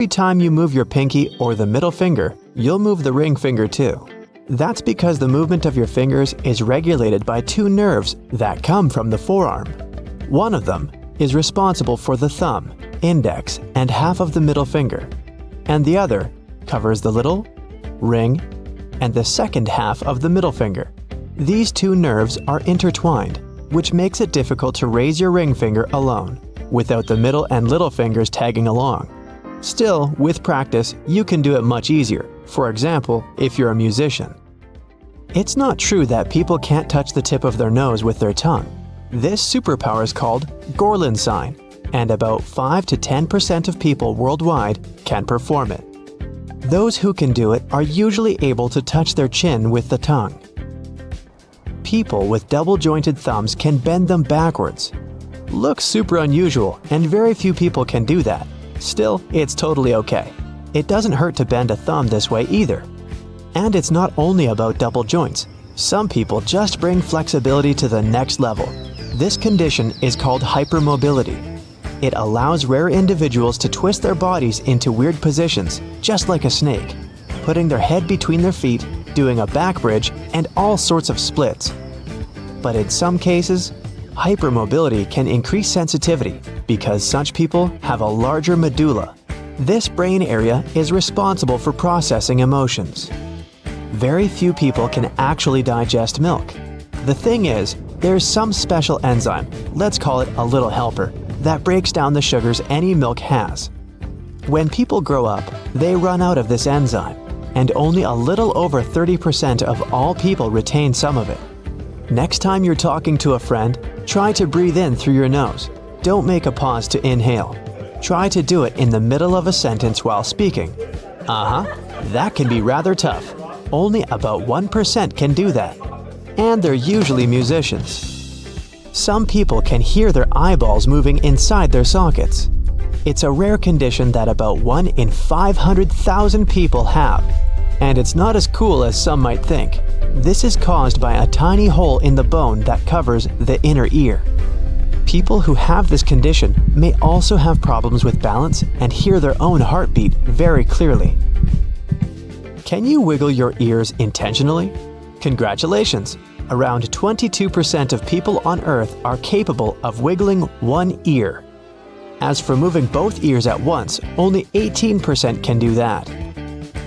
Every time you move your pinky or the middle finger, you'll move the ring finger too. That's because the movement of your fingers is regulated by two nerves that come from the forearm. One of them is responsible for the thumb, index, and half of the middle finger, and the other covers the little, ring, and the second half of the middle finger. These two nerves are intertwined, which makes it difficult to raise your ring finger alone, without the middle and little fingers tagging along. Still, with practice, you can do it much easier, for example, if you're a musician. It's not true that people can't touch the tip of their nose with their tongue. This superpower is called Gorlin sign, and about 5 to 10% of people worldwide can perform it. Those who can do it are usually able to touch their chin with the tongue. People with double-jointed thumbs can bend them backwards. Looks super unusual, and very few people can do that. Still, it's totally okay. It doesn't hurt to bend a thumb this way either. And it's not only about double joints. Some people just bring flexibility to the next level. This condition is called hypermobility. It allows rare individuals to twist their bodies into weird positions, just like a snake, putting their head between their feet, doing a back bridge, and all sorts of splits. But in some cases, hypermobility can increase sensitivity because such people have a larger medulla. This brain area is responsible for processing emotions. Very few people can actually digest milk. The thing is, there's some special enzyme, let's call it a little helper, that breaks down the sugars any milk has. When people grow up, they run out of this enzyme, and only a little over 30% of all people retain some of it. Next time you're talking to a friend, try to breathe in through your nose. Don't make a pause to inhale. Try to do it in the middle of a sentence while speaking. That can be rather tough. Only about 1% can do that. And they're usually musicians. Some people can hear their eyeballs moving inside their sockets. It's a rare condition that about 1 in 500,000 people have. And it's not as cool as some might think. This is caused by a tiny hole in the bone that covers the inner ear. People who have this condition may also have problems with balance and hear their own heartbeat very clearly. Can you wiggle your ears intentionally? Congratulations! Around 22% of people on Earth are capable of wiggling one ear. As for moving both ears at once, only 18% can do that.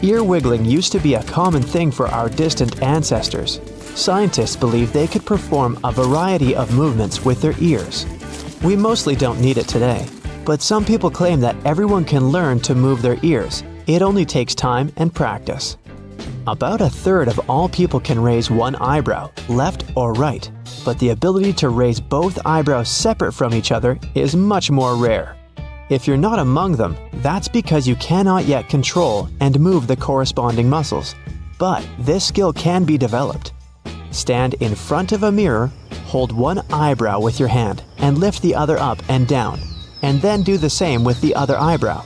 Ear wiggling used to be a common thing for our distant ancestors. Scientists believe they could perform a variety of movements with their ears. We mostly don't need it today, but some people claim that everyone can learn to move their ears. It only takes time and practice. About a third of all people can raise one eyebrow, left or right, but the ability to raise both eyebrows separate from each other is much more rare. If you're not among them, that's because you cannot yet control and move the corresponding muscles. But this skill can be developed. Stand in front of a mirror, hold one eyebrow with your hand, and lift the other up and down, and then do the same with the other eyebrow.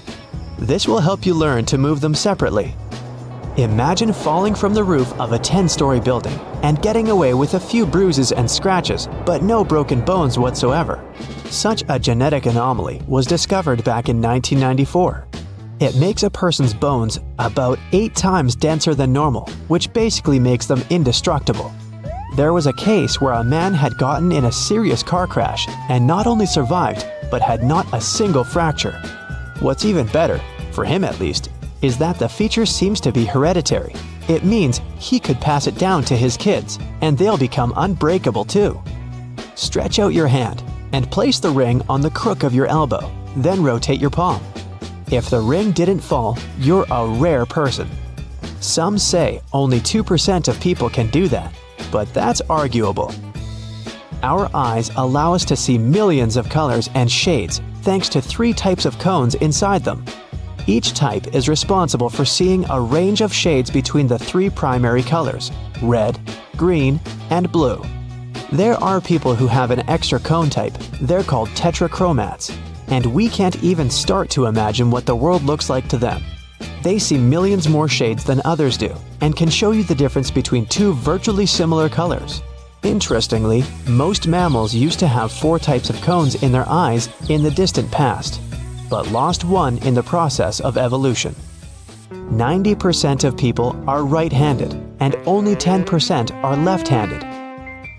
This will help you learn to move them separately. Imagine falling from the roof of a 10-story building and getting away with a few bruises and scratches, but no broken bones whatsoever. Such a genetic anomaly was discovered back in 1994. It makes a person's bones about 8 times denser than normal, which basically makes them indestructible. There was a case where a man had gotten in a serious car crash and not only survived, but had not a single fracture. What's even better, for him at least, is that the feature seems to be hereditary. It means he could pass it down to his kids, and they'll become unbreakable too. Stretch out your hand and place the ring on the crook of your elbow, then rotate your palm. If the ring didn't fall, you're a rare person. Some say only 2% of people can do that, but that's arguable. Our eyes allow us to see millions of colors and shades thanks to 3 types of cones inside them. Each type is responsible for seeing a range of shades between the 3 primary colors: red, green, and blue. There are people who have an extra cone type. They're called tetrachromats, and we can't even start to imagine what the world looks like to them. They see millions more shades than others do, and can show you the difference between 2 virtually similar colors. Interestingly, most mammals used to have 4 types of cones in their eyes in the distant past. but lost one in the process of evolution. 90% of people are right-handed, and only 10% are left-handed.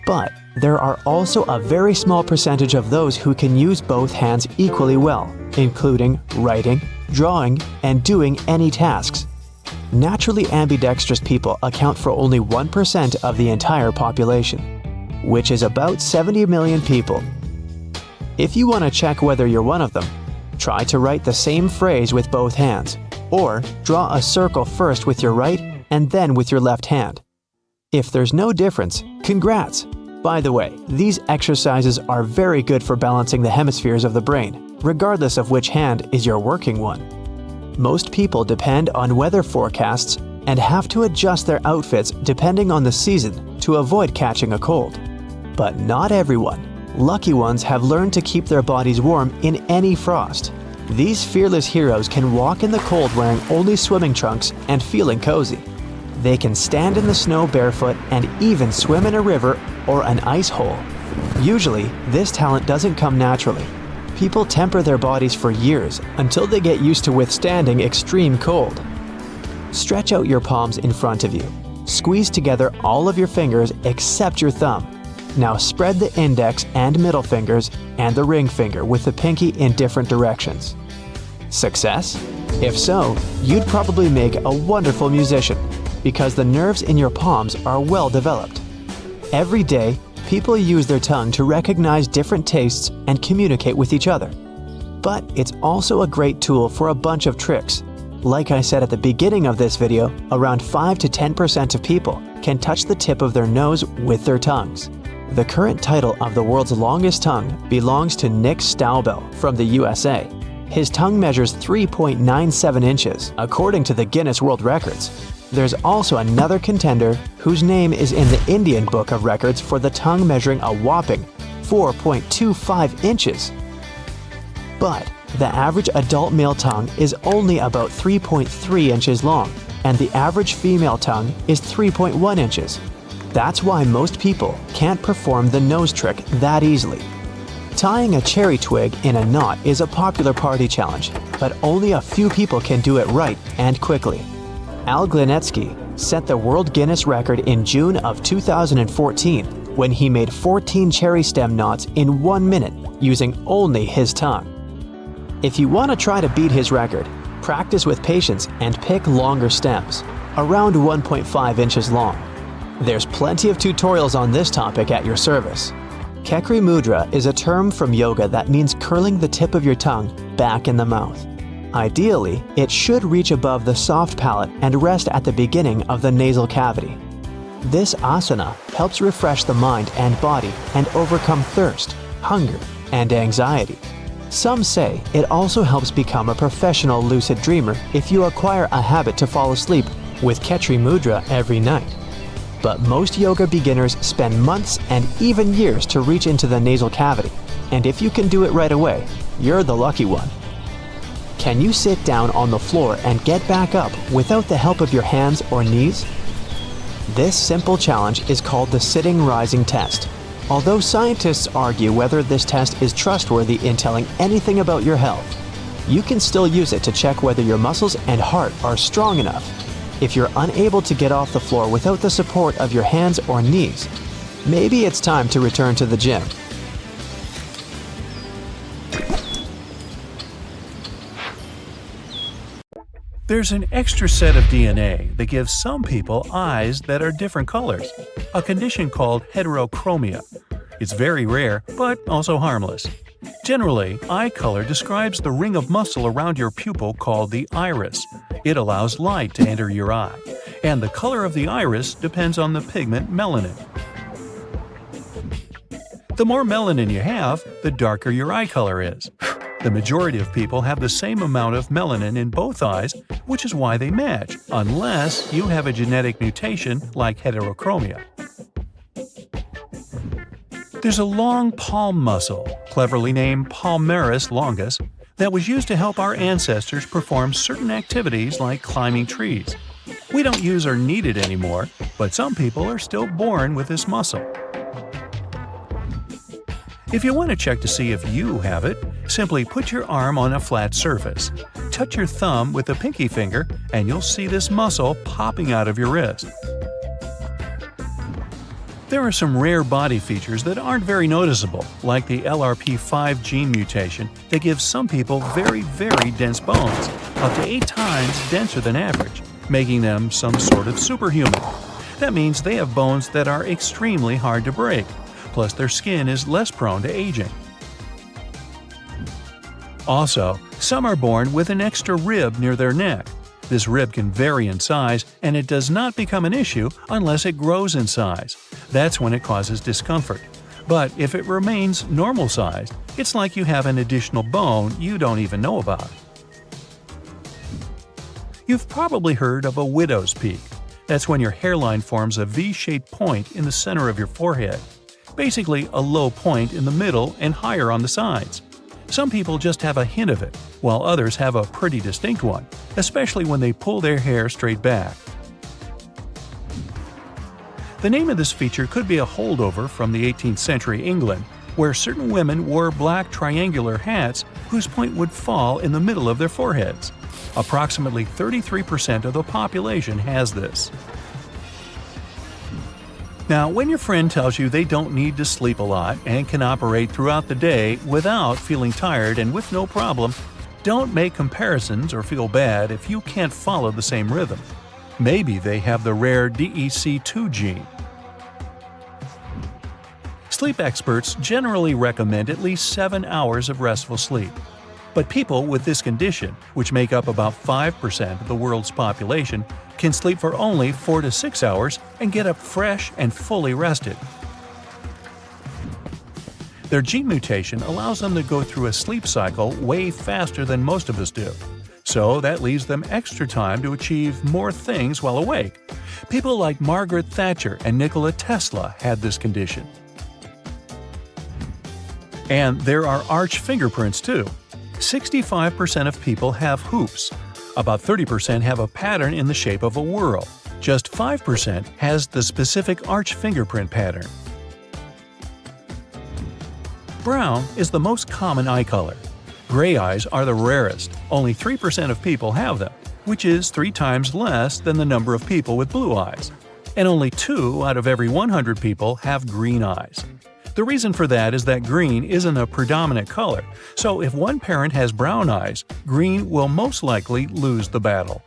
But there are also a very small percentage of those who can use both hands equally well, including writing, drawing, and doing any tasks. Naturally ambidextrous people account for only 1% of the entire population, which is about 70 million people. If you want to check whether you're one of them, try to write the same phrase with both hands, or draw a circle first with your right and then with your left hand. If there's no difference, congrats! By the way, these exercises are very good for balancing the hemispheres of the brain, regardless of which hand is your working one. Most people depend on weather forecasts and have to adjust their outfits depending on the season to avoid catching a cold. But not everyone. Lucky ones have learned to keep their bodies warm in any frost. These fearless heroes can walk in the cold wearing only swimming trunks and feeling cozy. They can stand in the snow barefoot and even swim in a river or an ice hole. Usually, this talent doesn't come naturally. People temper their bodies for years until they get used to withstanding extreme cold. Stretch out your palms in front of you. Squeeze together all of your fingers except your thumb. Now spread the index and middle fingers and the ring finger with the pinky in different directions. Success? If so, you'd probably make a wonderful musician, because the nerves in your palms are well developed. Every day, people use their tongue to recognize different tastes and communicate with each other. But it's also a great tool for a bunch of tricks. Like I said at the beginning of this video, around 5 to 10% of people can touch the tip of their nose with their tongues. The current title of the world's longest tongue belongs to Nick Staubel from the USA. His tongue measures 3.97 inches, according to the Guinness World Records. There's also another contender whose name is in the Indian Book of Records for the tongue measuring a whopping 4.25 inches. But the average adult male tongue is only about 3.3 inches long, and the average female tongue is 3.1 inches. That's why most people can't perform the nose trick that easily. Tying a cherry twig in a knot is a popular party challenge, but only a few people can do it right and quickly. Al Glinetsky set the World Guinness record in June of 2014 when he made 14 cherry stem knots in 1 minute using only his tongue. If you want to try to beat his record, practice with patience and pick longer stems, around 1.5 inches long. There's plenty of tutorials on this topic at your service. Kekri Mudra is a term from yoga that means curling the tip of your tongue back in the mouth. Ideally, it should reach above the soft palate and rest at the beginning of the nasal cavity. This asana helps refresh the mind and body and overcome thirst, hunger, and anxiety. Some say it also helps become a professional lucid dreamer if you acquire a habit to fall asleep with Kekri Mudra every night. But most yoga beginners spend months and even years to reach into the nasal cavity, and if you can do it right away, you're the lucky one. Can you sit down on the floor and get back up without the help of your hands or knees? This simple challenge is called the sitting rising test. Although scientists argue whether this test is trustworthy in telling anything about your health, you can still use it to check whether your muscles and heart are strong enough. If you're unable to get off the floor without the support of your hands or knees, maybe it's time to return to the gym. There's an extra set of DNA that gives some people eyes that are different colors, a condition called heterochromia. It's very rare, but also harmless. Generally, eye color describes the ring of muscle around your pupil called the iris. It allows light to enter your eye, and the color of the iris depends on the pigment melanin. The more melanin you have, the darker your eye color is. The majority of people have the same amount of melanin in both eyes, which is why they match, unless you have a genetic mutation like heterochromia. There's a long palm muscle, cleverly named palmaris longus, that was used to help our ancestors perform certain activities like climbing trees. We don't use or need it anymore, but some people are still born with this muscle. If you want to check to see if you have it, simply put your arm on a flat surface. Touch your thumb with the pinky finger and you'll see this muscle popping out of your wrist. There are some rare body features that aren't very noticeable, like the LRP5 gene mutation that gives some people very, very dense bones, up to 8 times denser than average, making them some sort of superhuman. That means they have bones that are extremely hard to break, plus their skin is less prone to aging. Also, some are born with an extra rib near their neck. This rib can vary in size, and it does not become an issue unless it grows in size. That's when it causes discomfort. But if it remains normal sized, it's like you have an additional bone you don't even know about. You've probably heard of a widow's peak. That's when your hairline forms a V-shaped point in the center of your forehead. Basically a low point in the middle and higher on the sides. Some people just have a hint of it, while others have a pretty distinct one, especially when they pull their hair straight back. The name of this feature could be a holdover from the 18th century England, where certain women wore black triangular hats whose point would fall in the middle of their foreheads. Approximately 33% of the population has this. Now, when your friend tells you they don't need to sleep a lot and can operate throughout the day without feeling tired and with no problem, don't make comparisons or feel bad if you can't follow the same rhythm. Maybe they have the rare DEC2 gene. Sleep experts generally recommend at least 7 hours of restful sleep. But people with this condition, which make up about 5% of the world's population, can sleep for only 4 to 6 hours and get up fresh and fully rested. Their gene mutation allows them to go through a sleep cycle way faster than most of us do. So that leaves them extra time to achieve more things while awake. People like Margaret Thatcher and Nikola Tesla had this condition. And there are arch fingerprints too. 65% of people have hoops. About 30% have a pattern in the shape of a whorl. Just 5% has the specific arch fingerprint pattern. Brown is the most common eye color. Gray eyes are the rarest. Only 3% of people have them, which is 3 times less than the number of people with blue eyes. And only 2 out of every 100 people have green eyes. The reason for that is that green isn't a predominant color, so if one parent has brown eyes, green will most likely lose the battle.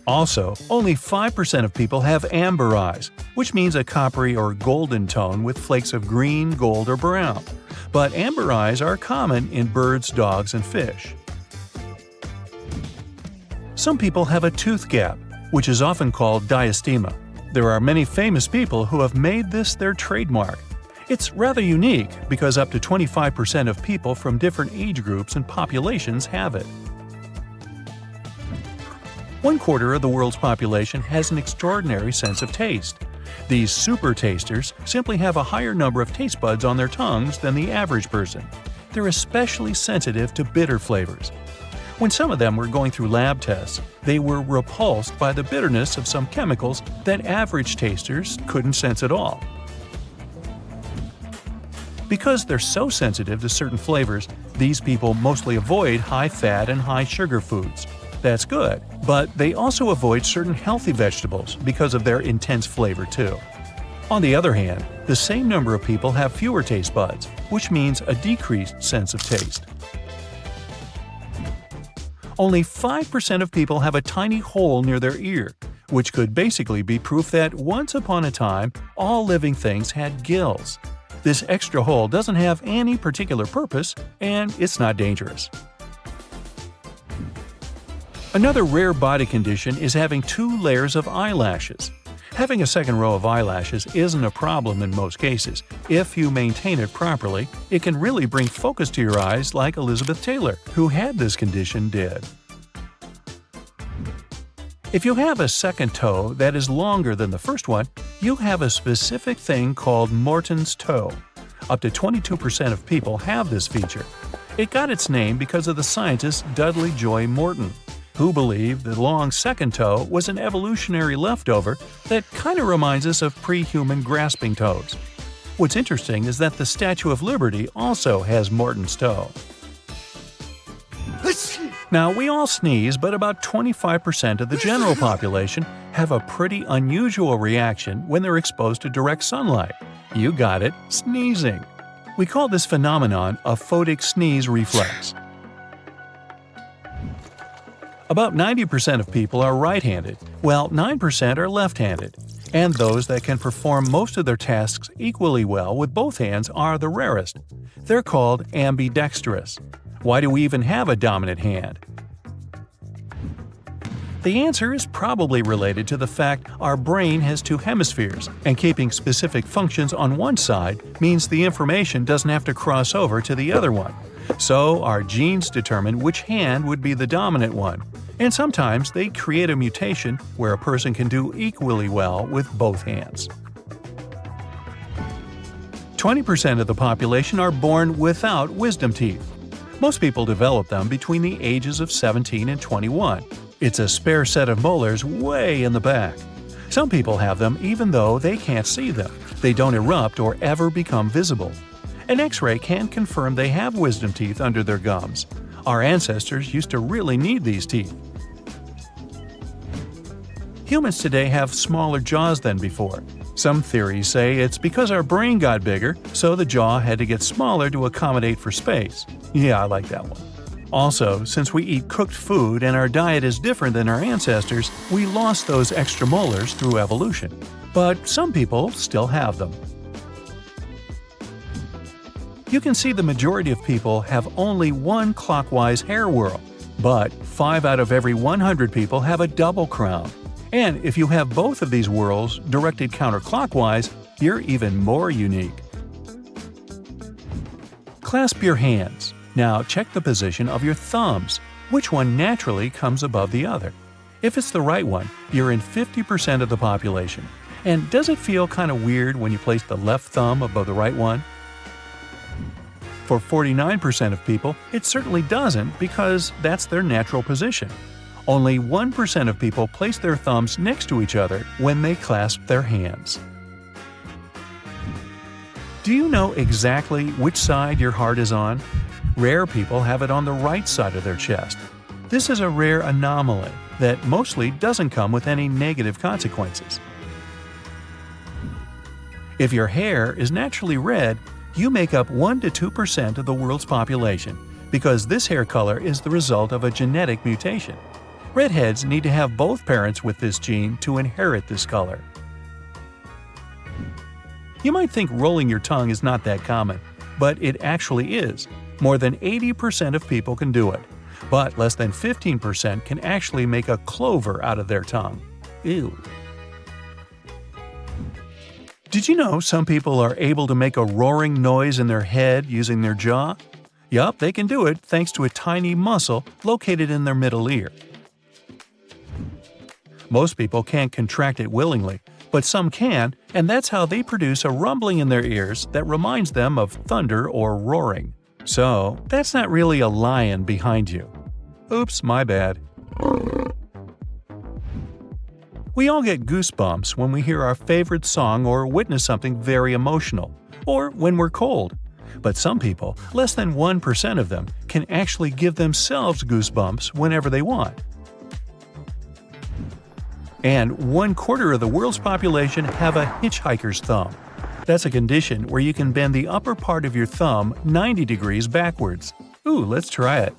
Also, only 5% of people have amber eyes, which means a coppery or golden tone with flakes of green, gold, or brown. But amber eyes are common in birds, dogs, and fish. Some people have a tooth gap, which is often called diastema. There are many famous people who have made this their trademark. It's rather unique because up to 25% of people from different age groups and populations have it. 1/4 of the world's population has an extraordinary sense of taste. These super tasters simply have a higher number of taste buds on their tongues than the average person. They're especially sensitive to bitter flavors. When some of them were going through lab tests, they were repulsed by the bitterness of some chemicals that average tasters couldn't sense at all. Because they're so sensitive to certain flavors, these people mostly avoid high-fat and high-sugar foods. That's good, but they also avoid certain healthy vegetables because of their intense flavor too. On the other hand, the same number of people have fewer taste buds, which means a decreased sense of taste. Only 5% of people have a tiny hole near their ear, which could basically be proof that once upon a time, all living things had gills. This extra hole doesn't have any particular purpose, and it's not dangerous. Another rare body condition is having 2 layers of eyelashes. Having a second row of eyelashes isn't a problem in most cases. If you maintain it properly, it can really bring focus to your eyes like Elizabeth Taylor, who had this condition, did. If you have a second toe that is longer than the first one, you have a specific thing called Morton's toe. Up to 22% of people have this feature. It got its name because of the scientist Dudley Joy Morton, who believed the long second toe was an evolutionary leftover that kind of reminds us of pre-human grasping toes. What's interesting is that the Statue of Liberty also has Morton's toe. Now, we all sneeze, but about 25% of the general population have a pretty unusual reaction when they're exposed to direct sunlight. You got it, sneezing. We call this phenomenon a photic sneeze reflex. About 90% of people are right-handed, while 9% are left-handed. And those that can perform most of their tasks equally well with both hands are the rarest. They're called ambidextrous. Why do we even have a dominant hand? The answer is probably related to the fact our brain has two hemispheres, and keeping specific functions on one side means the information doesn't have to cross over to the other one. So our genes determine which hand would be the dominant one, and sometimes they create a mutation where a person can do equally well with both hands. 20% of the population are born without wisdom teeth. Most people develop them between the ages of 17 and 21. It's a spare set of molars way in the back. Some people have them even though they can't see them. They don't erupt or ever become visible. An X-ray can confirm they have wisdom teeth under their gums. Our ancestors used to really need these teeth. Humans today have smaller jaws than before. Some theories say it's because our brain got bigger, so the jaw had to get smaller to accommodate for space. Yeah, I like that one. Also, since we eat cooked food and our diet is different than our ancestors, we lost those extra molars through evolution. But some people still have them. You can see the majority of people have only one clockwise hair whorl, but 5 out of every 100 people have a double crown. And if you have both of these whorls directed counterclockwise, you're even more unique. Clasp your hands. Now check the position of your thumbs. Which one naturally comes above the other? If it's the right one, you're in 50% of the population. And does it feel kind of weird when you place the left thumb above the right one? For 49% of people, it certainly doesn't because that's their natural position. Only 1% of people place their thumbs next to each other when they clasp their hands. Do you know exactly which side your heart is on? Rare people have it on the right side of their chest. This is a rare anomaly that mostly doesn't come with any negative consequences. If your hair is naturally red, you make up 1 to 2% of the world's population because this hair color is the result of a genetic mutation. Redheads need to have both parents with this gene to inherit this color. You might think rolling your tongue is not that common, but it actually is. More than 80% of people can do it, but less than 15% can actually make a clover out of their tongue. Ew. Did you know some people are able to make a roaring noise in their head using their jaw? Yup, they can do it thanks to a tiny muscle located in their middle ear. Most people can't contract it willingly, but some can, and that's how they produce a rumbling in their ears that reminds them of thunder or roaring. So, that's not really a lion behind you. Oops, my bad. We all get goosebumps when we hear our favorite song or witness something very emotional, or when we're cold. But some people, less than 1% of them, can actually give themselves goosebumps whenever they want. And 1/4 of the world's population have a hitchhiker's thumb. That's a condition where you can bend the upper part of your thumb 90 degrees backwards. Ooh, let's try it.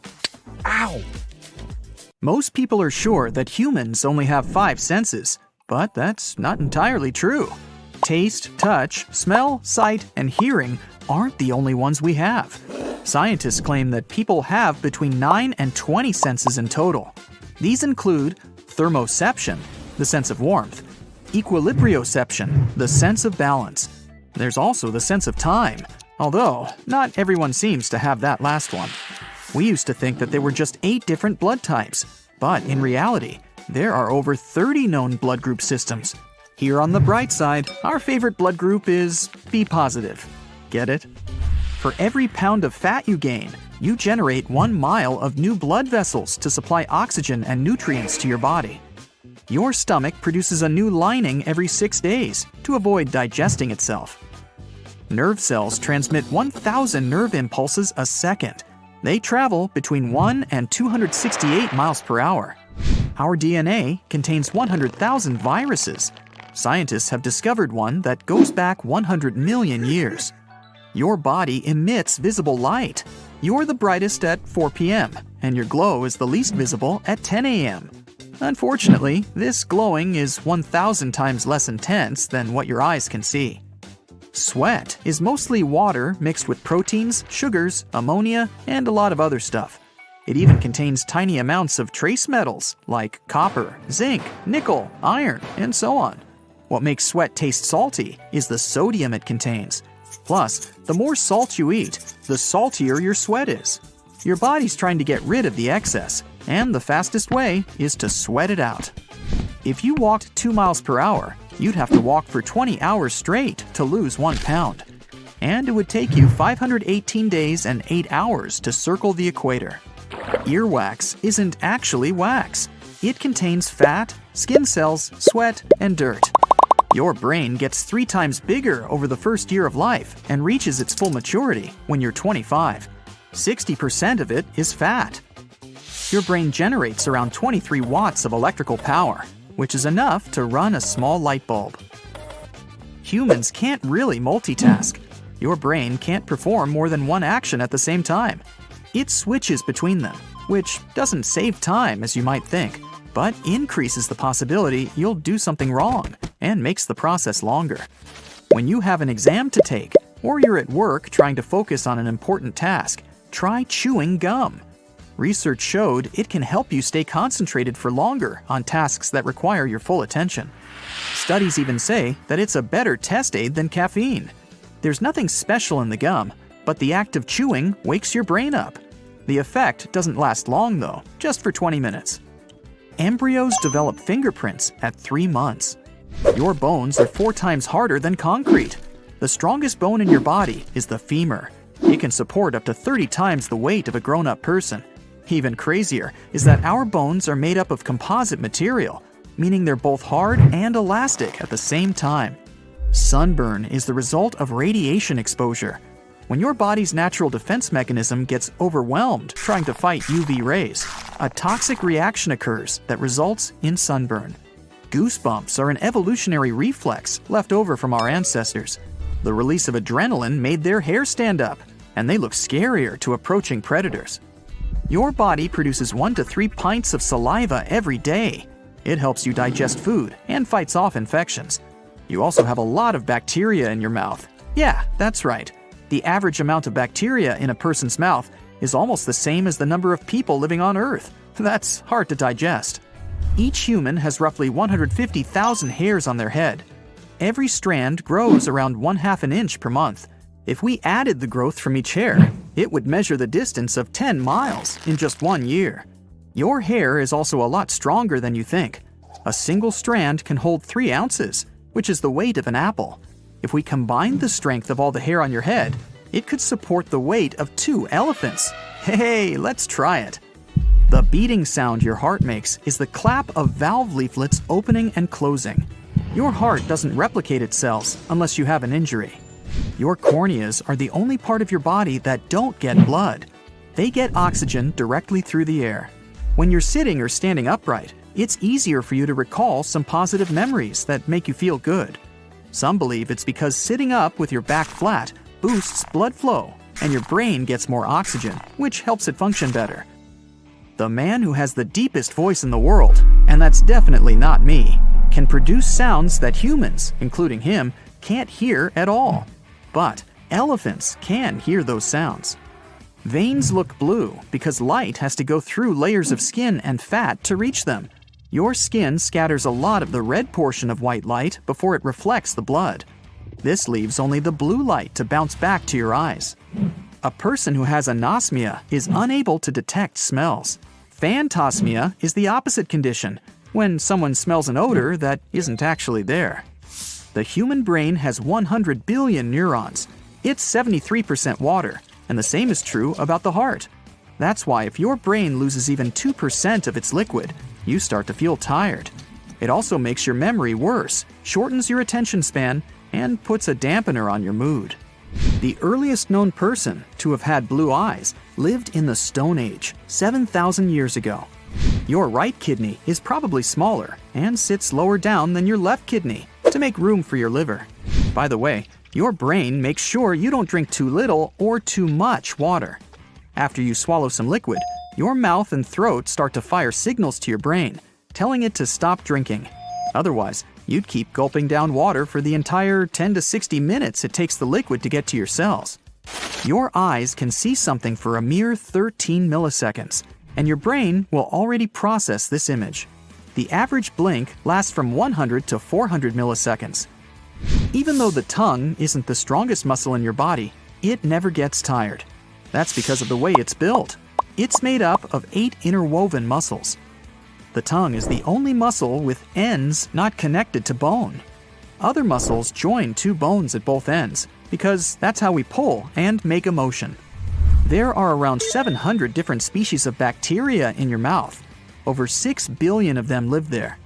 Ow! Most people are sure that humans only have 5 senses, but that's not entirely true. Taste, touch, smell, sight, and hearing aren't the only ones we have. Scientists claim that people have between 9 and 20 senses in total. These include thermoception, the sense of warmth, equilibrioception, the sense of balance. There's also the sense of time, although not everyone seems to have that last one. We used to think that there were just 8 different blood types, but in reality, there are over 30 known blood group systems. Here on the bright side, our favorite blood group is B positive. Get it? For every pound of fat you gain, you generate 1 mile of new blood vessels to supply oxygen and nutrients to your body. Your stomach produces a new lining every 6 days to avoid digesting itself. Nerve cells transmit 1,000 nerve impulses a second. They travel between 1 and 268 miles per hour. Our DNA contains 100,000 viruses. Scientists have discovered one that goes back 100 million years. Your body emits visible light. You're the brightest at 4 p.m., and your glow is the least visible at 10 a.m. Unfortunately, this glowing is 1,000 times less intense than what your eyes can see. Sweat is mostly water mixed with proteins, sugars, ammonia, and a lot of other stuff. It even contains tiny amounts of trace metals like copper, zinc, nickel, iron, and so on. What makes sweat taste salty is the sodium it contains. Plus, the more salt you eat, the saltier your sweat is. Your body's trying to get rid of the excess, and the fastest way is to sweat it out. If you walked 2 miles per hour, you'd have to walk for 20 hours straight to lose 1 pound. And it would take you 518 days and 8 hours to circle the equator. Earwax isn't actually wax. It contains fat, skin cells, sweat, and dirt. Your brain gets 3 times bigger over the first year of life and reaches its full maturity when you're 25. 60% of it is fat. Your brain generates around 23 watts of electrical power, which is enough to run a small light bulb. Humans can't really multitask. Your brain can't perform more than one action at the same time. It switches between them, which doesn't save time as you might think, but increases the possibility you'll do something wrong and makes the process longer. When you have an exam to take, or you're at work trying to focus on an important task, try chewing gum. Research showed it can help you stay concentrated for longer on tasks that require your full attention. Studies even say that it's a better test aid than caffeine. There's nothing special in the gum, but the act of chewing wakes your brain up. The effect doesn't last long though, just for 20 minutes. Embryos develop fingerprints at 3 months. Your bones are 4 times harder than concrete. The strongest bone in your body is the femur. It can support up to 30 times the weight of a grown-up person. Even crazier is that our bones are made up of composite material, meaning they're both hard and elastic at the same time. Sunburn is the result of radiation exposure. When your body's natural defense mechanism gets overwhelmed trying to fight UV rays, a toxic reaction occurs that results in sunburn. Goosebumps are an evolutionary reflex left over from our ancestors. The release of adrenaline made their hair stand up, and they look scarier to approaching predators. Your body produces 1 to 3 pints of saliva every day. It helps you digest food and fights off infections. You also have a lot of bacteria in your mouth. Yeah, that's right. The average amount of bacteria in a person's mouth is almost the same as the number of people living on Earth. That's hard to digest. Each human has roughly 150,000 hairs on their head. Every strand grows around 1/2 an inch per month. If we added the growth from each hair, it would measure the distance of 10 miles in just 1 year. Your hair is also a lot stronger than you think. A single strand can hold 3 ounces, which is the weight of an apple. If we combined the strength of all the hair on your head, it could support the weight of 2 elephants. Hey, let's try it. The beating sound your heart makes is the clap of valve leaflets opening and closing. Your heart doesn't replicate itself unless you have an injury. Your corneas are the only part of your body that don't get blood. They get oxygen directly through the air. When you're sitting or standing upright, it's easier for you to recall some positive memories that make you feel good. Some believe it's because sitting up with your back flat boosts blood flow, and your brain gets more oxygen, which helps it function better. The man who has the deepest voice in the world, and that's definitely not me, can produce sounds that humans, including him, can't hear at all. But elephants can hear those sounds. Veins look blue because light has to go through layers of skin and fat to reach them. Your skin scatters a lot of the red portion of white light before it reflects the blood. This leaves only the blue light to bounce back to your eyes. A person who has anosmia is unable to detect smells. Phantosmia is the opposite condition, when someone smells an odor that isn't actually there. The human brain has 100 billion neurons. It's 73% water, and the same is true about the heart. That's why if your brain loses even 2% of its liquid, you start to feel tired. It also makes your memory worse, shortens your attention span, and puts a dampener on your mood. The earliest known person to have had blue eyes lived in the Stone Age, 7,000 years ago. Your right kidney is probably smaller and sits lower down than your left kidney to make room for your liver. By the way, your brain makes sure you don't drink too little or too much water. After you swallow some liquid, your mouth and throat start to fire signals to your brain, telling it to stop drinking. Otherwise, you'd keep gulping down water for the entire 10 to 60 minutes it takes the liquid to get to your cells. Your eyes can see something for a mere 13 milliseconds, and your brain will already process this image. The average blink lasts from 100 to 400 milliseconds. Even though the tongue isn't the strongest muscle in your body, it never gets tired. That's because of the way it's built. It's made up of 8 interwoven muscles. The tongue is the only muscle with ends not connected to bone. Other muscles join 2 bones at both ends because that's how we pull and make a motion. There are around 700 different species of bacteria in your mouth. Over 6 billion of them live there.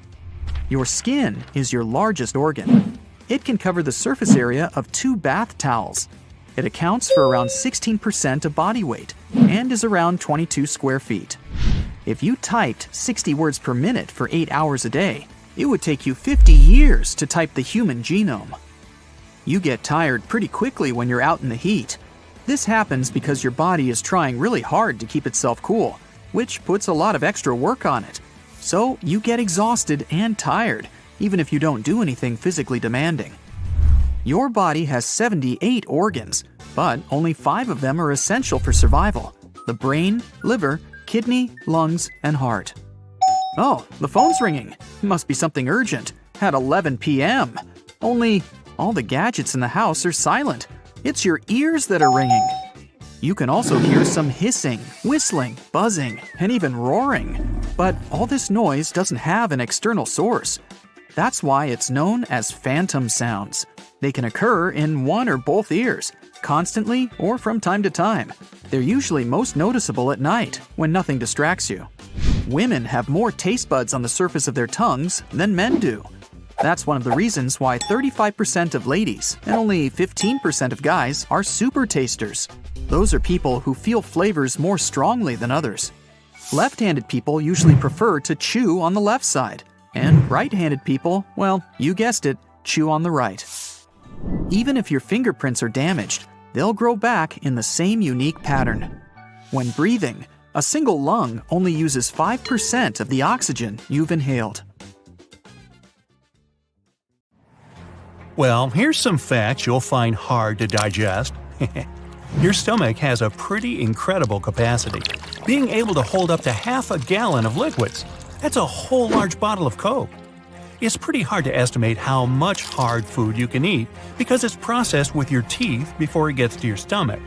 Your skin is your largest organ. It can cover the surface area of 2 bath towels. It accounts for around 16% of body weight and is around 22 square feet. If you typed 60 words per minute for 8 hours a day, it would take you 50 years to type the human genome. You get tired pretty quickly when you're out in the heat. This happens because your body is trying really hard to keep itself cool, which puts a lot of extra work on it. So you get exhausted and tired, even if you don't do anything physically demanding. Your body has 78 organs, but only 5 of them are essential for survival: the brain, liver, kidney, lungs, and heart. Oh, the phone's ringing. Must be something urgent. At 11 p.m. Only all the gadgets in the house are silent. It's your ears that are ringing. You can also hear some hissing, whistling, buzzing, and even roaring. But all this noise doesn't have an external source. That's why it's known as phantom sounds. They can occur in one or both ears, constantly or from time to time. They're usually most noticeable at night, when nothing distracts you. Women have more taste buds on the surface of their tongues than men do. That's one of the reasons why 35% of ladies and only 15% of guys are super tasters. Those are people who feel flavors more strongly than others. Left-handed people usually prefer to chew on the left side, and right-handed people, well, you guessed it, chew on the right. Even if your fingerprints are damaged, they'll grow back in the same unique pattern. When breathing, a single lung only uses 5% of the oxygen you've inhaled. Well, here's some facts you'll find hard to digest. Your stomach has a pretty incredible capacity, being able to hold up to half a gallon of liquids. That's a whole large bottle of Coke. It's pretty hard to estimate how much hard food you can eat because it's processed with your teeth before it gets to your stomach.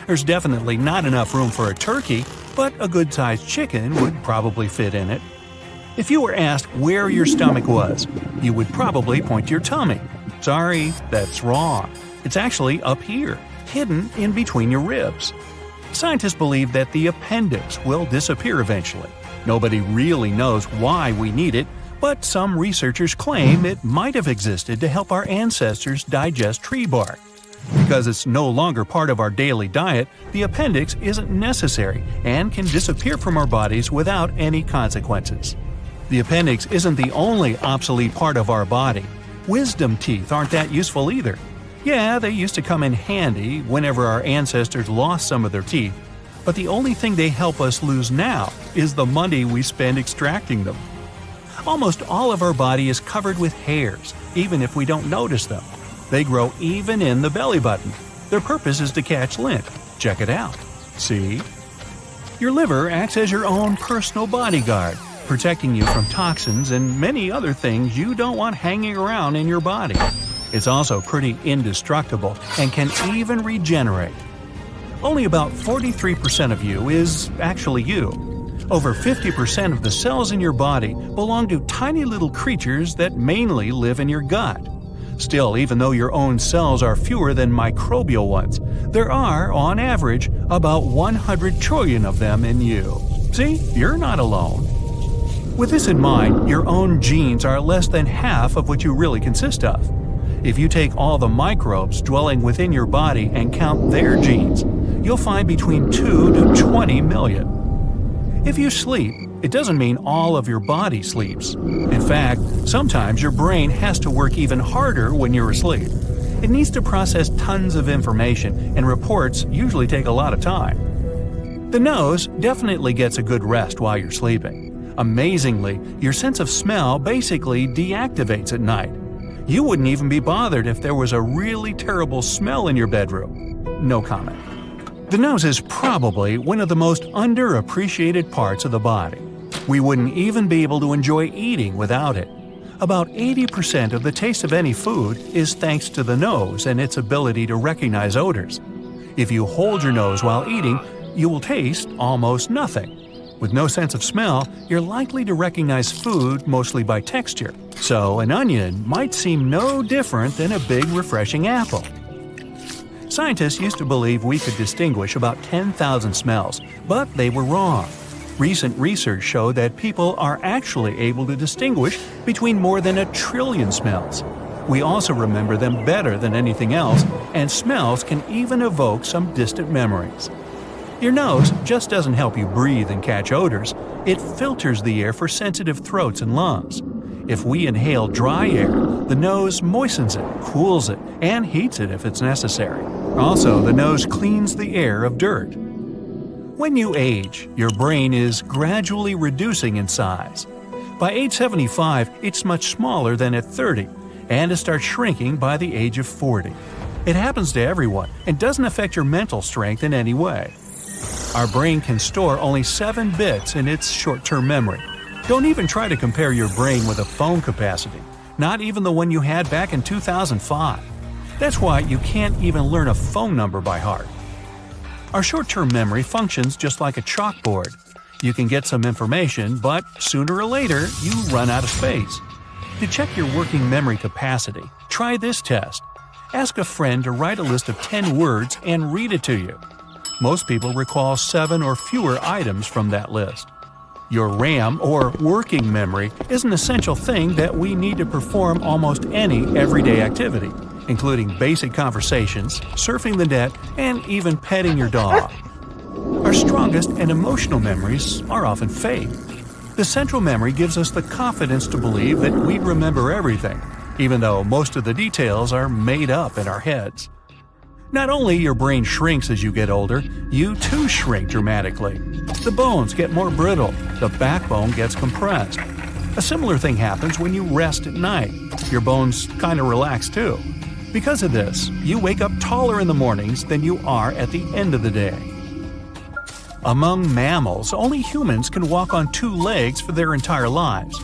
There's definitely not enough room for a turkey, but a good-sized chicken would probably fit in it. If you were asked where your stomach was, you would probably point to your tummy. Sorry, that's wrong. It's actually up here, hidden in between your ribs. Scientists believe that the appendix will disappear eventually. Nobody really knows why we need it, but some researchers claim it might have existed to help our ancestors digest tree bark. Because it's no longer part of our daily diet, the appendix isn't necessary and can disappear from our bodies without any consequences. The appendix isn't the only obsolete part of our body. Wisdom teeth aren't that useful either. Yeah, they used to come in handy whenever our ancestors lost some of their teeth, but the only thing they help us lose now is the money we spend extracting them. Almost all of our body is covered with hairs, even if we don't notice them. They grow even in the belly button. Their purpose is to catch lint. Check it out. See? Your liver acts as your own personal bodyguard, protecting you from toxins and many other things you don't want hanging around in your body. It's also pretty indestructible and can even regenerate. Only about 43% of you is actually you. Over 50% of the cells in your body belong to tiny little creatures that mainly live in your gut. Still, even though your own cells are fewer than microbial ones, there are, on average, about 100 trillion of them in you. See, you're not alone. With this in mind, your own genes are less than half of what you really consist of. If you take all the microbes dwelling within your body and count their genes, you'll find between 2 to 20 million. If you sleep, it doesn't mean all of your body sleeps. In fact, sometimes your brain has to work even harder when you're asleep. It needs to process tons of information, and reports usually take a lot of time. The nose definitely gets a good rest while you're sleeping. Amazingly, your sense of smell basically deactivates at night. You wouldn't even be bothered if there was a really terrible smell in your bedroom. No comment. The nose is probably one of the most underappreciated parts of the body. We wouldn't even be able to enjoy eating without it. About 80% of the taste of any food is thanks to the nose and its ability to recognize odors. If you hold your nose while eating, you will taste almost nothing. With no sense of smell, you're likely to recognize food mostly by texture. So an onion might seem no different than a big refreshing apple. Scientists used to believe we could distinguish about 10,000 smells, but they were wrong. Recent research showed that people are actually able to distinguish between more than 1 trillion smells. We also remember them better than anything else, and smells can even evoke some distant memories. Your nose just doesn't help you breathe and catch odors, it filters the air for sensitive throats and lungs. If we inhale dry air, the nose moistens it, cools it, and heats it if it's necessary. Also, the nose cleans the air of dirt. When you age, your brain is gradually reducing in size. By age 75, it's much smaller than at 30, and it starts shrinking by the age of 40. It happens to everyone and doesn't affect your mental strength in any way. Our brain can store only 7 bits in its short-term memory. Don't even try to compare your brain with a phone capacity, not even the one you had back in 2005. That's why you can't even learn a phone number by heart. Our short-term memory functions just like a chalkboard. You can get some information, but sooner or later, you run out of space. To check your working memory capacity, try this test. Ask a friend to write a list of 10 words and read it to you. Most people recall 7 or fewer items from that list. Your RAM, or working memory, is an essential thing that we need to perform almost any everyday activity, including basic conversations, surfing the net, and even petting your dog. Our strongest and emotional memories are often fake. The central memory gives us the confidence to believe that we remember everything, even though most of the details are made up in our heads. Not only your brain shrinks as you get older, you too shrink dramatically. The bones get more brittle, the backbone gets compressed. A similar thing happens when you rest at night. Your bones kind of relax too. Because of this, you wake up taller in the mornings than you are at the end of the day. Among mammals, only humans can walk on 2 legs for their entire lives.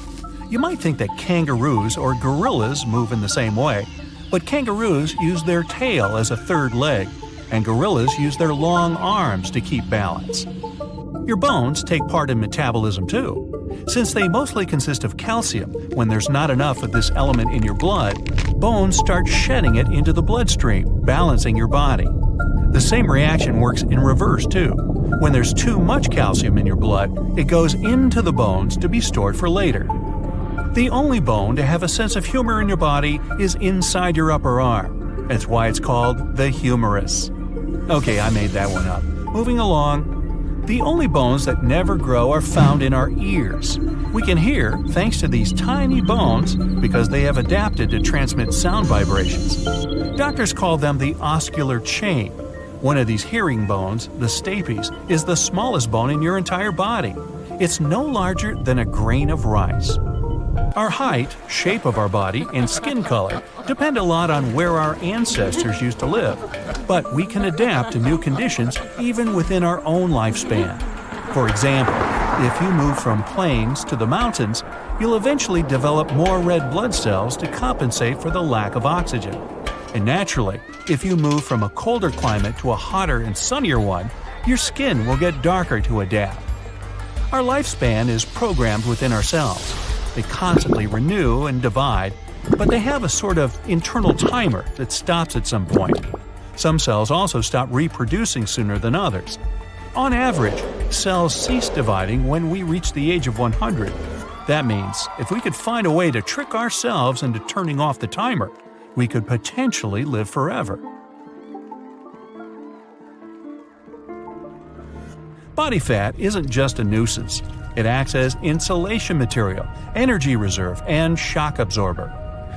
You might think that kangaroos or gorillas move in the same way, but kangaroos use their tail as a 3rd leg, and gorillas use their long arms to keep balance. Your bones take part in metabolism too. Since they mostly consist of calcium, when there's not enough of this element in your blood, bones start shedding it into the bloodstream, balancing your body. The same reaction works in reverse too. When there's too much calcium in your blood, it goes into the bones to be stored for later. The only bone to have a sense of humor in your body is inside your upper arm. That's why it's called the humerus. Okay, I made that one up. Moving along. The only bones that never grow are found in our ears. We can hear thanks to these tiny bones because they have adapted to transmit sound vibrations. Doctors call them the oscular chain. One of these hearing bones, the stapes, is the smallest bone in your entire body. It's no larger than a grain of rice. Our height, shape of our body, and skin color depend a lot on where our ancestors used to live, but we can adapt to new conditions even within our own lifespan. For example, if you move from plains to the mountains, you'll eventually develop more red blood cells to compensate for the lack of oxygen. And naturally, if you move from a colder climate to a hotter and sunnier one, your skin will get darker to adapt. Our lifespan is programmed within our cells. They constantly renew and divide, but they have a sort of internal timer that stops at some point. Some cells also stop reproducing sooner than others. On average, cells cease dividing when we reach the age of 100. That means if we could find a way to trick ourselves into turning off the timer, we could potentially live forever. Body fat isn't just a nuisance. It acts as insulation material, energy reserve, and shock absorber.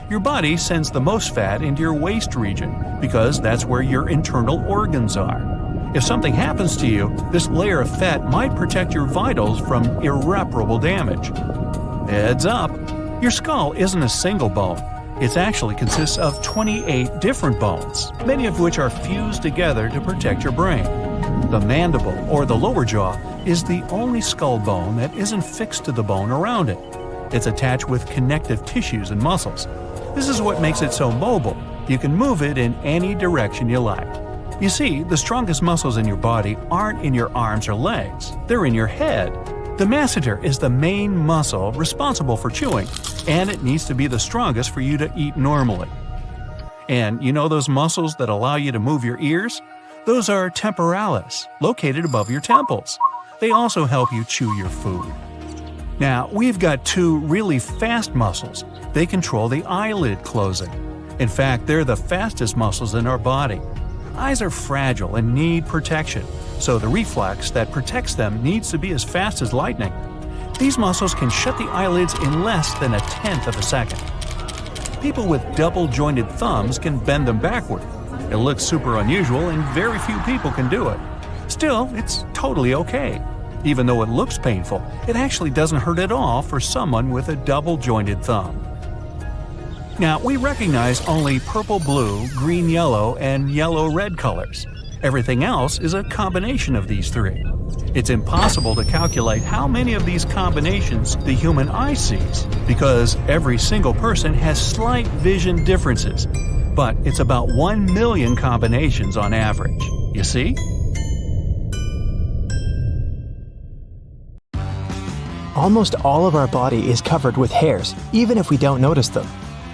Your body sends the most fat into your waist region because that's where your internal organs are. If something happens to you, this layer of fat might protect your vitals from irreparable damage. Heads up! Your skull isn't a single bone. It actually consists of 28 different bones, many of which are fused together to protect your brain. The mandible, or the lower jaw, is the only skull bone that isn't fixed to the bone around it. It's attached with connective tissues and muscles. This is what makes it so mobile. You can move it in any direction you like. You see, the strongest muscles in your body aren't in your arms or legs. They're in your head. The masseter is the main muscle responsible for chewing, and it needs to be the strongest for you to eat normally. And you know those muscles that allow you to move your ears? Those are temporalis, located above your temples. They also help you chew your food. Now, we've got two really fast muscles. They control the eyelid closing. In fact, they're the fastest muscles in our body. Eyes are fragile and need protection, so the reflex that protects them needs to be as fast as lightning. These muscles can shut the eyelids in less than a tenth of a second. People with double-jointed thumbs can bend them backward. It looks super unusual and very few people can do it. Still, it's totally okay. Even though it looks painful, it actually doesn't hurt at all for someone with a double-jointed thumb. Now, we recognize only purple-blue, green-yellow, and yellow-red colors. Everything else is a combination of these three. It's impossible to calculate how many of these combinations the human eye sees, because every single person has slight vision differences. But it's about 1 million combinations on average. You see? Almost all of our body is covered with hairs, even if we don't notice them.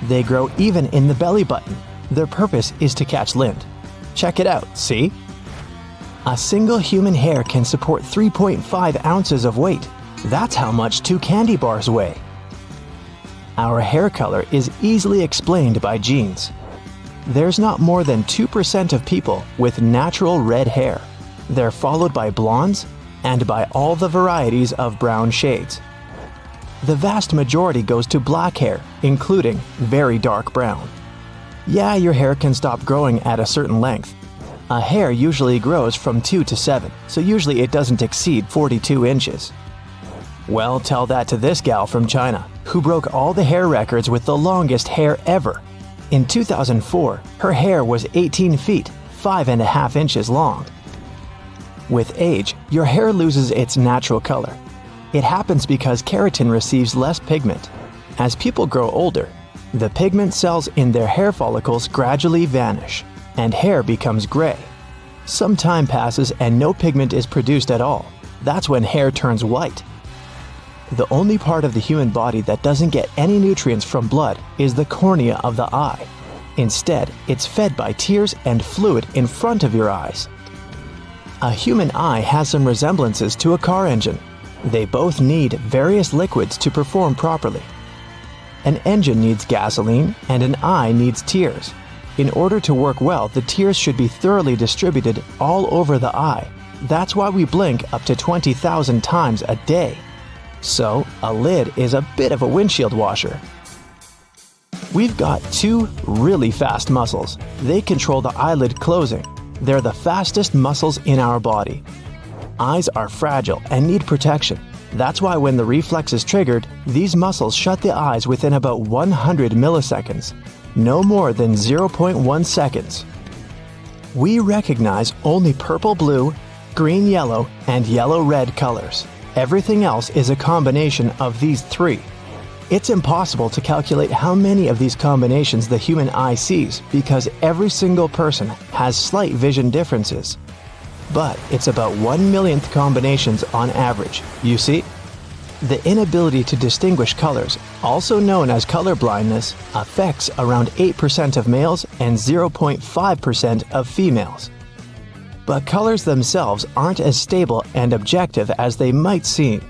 They grow even in the belly button. Their purpose is to catch lint. Check it out, see? A single human hair can support 3.5 ounces of weight. That's how much 2 candy bars weigh. Our hair color is easily explained by genes. There's not more than 2% of people with natural red hair. They're followed by blondes and by all the varieties of brown shades. The vast majority goes to black hair, including very dark brown. Yeah, your hair can stop growing at a certain length. A hair usually grows from 2 to 7, so usually it doesn't exceed 42 inches. Well, tell that to this gal from China, who broke all the hair records with the longest hair ever. In 2004, her hair was 18 feet, 5.5 inches long. With age, your hair loses its natural color. It happens because keratin receives less pigment. As people grow older, the pigment cells in their hair follicles gradually vanish, and hair becomes gray. Some time passes and no pigment is produced at all. That's when hair turns white. The only part of the human body that doesn't get any nutrients from blood is the cornea of the eye. Instead, it's fed by tears and fluid in front of your eyes. A human eye has some resemblances to a car engine. They both need various liquids to perform properly. An engine needs gasoline and an eye needs tears. In order to work well, the tears should be thoroughly distributed all over the eye. That's why we blink up to 20,000 times a day. So, a lid is a bit of a windshield washer. We've got 2 really fast muscles. They control the eyelid closing. They're the fastest muscles in our body. Eyes are fragile and need protection. That's why when the reflex is triggered, these muscles shut the eyes within about 100 milliseconds, no more than 0.1 seconds. We recognize only purple-blue, green-yellow, and yellow-red colors. Everything else is a combination of these 3. It's impossible to calculate how many of these combinations the human eye sees because every single person has slight vision differences. But it's about 1/1,000,000th combinations on average, you see? The inability to distinguish colors, also known as color blindness, affects around 8% of males and 0.5% of females. But colors themselves aren't as stable and objective as they might seem.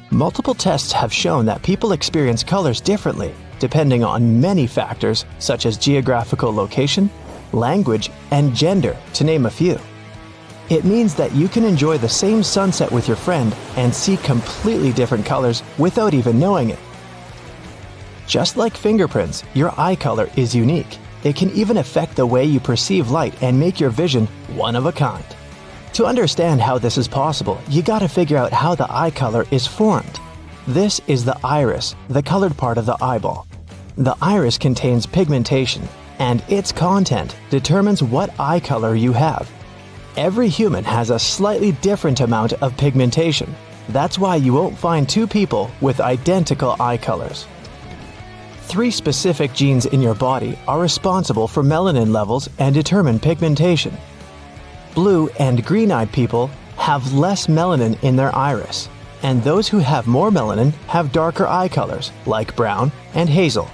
Multiple tests have shown that people experience colors differently. depending on many factors such as geographical location, language, and gender, to name a few. It means that you can enjoy the same sunset with your friend and see completely different colors without even knowing it. Just like fingerprints, your eye color is unique. It can even affect the way you perceive light and make your vision one of a kind. To understand how this is possible, you gotta figure out how the eye color is formed. This is the iris, the colored part of the eyeball. The iris contains pigmentation, and its content determines what eye color you have. Every human has a slightly different amount of pigmentation. That's why you won't find two people with identical eye colors. 3 specific genes in your body are responsible for melanin levels and determine pigmentation. Blue and green-eyed people have less melanin in their iris, and those who have more melanin have darker eye colors, like brown and hazel.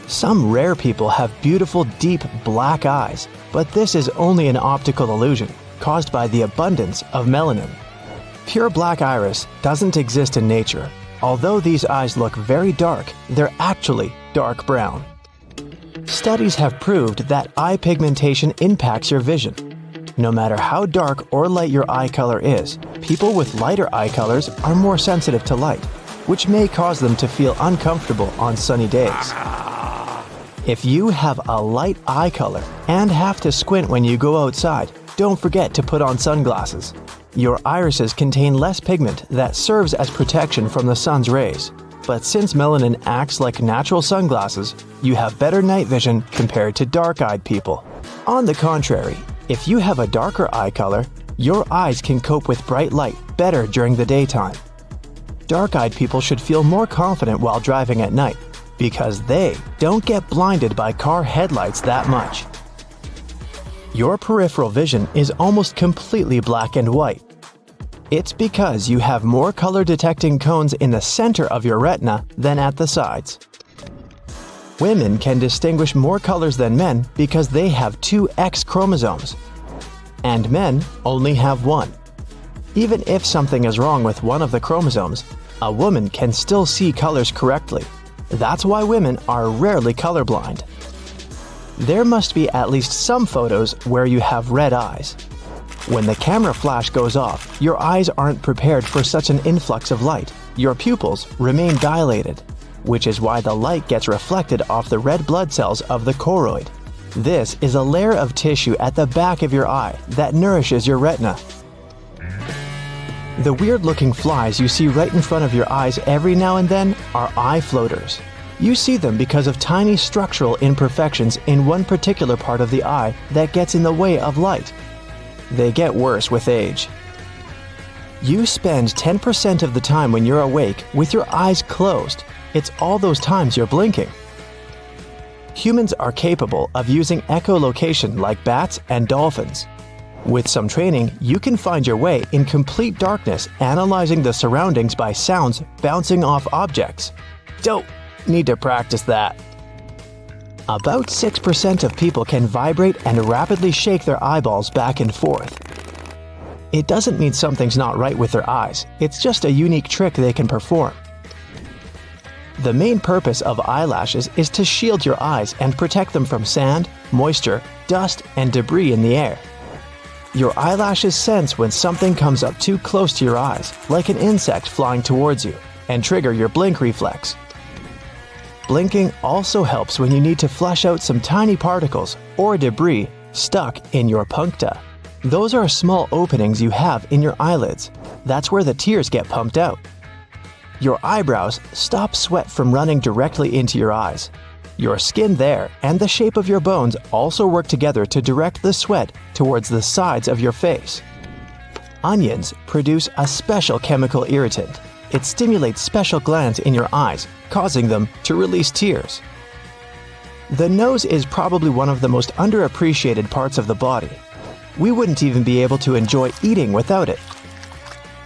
Some rare people have beautiful, deep black eyes, but this is only an optical illusion caused by the abundance of melanin. Pure black iris doesn't exist in nature. Although these eyes look very dark, they're actually dark brown. Studies have proved that eye pigmentation impacts your vision. No matter how dark or light your eye color is, people with lighter eye colors are more sensitive to light, which may cause them to feel uncomfortable on sunny days. If you have a light eye color and have to squint when you go outside, don't forget to put on sunglasses. Your irises contain less pigment that serves as protection from the sun's rays. But since melanin acts like natural sunglasses, you have better night vision compared to dark-eyed people. On the contrary, if you have a darker eye color, your eyes can cope with bright light better during the daytime. Dark-eyed people should feel more confident while driving at night because they don't get blinded by car headlights that much. Your peripheral vision is almost completely black and white. It's because you have more color-detecting cones in the center of your retina than at the sides. Women can distinguish more colors than men because they have 2 X chromosomes, and men only have 1. Even if something is wrong with one of the chromosomes, a woman can still see colors correctly. That's why women are rarely colorblind. There must be at least some photos where you have red eyes. When the camera flash goes off, your eyes aren't prepared for such an influx of light. Your pupils remain dilated, which is why the light gets reflected off the red blood cells of the choroid. This is a layer of tissue at the back of your eye that nourishes your retina. The weird-looking flies you see right in front of your eyes every now and then are eye floaters. You see them because of tiny structural imperfections in one particular part of the eye that gets in the way of light. They get worse with age. You spend 10% of the time when you're awake with your eyes closed. It's all those times you're blinking. Humans are capable of using echolocation like bats and dolphins. With some training, you can find your way in complete darkness, analyzing the surroundings by sounds bouncing off objects. Dope! Need to practice that. About 6% of people can vibrate and rapidly shake their eyeballs back and forth. It doesn't mean something's not right with their eyes, it's just a unique trick they can perform. The main purpose of eyelashes is to shield your eyes and protect them from sand, moisture, dust, and debris in the air. Your eyelashes sense when something comes up too close to your eyes, like an insect flying towards you, and trigger your blink reflex. Blinking also helps when you need to flush out some tiny particles or debris stuck in your puncta. Those are small openings you have in your eyelids. That's where the tears get pumped out. Your eyebrows stop sweat from running directly into your eyes. Your skin there and the shape of your bones also work together to direct the sweat towards the sides of your face. Onions produce a special chemical irritant. It stimulates special glands in your eyes, causing them to release tears. The nose is probably one of the most underappreciated parts of the body. We wouldn't even be able to enjoy eating without it.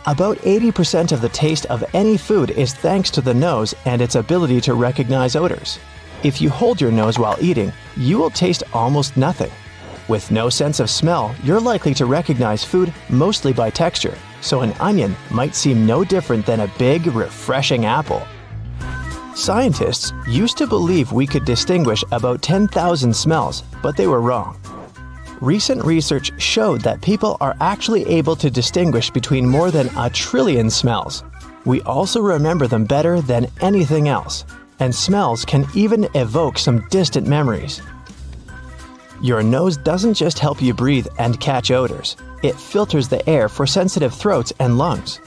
About 80% of the taste of any food is thanks to the nose and its ability to recognize odors. If you hold your nose while eating, you will taste almost nothing. With no sense of smell, you're likely to recognize food mostly by texture, so an onion might seem no different than a big, refreshing apple. Scientists used to believe we could distinguish about 10,000 smells, but they were wrong. Recent research showed that people are actually able to distinguish between more than 1 trillion smells. We also remember them better than anything else, and smells can even evoke some distant memories. Your nose doesn't just help you breathe and catch odors, it filters the air for sensitive throats and lungs.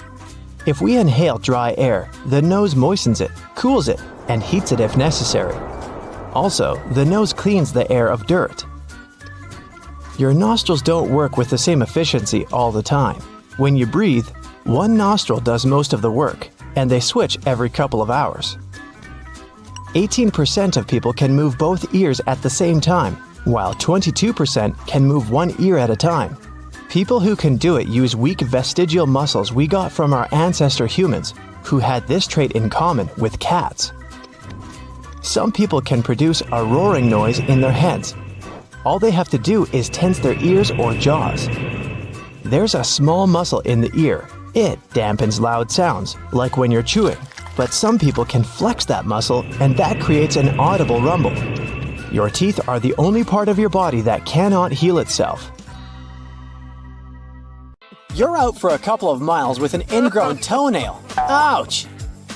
If we inhale dry air, the nose moistens it, cools it, and heats it if necessary. Also, the nose cleans the air of dirt. Your nostrils don't work with the same efficiency all the time. When you breathe, one nostril does most of the work, and they switch every couple of hours. 18% of people can move both ears at the same time, while 22% can move one ear at a time. People who can do it use weak vestigial muscles we got from our ancestor humans, who had this trait in common with cats. Some people can produce a roaring noise in their heads. All they have to do is tense their ears or jaws. There's a small muscle in the ear. It dampens loud sounds, like when you're chewing. But some people can flex that muscle, and that creates an audible rumble. Your teeth are the only part of your body that cannot heal itself. You're out for a couple of miles with an ingrown toenail. Ouch!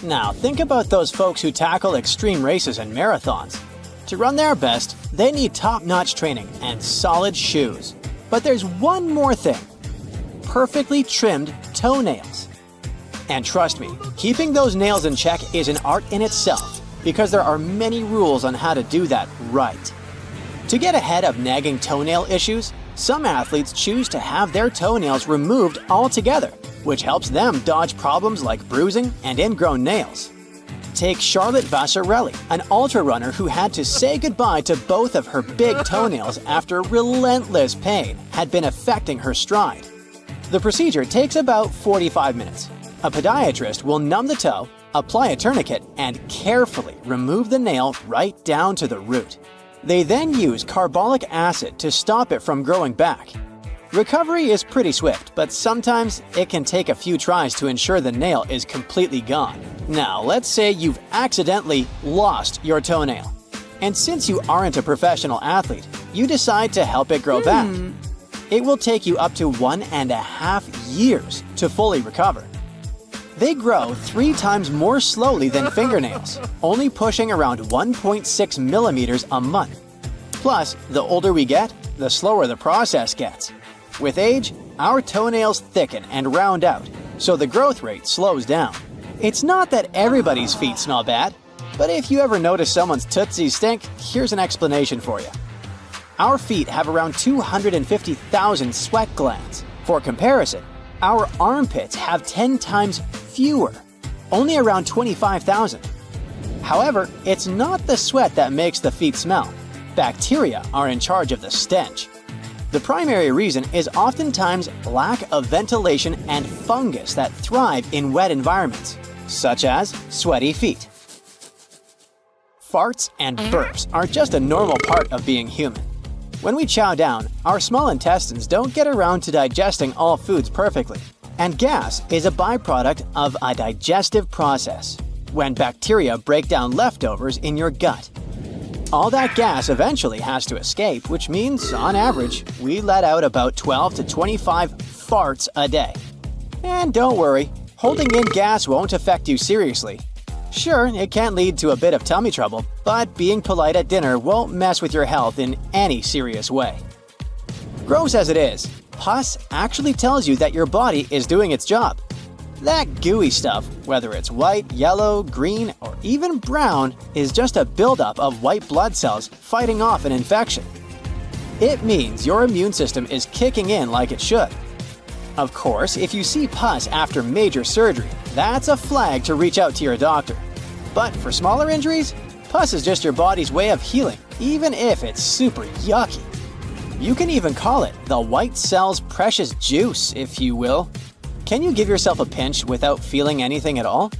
Now, think about those folks who tackle extreme races and marathons. To run their best, they need top-notch training and solid shoes. But there's one more thing. Perfectly trimmed toenails. And trust me, keeping those nails in check is an art in itself, because there are many rules on how to do that right. To get ahead of nagging toenail issues, some athletes choose to have their toenails removed altogether, which helps them dodge problems like bruising and ingrown nails. Take Charlotte Vassarelli, an ultra-runner who had to say goodbye to both of her big toenails after relentless pain had been affecting her stride. The procedure takes about 45 minutes. A podiatrist will numb the toe, apply a tourniquet, and carefully remove the nail right down to the root. They then use carbolic acid to stop it from growing back. Recovery is pretty swift, but sometimes it can take a few tries to ensure the nail is completely gone. Now, let's say you've accidentally lost your toenail. And since you aren't a professional athlete, you decide to help it grow back. It will take you up to 1.5 years to fully recover. They grow 3 times more slowly than fingernails, only pushing around 1.6 millimeters a month. Plus, the older we get, the slower the process gets. With age, our toenails thicken and round out, so the growth rate slows down. It's not that everybody's feet smell bad, but if you ever notice someone's tootsies stink, here's an explanation for you. Our feet have around 250,000 sweat glands. For comparison, our armpits have 10 times fewer, only around 25,000. However, it's not the sweat that makes the feet smell. Bacteria are in charge of the stench. The primary reason is oftentimes lack of ventilation and fungus that thrive in wet environments, such as sweaty feet. Farts and burps are just a normal part of being human. When we chow down, our small intestines don't get around to digesting all foods perfectly, and gas is a byproduct of a digestive process, when bacteria break down leftovers in your gut. All that gas eventually has to escape, which means, on average, we let out about 12 to 25 farts a day. And don't worry, holding in gas won't affect you seriously. Sure, it can lead to a bit of tummy trouble, but being polite at dinner won't mess with your health in any serious way. Gross as it is, pus actually tells you that your body is doing its job. That gooey stuff, whether it's white, yellow, green, or even brown, is just a buildup of white blood cells fighting off an infection. It means your immune system is kicking in like it should. Of course, if you see pus after major surgery, that's a flag to reach out to your doctor. But for smaller injuries, pus is just your body's way of healing, even if it's super yucky. You can even call it the white cell's precious juice, if you will. Can you give yourself a pinch without feeling anything at all?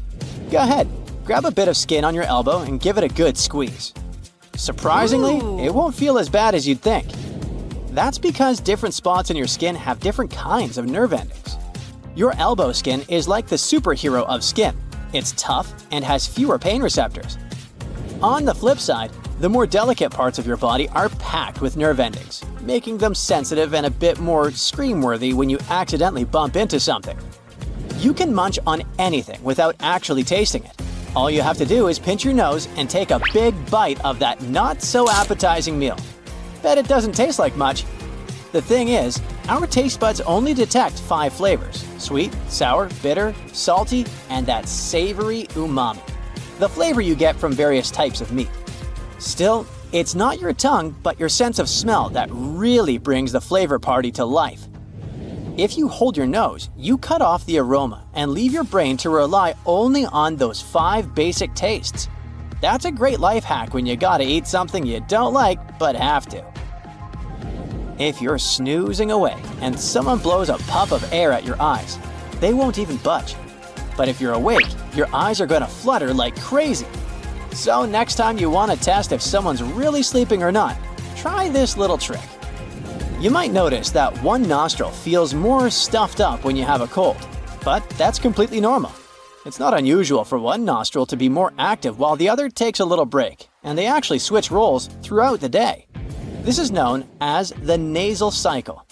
Go ahead, grab a bit of skin on your elbow and give it a good squeeze. Surprisingly, it won't feel as bad as you'd think. That's because different spots in your skin have different kinds of nerve endings. Your elbow skin is like the superhero of skin. It's tough and has fewer pain receptors. On the flip side, the more delicate parts of your body are packed with nerve endings, making them sensitive and a bit more scream-worthy when you accidentally bump into something. You can munch on anything without actually tasting it. All you have to do is pinch your nose and take a big bite of that not-so-appetizing meal. Bet it doesn't taste like much. The thing is, our taste buds only detect 5 flavors: sweet, sour, bitter, salty, and that savory umami, the flavor you get from various types of meat. Still, it's not your tongue, but your sense of smell that really brings the flavor party to life. If you hold your nose, you cut off the aroma and leave your brain to rely only on those 5 basic tastes. That's a great life hack when you gotta eat something you don't like but have to. If you're snoozing away and someone blows a puff of air at your eyes, they won't even budge. But if you're awake, your eyes are gonna flutter like crazy. So next time you want to test if someone's really sleeping or not, try this little trick. You might notice that one nostril feels more stuffed up when you have a cold, but that's completely normal. It's not unusual for one nostril to be more active while the other takes a little break, and they actually switch roles throughout the day. This is known as the nasal cycle.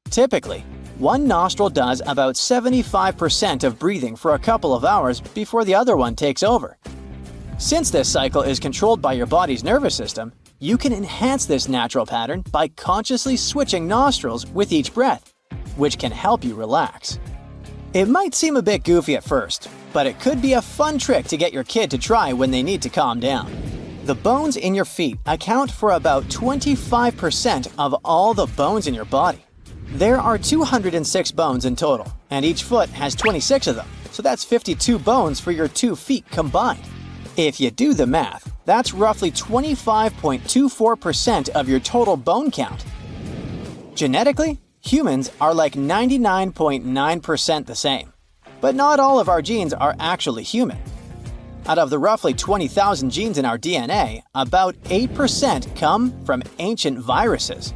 Typically, one nostril does about 75% of breathing for a couple of hours before the other one takes over. Since this cycle is controlled by your body's nervous system, you can enhance this natural pattern by consciously switching nostrils with each breath, which can help you relax. It might seem a bit goofy at first, but it could be a fun trick to get your kid to try when they need to calm down. The bones in your feet account for about 25% of all the bones in your body. There are 206 bones in total, and each foot has 26 of them, so that's 52 bones for your 2 feet combined. If you do the math, that's roughly 25.24% of your total bone count. Genetically, humans are like 99.9% the same. But not all of our genes are actually human. Out of the roughly 20,000 genes in our DNA, about 8% come from ancient viruses.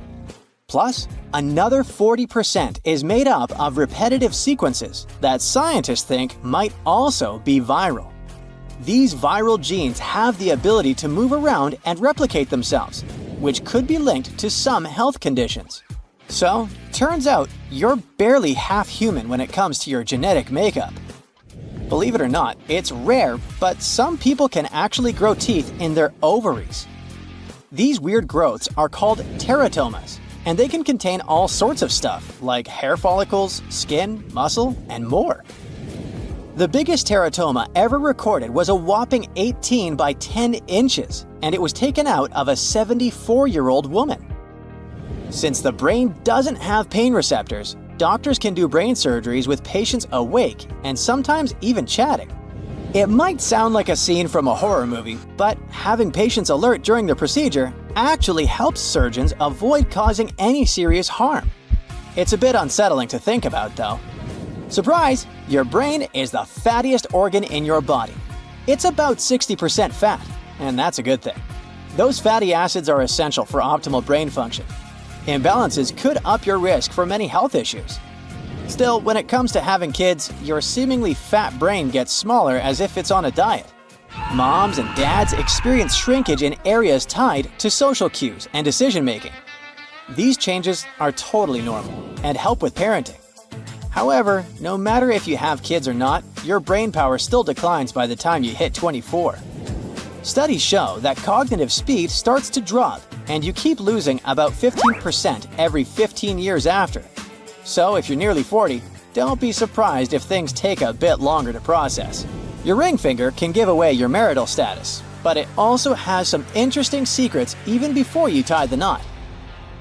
Plus, another 40% is made up of repetitive sequences that scientists think might also be viral. These viral genes have the ability to move around and replicate themselves, which could be linked to some health conditions. So, turns out you're barely half human when it comes to your genetic makeup. Believe it or not, it's rare, but some people can actually grow teeth in their ovaries. These weird growths are called teratomas, and they can contain all sorts of stuff like hair follicles, skin, muscle, and more. The biggest teratoma ever recorded was a whopping 18 by 10 inches, and it was taken out of a 74-year-old woman. Since the brain doesn't have pain receptors, doctors can do brain surgeries with patients awake and sometimes even chatting. It might sound like a scene from a horror movie, but having patients alert during the procedure actually helps surgeons avoid causing any serious harm. It's a bit unsettling to think about, though. Surprise! Your brain is the fattiest organ in your body. It's about 60% fat, and that's a good thing. Those fatty acids are essential for optimal brain function. Imbalances could up your risk for many health issues. Still, when it comes to having kids, your seemingly fat brain gets smaller as if it's on a diet. Moms and dads experience shrinkage in areas tied to social cues and decision-making. These changes are totally normal and help with parenting. However, no matter if you have kids or not, your brain power still declines by the time you hit 24. Studies show that cognitive speed starts to drop, and you keep losing about 15% every 15 years after. So if you're nearly 40, don't be surprised if things take a bit longer to process. Your ring finger can give away your marital status, but it also has some interesting secrets even before you tie the knot.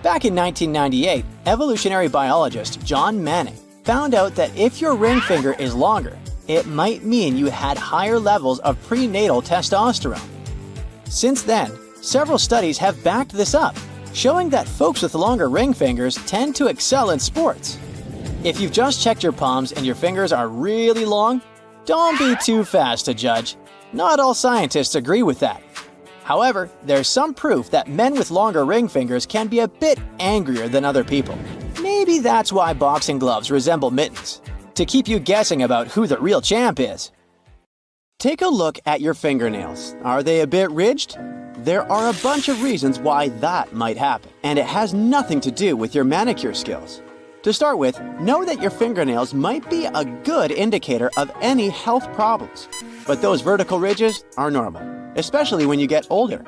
Back in 1998, evolutionary biologist John Manning found out that if your ring finger is longer, it might mean you had higher levels of prenatal testosterone. Since then, several studies have backed this up, showing that folks with longer ring fingers tend to excel in sports. If you've just checked your palms and your fingers are really long, don't be too fast to judge. Not all scientists agree with that. However, there's some proof that men with longer ring fingers can be a bit angrier than other people. Maybe that's why boxing gloves resemble mittens, to keep you guessing about who the real champ is. Take a look at your fingernails. Are they a bit ridged? There are a bunch of reasons why that might happen, and it has nothing to do with your manicure skills. To start with, know that your fingernails might be a good indicator of any health problems. But those vertical ridges are normal, especially when you get older.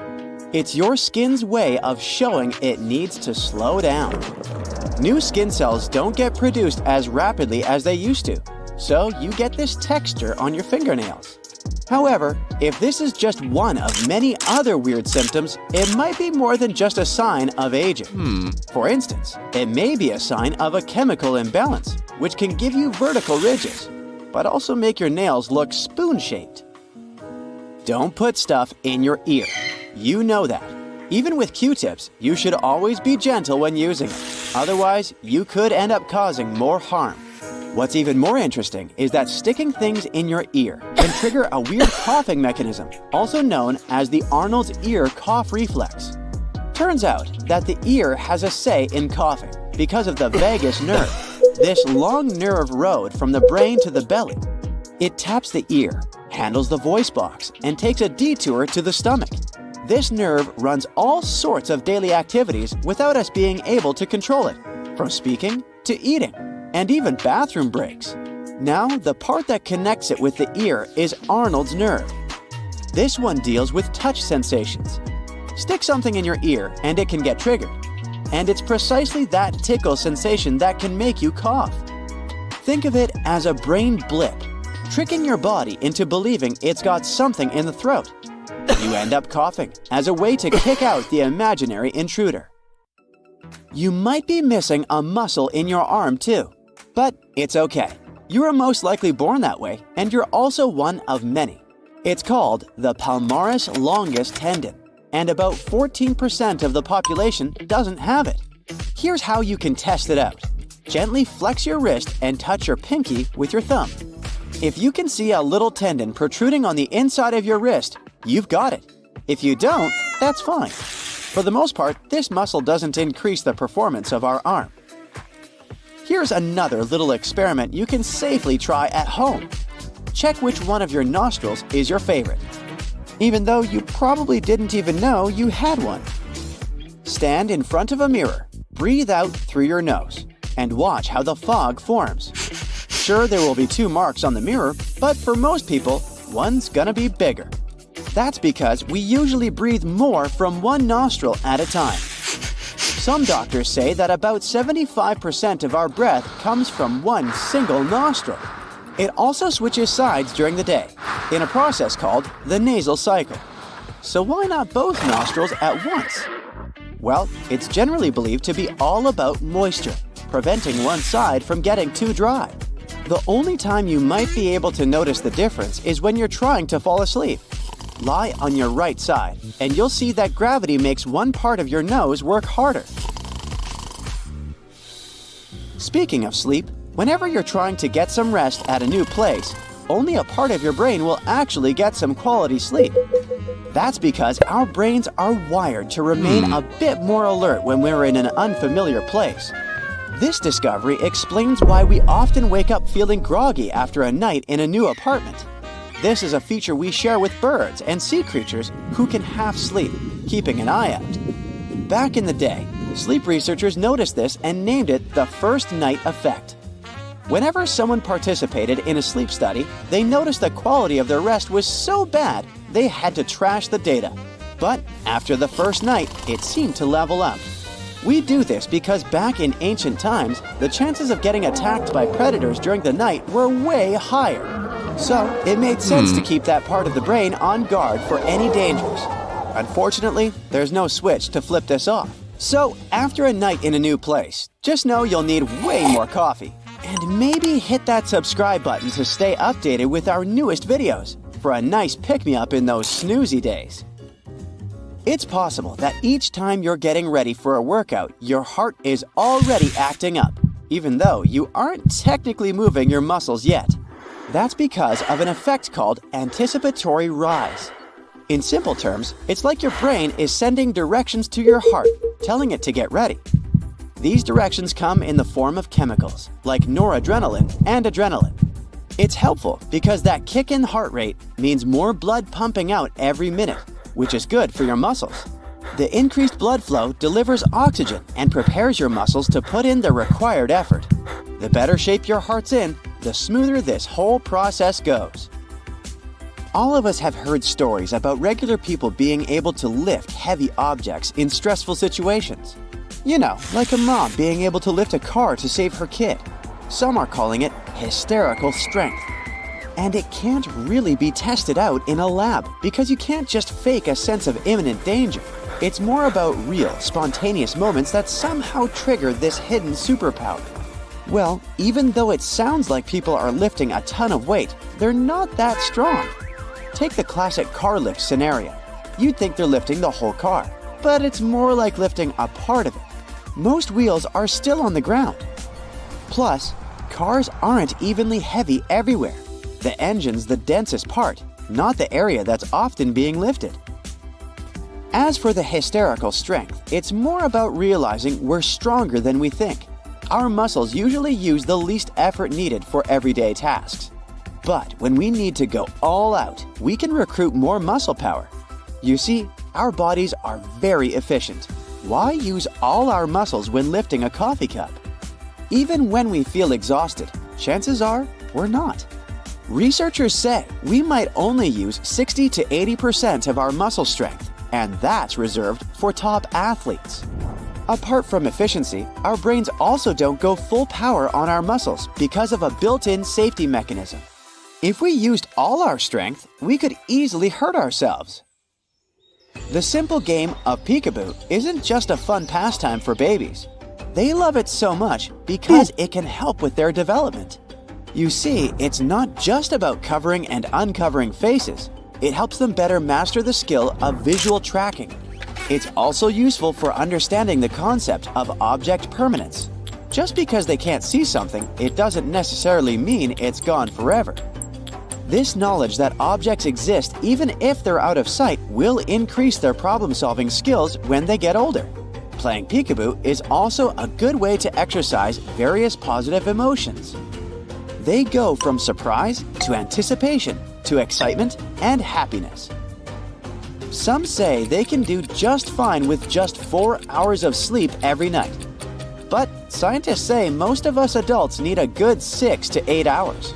It's your skin's way of showing it needs to slow down. New skin cells don't get produced as rapidly as they used to, so you get this texture on your fingernails. However, if this is just one of many other weird symptoms, it might be more than just a sign of aging. For instance, it may be a sign of a chemical imbalance, which can give you vertical ridges, but also make your nails look spoon-shaped. Don't put stuff in your ear. You know that. Even with Q-tips, you should always be gentle when using it. Otherwise, you could end up causing more harm. What's even more interesting is that sticking things in your ear can trigger a weird coughing mechanism, also known as the Arnold's ear cough reflex. Turns out that the ear has a say in coughing because of the vagus nerve, this long nerve road from the brain to the belly. It taps the ear, handles the voice box, and takes a detour to the stomach. This nerve runs all sorts of daily activities without us being able to control it, from speaking to eating, and even bathroom breaks. Now, the part that connects it with the ear is Arnold's nerve. This one deals with touch sensations. Stick something in your ear and it can get triggered. And it's precisely that tickle sensation that can make you cough. Think of it as a brain blip, tricking your body into believing it's got something in the throat. You end up coughing as a way to kick out the imaginary intruder. You might be missing a muscle in your arm too. But it's okay. You are most likely born that way, and you're also one of many. It's called the palmaris longus tendon, and about 14% of the population doesn't have it. Here's how you can test it out. Gently flex your wrist and touch your pinky with your thumb. If you can see a little tendon protruding on the inside of your wrist, you've got it. If you don't, that's fine. For the most part, this muscle doesn't increase the performance of our arm. Here's another little experiment you can safely try at home. Check which one of your nostrils is your favorite, even though you probably didn't even know you had one. Stand in front of a mirror, breathe out through your nose, and watch how the fog forms. Sure, there will be 2 marks on the mirror, but for most people, one's gonna be bigger. That's because we usually breathe more from one nostril at a time. Some doctors say that about 75% of our breath comes from one single nostril. It also switches sides during the day, in a process called the nasal cycle. So why not both nostrils at once? Well, it's generally believed to be all about moisture, preventing one side from getting too dry. The only time you might be able to notice the difference is when you're trying to fall asleep. Lie on your right side, and you'll see that gravity makes one part of your nose work harder. Speaking of sleep, whenever you're trying to get some rest at a new place, only a part of your brain will actually get some quality sleep. That's because our brains are wired to remain a bit more alert when we're in an unfamiliar place. This discovery explains why we often wake up feeling groggy after a night in a new apartment. This is a feature we share with birds and sea creatures who can half sleep, keeping an eye out. Back in the day, sleep researchers noticed this and named it the first night effect. Whenever someone participated in a sleep study, they noticed the quality of their rest was so bad they had to trash the data. But after the first night, it seemed to level up. We do this because back in ancient times, the chances of getting attacked by predators during the night were way higher. So it made sense to keep that part of the brain on guard for any dangers. Unfortunately, there's no switch to flip this off. So after a night in a new place, just know you'll need way more coffee. And maybe hit that subscribe button to stay updated with our newest videos for a nice pick-me-up in those snoozy days. It's possible that each time you're getting ready for a workout, your heart is already acting up, even though you aren't technically moving your muscles yet. That's because of an effect called anticipatory rise. In simple terms, it's like your brain is sending directions to your heart, telling it to get ready. These directions come in the form of chemicals, like noradrenaline and adrenaline. It's helpful because that kick in heart rate means more blood pumping out every minute, which is good for your muscles. The increased blood flow delivers oxygen and prepares your muscles to put in the required effort. The better shape your heart's in, the smoother this whole process goes. All of us have heard stories about regular people being able to lift heavy objects in stressful situations. You know, like a mom being able to lift a car to save her kid. Some are calling it hysterical strength. And it can't really be tested out in a lab because you can't just fake a sense of imminent danger. It's more about real, spontaneous moments that somehow trigger this hidden superpower. Well, even though it sounds like people are lifting a ton of weight, they're not that strong. Take the classic car lift scenario. You'd think they're lifting the whole car, but it's more like lifting a part of it. Most wheels are still on the ground. Plus, cars aren't evenly heavy everywhere. The engine's the densest part, not the area that's often being lifted. As for the hysterical strength, it's more about realizing we're stronger than we think. Our muscles usually use the least effort needed for everyday tasks. But when we need to go all out, we can recruit more muscle power. You see, our bodies are very efficient. Why use all our muscles when lifting a coffee cup? Even when we feel exhausted, chances are we're not. Researchers say we might only use 60 to 80% of our muscle strength, and that's reserved for top athletes. Apart from efficiency, our brains also don't go full power on our muscles because of a built-in safety mechanism. If we used all our strength, we could easily hurt ourselves. The simple game of peekaboo isn't just a fun pastime for babies. They love it so much because it can help with their development. You see, it's not just about covering and uncovering faces. It helps them better master the skill of visual tracking. It's also useful for understanding the concept of object permanence. Just because they can't see something, it doesn't necessarily mean it's gone forever. This knowledge that objects exist even if they're out of sight will increase their problem-solving skills when they get older. Playing peekaboo is also a good way to exercise various positive emotions. They go from surprise to anticipation to excitement and happiness. Some say they can do just fine with just 4 hours of sleep every night. But scientists say most of us adults need a good 6 to 8 hours.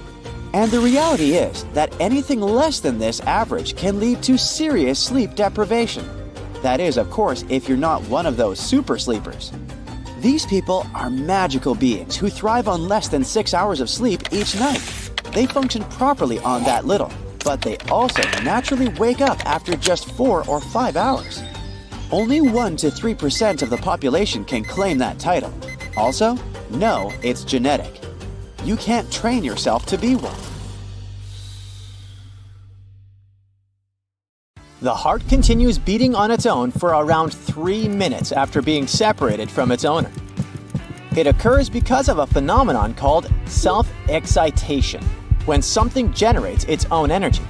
And the reality is that anything less than this average can lead to serious sleep deprivation. That is, of course, if you're not one of those super sleepers. These people are magical beings who thrive on less than 6 hours of sleep each night. They function properly on that little, but they also naturally wake up after just 4 or 5 hours. Only 1 to 3% of the population can claim that title. Also, no, it's genetic. You can't train yourself to be one. The heart continues beating on its own for around 3 minutes after being separated from its owner. It occurs because of a phenomenon called self-excitation, when something generates its own energy.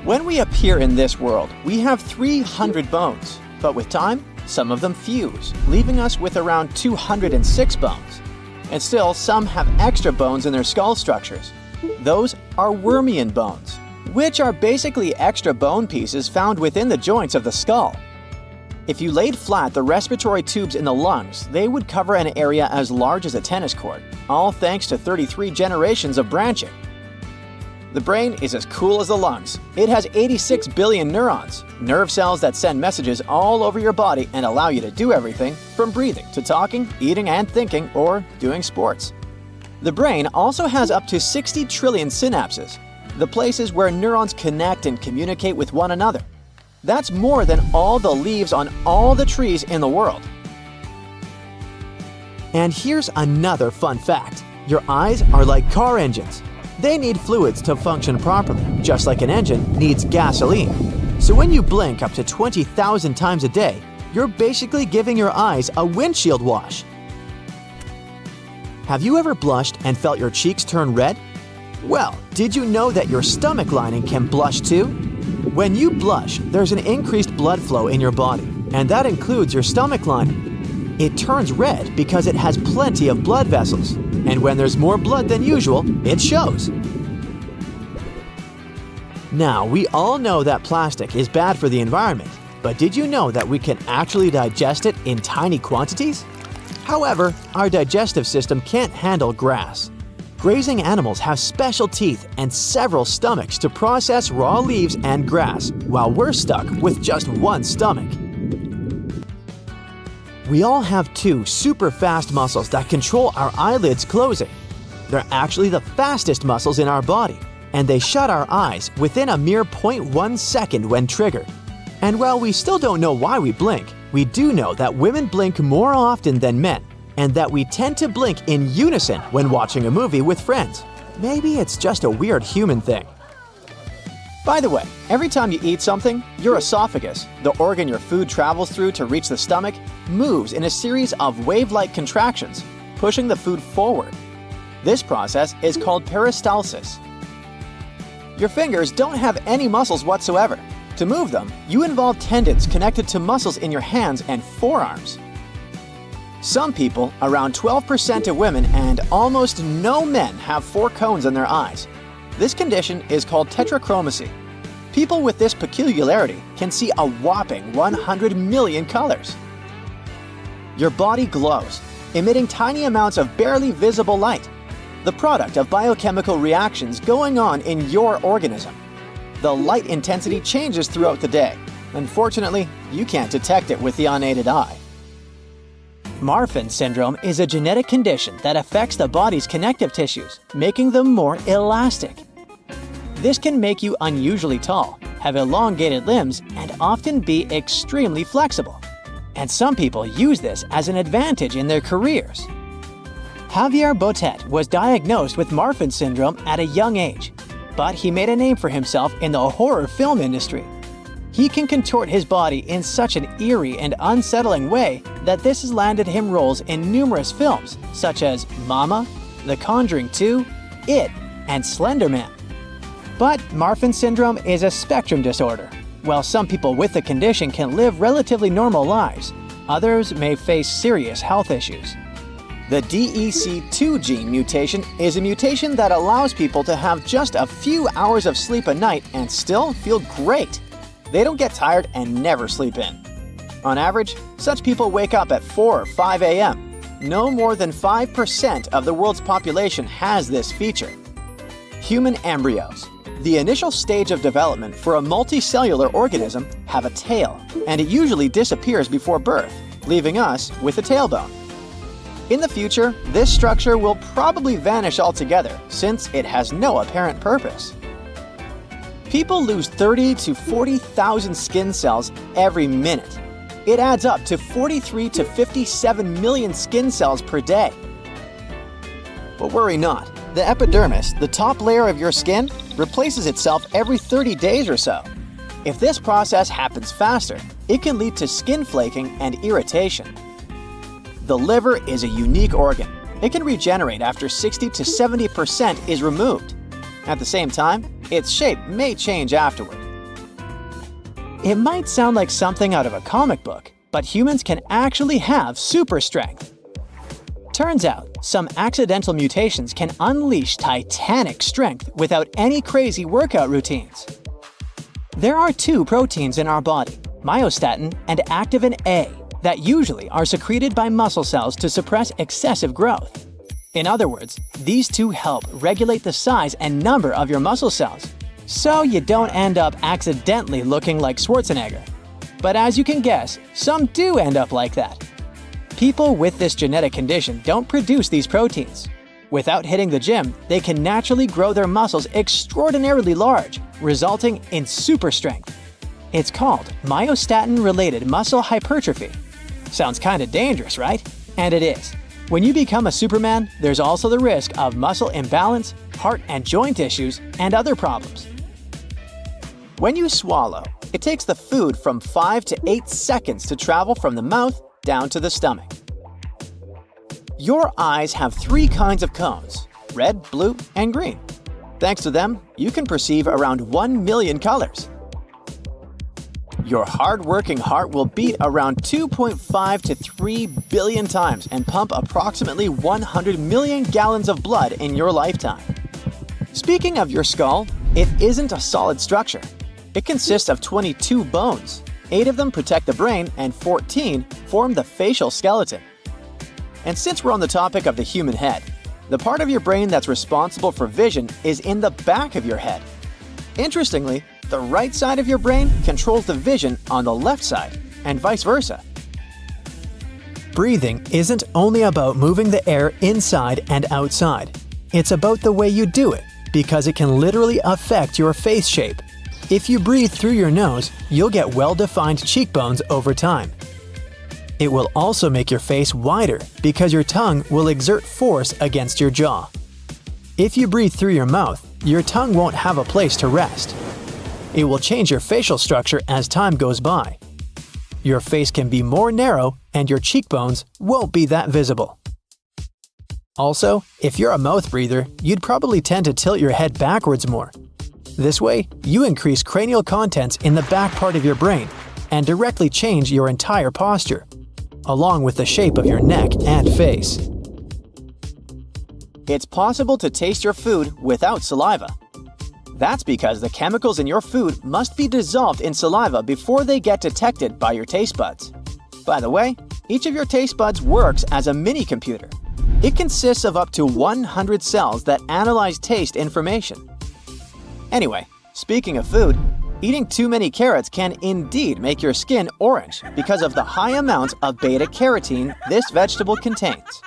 When we appear in this world, we have 300 bones, but with time, some of them fuse, leaving us with around 206 bones. And still, some have extra bones in their skull structures. Those are Wormian bones, which are basically extra bone pieces found within the joints of the skull. If you laid flat the respiratory tubes in the lungs, they would cover an area as large as a tennis court, all thanks to 33 generations of branching. The brain is as cool as the lungs. It has 86 billion neurons, nerve cells that send messages all over your body and allow you to do everything from breathing to talking, eating and thinking, or doing sports. The brain also has up to 60 trillion synapses, the places where neurons connect and communicate with one another. That's more than all the leaves on all the trees in the world. And here's another fun fact. Your eyes are like car engines. They need fluids to function properly, just like an engine needs gasoline. So when you blink up to 20,000 times a day, you're basically giving your eyes a windshield wash. Have you ever blushed and felt your cheeks turn red? Well, did you know that your stomach lining can blush too? When you blush, there's an increased blood flow in your body, and that includes your stomach lining. It turns red because it has plenty of blood vessels. And when there's more blood than usual, it shows. Now, we all know that plastic is bad for the environment, but did you know that we can actually digest it in tiny quantities? However, our digestive system can't handle grass. Grazing animals have special teeth and several stomachs to process raw leaves and grass, while we're stuck with just one stomach. We all have two super fast muscles that control our eyelids closing. They're actually the fastest muscles in our body, and they shut our eyes within a mere 0.1 second when triggered. And while we still don't know why we blink, we do know that women blink more often than men, and that we tend to blink in unison when watching a movie with friends. Maybe it's just a weird human thing. By the way, every time you eat something, your esophagus, the organ your food travels through to reach the stomach, moves in a series of wave-like contractions, pushing the food forward. This process is called peristalsis. Your fingers don't have any muscles whatsoever. To move them, you involve tendons connected to muscles in your hands and forearms. Some people, around 12% of women and almost no men, have 4 cones in their eyes. This condition is called tetrachromacy. People with this peculiarity can see a whopping 100 million colors. Your body glows, emitting tiny amounts of barely visible light, the product of biochemical reactions going on in your organism. The light intensity changes throughout the day. Unfortunately, you can't detect it with the unaided eye. Marfan syndrome is a genetic condition that affects the body's connective tissues, making them more elastic. This can make you unusually tall, have elongated limbs, and often be extremely flexible. And some people use this as an advantage in their careers. Javier Botet was diagnosed with Marfan syndrome at a young age, but he made a name for himself in the horror film industry. He can contort his body in such an eerie and unsettling way that this has landed him roles in numerous films such as Mama, The Conjuring 2, It, and Slender Man. But Marfan syndrome is a spectrum disorder. While some people with the condition can live relatively normal lives, others may face serious health issues. The DEC2 gene mutation is a mutation that allows people to have just a few hours of sleep a night and still feel great. They don't get tired and never sleep in. On average, such people wake up at 4 or 5 a.m. No more than 5% of the world's population has this feature. Human embryos, the initial stage of development for a multicellular organism, have a tail, and it usually disappears before birth, leaving us with a tailbone. In the future, this structure will probably vanish altogether since it has no apparent purpose. People lose 30 to 40,000 skin cells every minute. It adds up to 43 to 57 million skin cells per day. But worry not, the epidermis, the top layer of your skin, replaces itself every 30 days or so. If this process happens faster, it can lead to skin flaking and irritation. The liver is a unique organ. It can regenerate after 60 to 70% is removed. At the same time, its shape may change afterward. It might sound like something out of a comic book, but humans can actually have super strength. Turns out, some accidental mutations can unleash titanic strength without any crazy workout routines. There are 2 proteins in our body, myostatin and activin A, that usually are secreted by muscle cells to suppress excessive growth. In other words, these 2 help regulate the size and number of your muscle cells, so you don't end up accidentally looking like Schwarzenegger. But as you can guess, some do end up like that. People with this genetic condition don't produce these proteins. Without hitting the gym, they can naturally grow their muscles extraordinarily large, resulting in super strength. It's called myostatin-related muscle hypertrophy. Sounds kinda dangerous, right? And it is. When you become a Superman, there's also the risk of muscle imbalance, heart and joint issues, and other problems. When you swallow, it takes the food from 5 to 8 seconds to travel from the mouth down to the stomach. Your eyes have 3 kinds of cones: red, blue, and green. Thanks to them, you can perceive around 1 million colors. Your hard-working heart will beat around 2.5 to 3 billion times and pump approximately 100 million gallons of blood in your lifetime. Speaking of your skull, it isn't a solid structure. It consists of 22 bones. 8 of them protect the brain and 14 form the facial skeleton. And since we're on the topic of the human head, the part of your brain that's responsible for vision is in the back of your head. Interestingly, the right side of your brain controls the vision on the left side, and vice versa. Breathing isn't only about moving the air inside and outside. It's about the way you do it, because it can literally affect your face shape. If you breathe through your nose, you'll get well-defined cheekbones over time. It will also make your face wider because your tongue will exert force against your jaw. If you breathe through your mouth, your tongue won't have a place to rest. It will change your facial structure as time goes by. Your face can be more narrow and your cheekbones won't be that visible. Also, if you're a mouth breather, you'd probably tend to tilt your head backwards more. This way, you increase cranial contents in the back part of your brain and directly change your entire posture, along with the shape of your neck and face. It's possible to taste your food without saliva. That's because the chemicals in your food must be dissolved in saliva before they get detected by your taste buds. By the way, each of your taste buds works as a mini-computer. It consists of up to 100 cells that analyze taste information. Anyway, speaking of food, eating too many carrots can indeed make your skin orange because of the high amounts of beta-carotene this vegetable contains.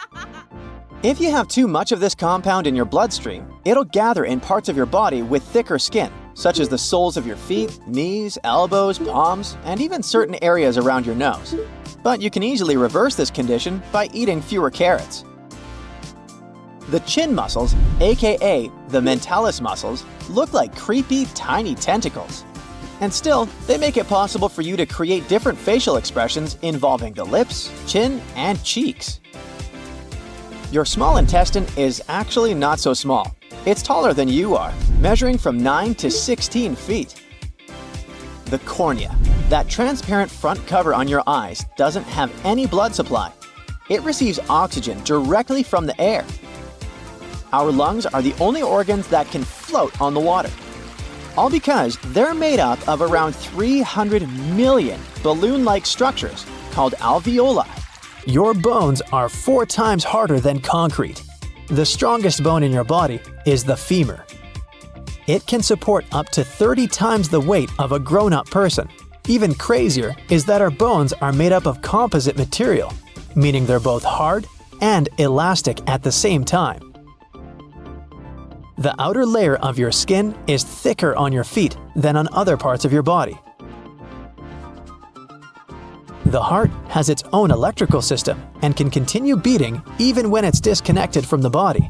If you have too much of this compound in your bloodstream, it'll gather in parts of your body with thicker skin, such as the soles of your feet, knees, elbows, palms, and even certain areas around your nose. But you can easily reverse this condition by eating fewer carrots. The chin muscles, aka the mentalis muscles, look like creepy, tiny tentacles. And still, they make it possible for you to create different facial expressions involving the lips, chin, and cheeks. Your small intestine is actually not so small. It's taller than you are, measuring from 9 to 16 feet. The cornea, that transparent front cover on your eyes, doesn't have any blood supply. It receives oxygen directly from the air. Our lungs are the only organs that can float on the water. All because they're made up of around 300 million balloon-like structures called alveoli. Your bones are 4 times harder than concrete. The strongest bone in your body is the femur. It can support up to 30 times the weight of a grown-up person. Even crazier is that our bones are made up of composite material, meaning they're both hard and elastic at the same time. The outer layer of your skin is thicker on your feet than on other parts of your body. The heart has its own electrical system and can continue beating even when it's disconnected from the body.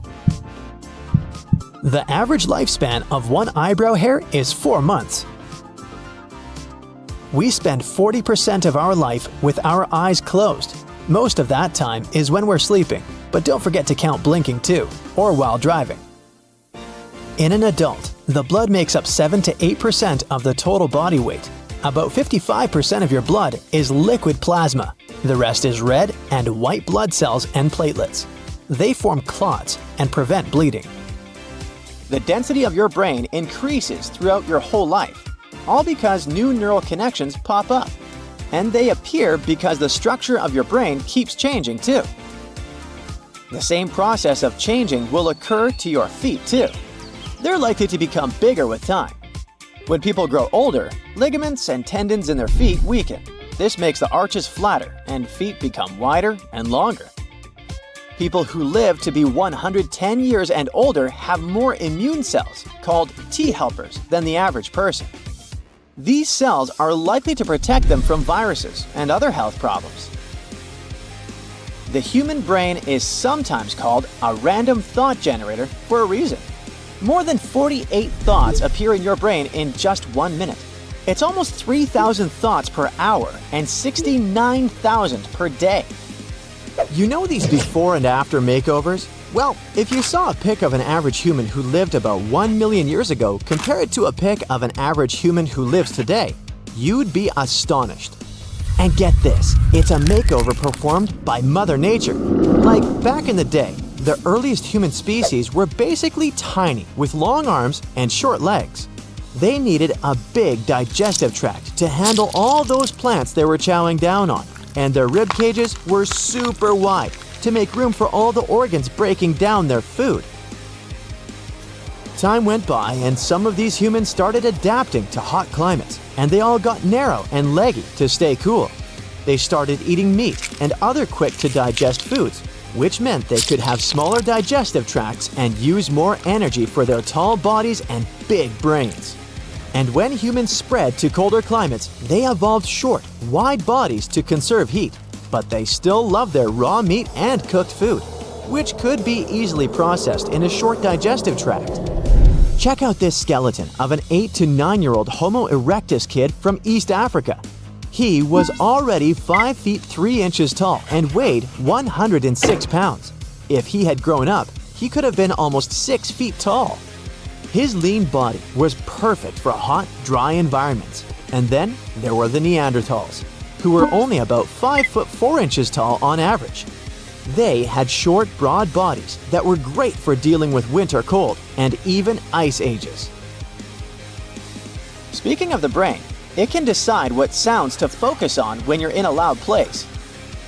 The average lifespan of one eyebrow hair is 4 months. We spend 40% of our life with our eyes closed. Most of that time is when we're sleeping, but don't forget to count blinking too, or while driving. In an adult, the blood makes up 7 to 8% of the total body weight. About 55% of your blood is liquid plasma. The rest is red and white blood cells and platelets. They form clots and prevent bleeding. The density of your brain increases throughout your whole life, all because new neural connections pop up. And they appear because the structure of your brain keeps changing too. The same process of changing will occur to your feet too. They're likely to become bigger with time. When people grow older, ligaments and tendons in their feet weaken. This makes the arches flatter and feet become wider and longer. People who live to be 110 years and older have more immune cells, called T helpers, than the average person. These cells are likely to protect them from viruses and other health problems. The human brain is sometimes called a random thought generator for a reason. More than 48 thoughts appear in your brain in just 1 minute. It's almost 3,000 thoughts per hour and 69,000 per day. You know these before and after makeovers? Well, if you saw a pic of an average human who lived about 1 million years ago, compare it to a pic of an average human who lives today. you'd be astonished. And get this, it's a makeover performed by Mother Nature. Like back in the day, the earliest human species were basically tiny with long arms and short legs. They needed a big digestive tract to handle all those plants they were chowing down on, and their rib cages were super wide to make room for all the organs breaking down their food. Time went by and some of these humans started adapting to hot climates, and they all got narrow and leggy to stay cool. They started eating meat and other quick-to-digest foods, which meant they could have smaller digestive tracts and use more energy for their tall bodies and big brains. And when humans spread to colder climates, they evolved short, wide bodies to conserve heat, but they still love their raw meat and cooked food, which could be easily processed in a short digestive tract. Check out this skeleton of an 8 to 9-year-old Homo erectus kid from East Africa. He was already 5 feet 3 inches tall and weighed 106 pounds. If he had grown up, he could have been almost 6 feet tall. His lean body was perfect for hot, dry environments. And then there were the Neanderthals, who were only about 5 foot 4 inches tall on average. They had short, broad bodies that were great for dealing with winter cold and even ice ages. Speaking of the brain, it can decide what sounds to focus on when you're in a loud place.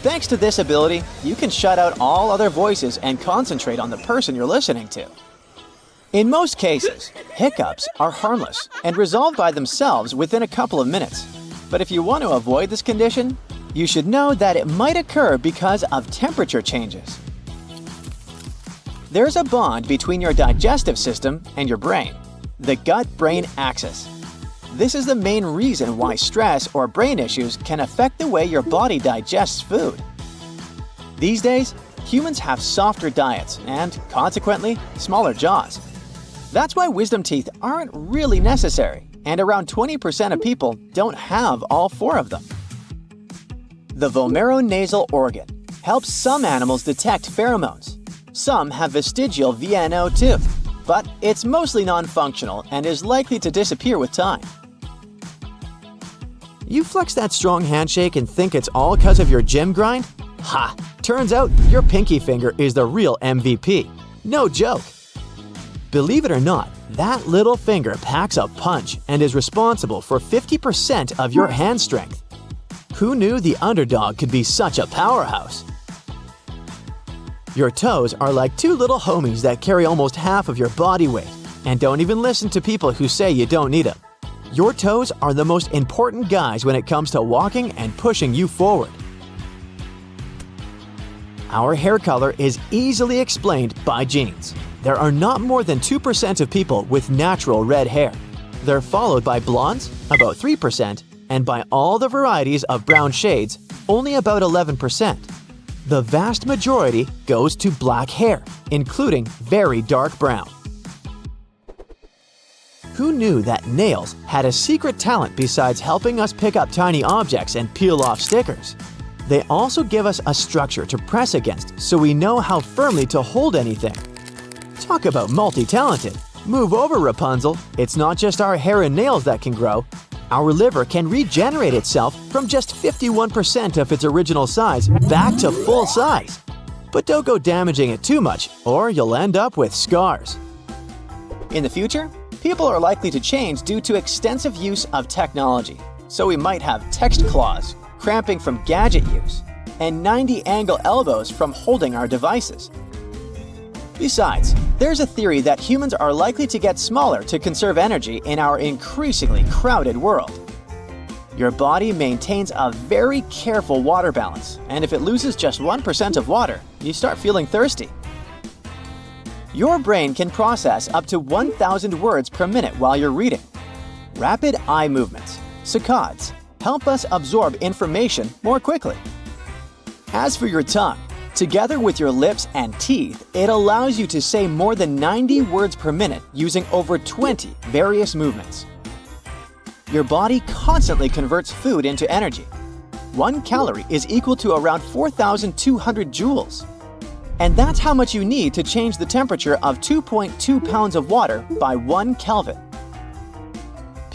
Thanks to this ability, you can shut out all other voices and concentrate on the person you're listening to. In most cases, hiccups are harmless and resolve by themselves within a couple of minutes. But if you want to avoid this condition, you should know that it might occur because of temperature changes. There's a bond between your digestive system and your brain, the gut-brain axis. This is the main reason why stress or brain issues can affect the way your body digests food. These days, humans have softer diets and, consequently, smaller jaws. That's why wisdom teeth aren't really necessary, and around 20% of people don't have all 4 of them. The vomeronasal organ helps some animals detect pheromones. Some have vestigial VNO too, but it's mostly non-functional and is likely to disappear with time. You flex that strong handshake and think it's all because of your gym grind? Ha! Turns out your pinky finger is the real MVP. No joke. Believe it or not, that little finger packs a punch and is responsible for 50% of your hand strength. Who knew the underdog could be such a powerhouse? Your toes are like 2 little homies that carry almost half of your body weight, and don't even listen to people who say you don't need them. Your toes are the most important guys when it comes to walking and pushing you forward. Our hair color is easily explained by genes. There are not more than 2% of people with natural red hair. They're followed by blondes, about 3%, and by all the varieties of brown shades, only about 11%. The vast majority goes to black hair, including very dark brown. Who knew that nails had a secret talent besides helping us pick up tiny objects and peel off stickers? They also give us a structure to press against so we know how firmly to hold anything. Talk about multi-talented. Move over, Rapunzel. It's not just our hair and nails that can grow. Our liver can regenerate itself from just 51% of its original size back to full size. But don't go damaging it too much, or you'll end up with scars. In the future, people are likely to change due to extensive use of technology. So we might have text claws, cramping from gadget use, and 90-angle elbows from holding our devices. Besides, there's a theory that humans are likely to get smaller to conserve energy in our increasingly crowded world. Your body maintains a very careful water balance, and if it loses just 1% of water, you start feeling thirsty. Your brain can process up to 1,000 words per minute while you're reading. Rapid eye movements, saccades, help us absorb information more quickly. As for your tongue, together with your lips and teeth, it allows you to say more than 90 words per minute using over 20 various movements. Your body constantly converts food into energy. 1 calorie is equal to around 4,200 joules. And that's how much you need to change the temperature of 2.2 pounds of water by 1 Kelvin.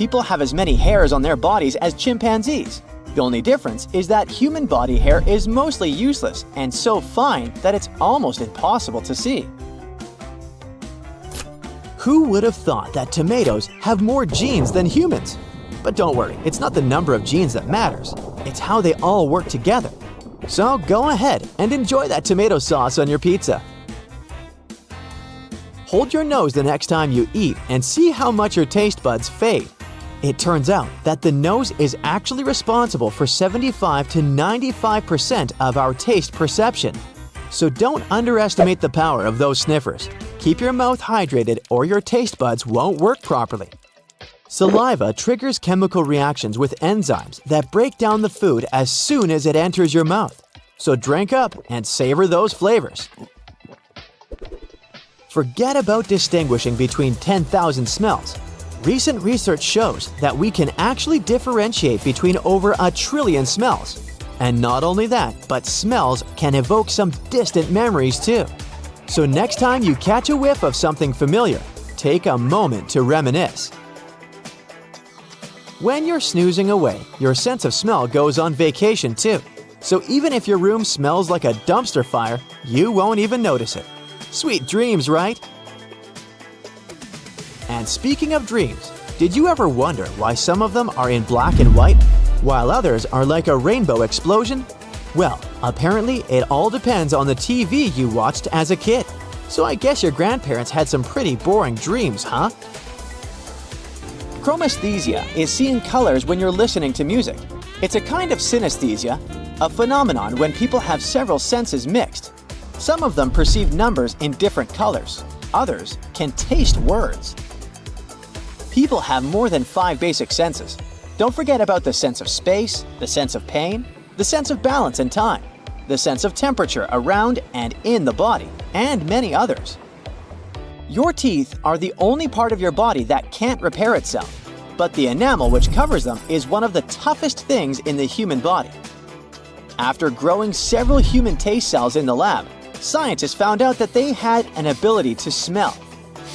People have as many hairs on their bodies as chimpanzees. The only difference is that human body hair is mostly useless and so fine that it's almost impossible to see. Who would have thought that tomatoes have more genes than humans? But don't worry, it's not the number of genes that matters. It's how they all work together. So go ahead and enjoy that tomato sauce on your pizza. Hold your nose the next time you eat and see how much your taste buds fade. It turns out that the nose is actually responsible for 75 to 95% of our taste perception. So don't underestimate the power of those sniffers. Keep your mouth hydrated or your taste buds won't work properly. Saliva triggers chemical reactions with enzymes that break down the food as soon as it enters your mouth. So drink up and savor those flavors. Forget about distinguishing between 10,000 smells. Recent research shows that we can actually differentiate between over 1 trillion smells. And not only that, but smells can evoke some distant memories too. So next time you catch a whiff of something familiar, take a moment to reminisce. When you're snoozing away, your sense of smell goes on vacation too. So even if your room smells like a dumpster fire, you won't even notice it. Sweet dreams, right? And speaking of dreams, did you ever wonder why some of them are in black and white, while others are like a rainbow explosion? Well, apparently it all depends on the TV you watched as a kid. So I guess your grandparents had some pretty boring dreams, huh? Chromesthesia is seeing colors when you're listening to music. It's a kind of synesthesia, a phenomenon when people have several senses mixed. Some of them perceive numbers in different colors. Others can taste words. People have more than 5 basic senses. Don't forget about the sense of space, the sense of pain, the sense of balance and time, the sense of temperature around and in the body, and many others. Your teeth are the only part of your body that can't repair itself, but the enamel which covers them is one of the toughest things in the human body. After growing several human taste cells in the lab, scientists found out that they had an ability to smell.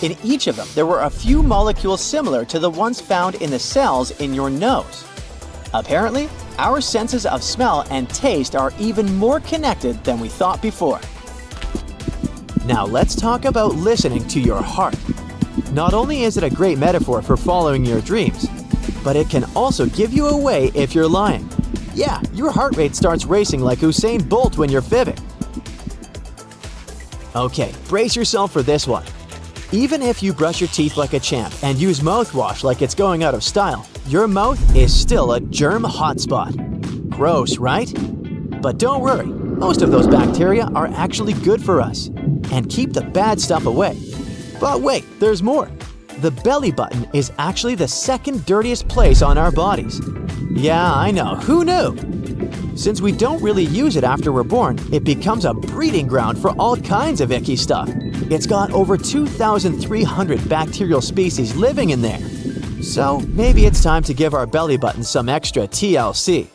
In each of them, there were a few molecules similar to the ones found in the cells in your nose. Apparently, our senses of smell and taste are even more connected than we thought before. Now let's talk about listening to your heart. Not only is it a great metaphor for following your dreams, but it can also give you away if you're lying. Yeah, your heart rate starts racing like Usain Bolt when you're fibbing. Okay, brace yourself for this one. Even if you brush your teeth like a champ and use mouthwash like it's going out of style, your mouth is still a germ hotspot. Gross, right? But don't worry, most of those bacteria are actually good for us and keep the bad stuff away. But wait, there's more. The belly button is actually the second dirtiest place on our bodies. Yeah, I know, who knew? Since we don't really use it after we're born, it becomes a breeding ground for all kinds of icky stuff. It's got over 2,300 bacterial species living in there. So maybe it's time to give our belly button some extra TLC.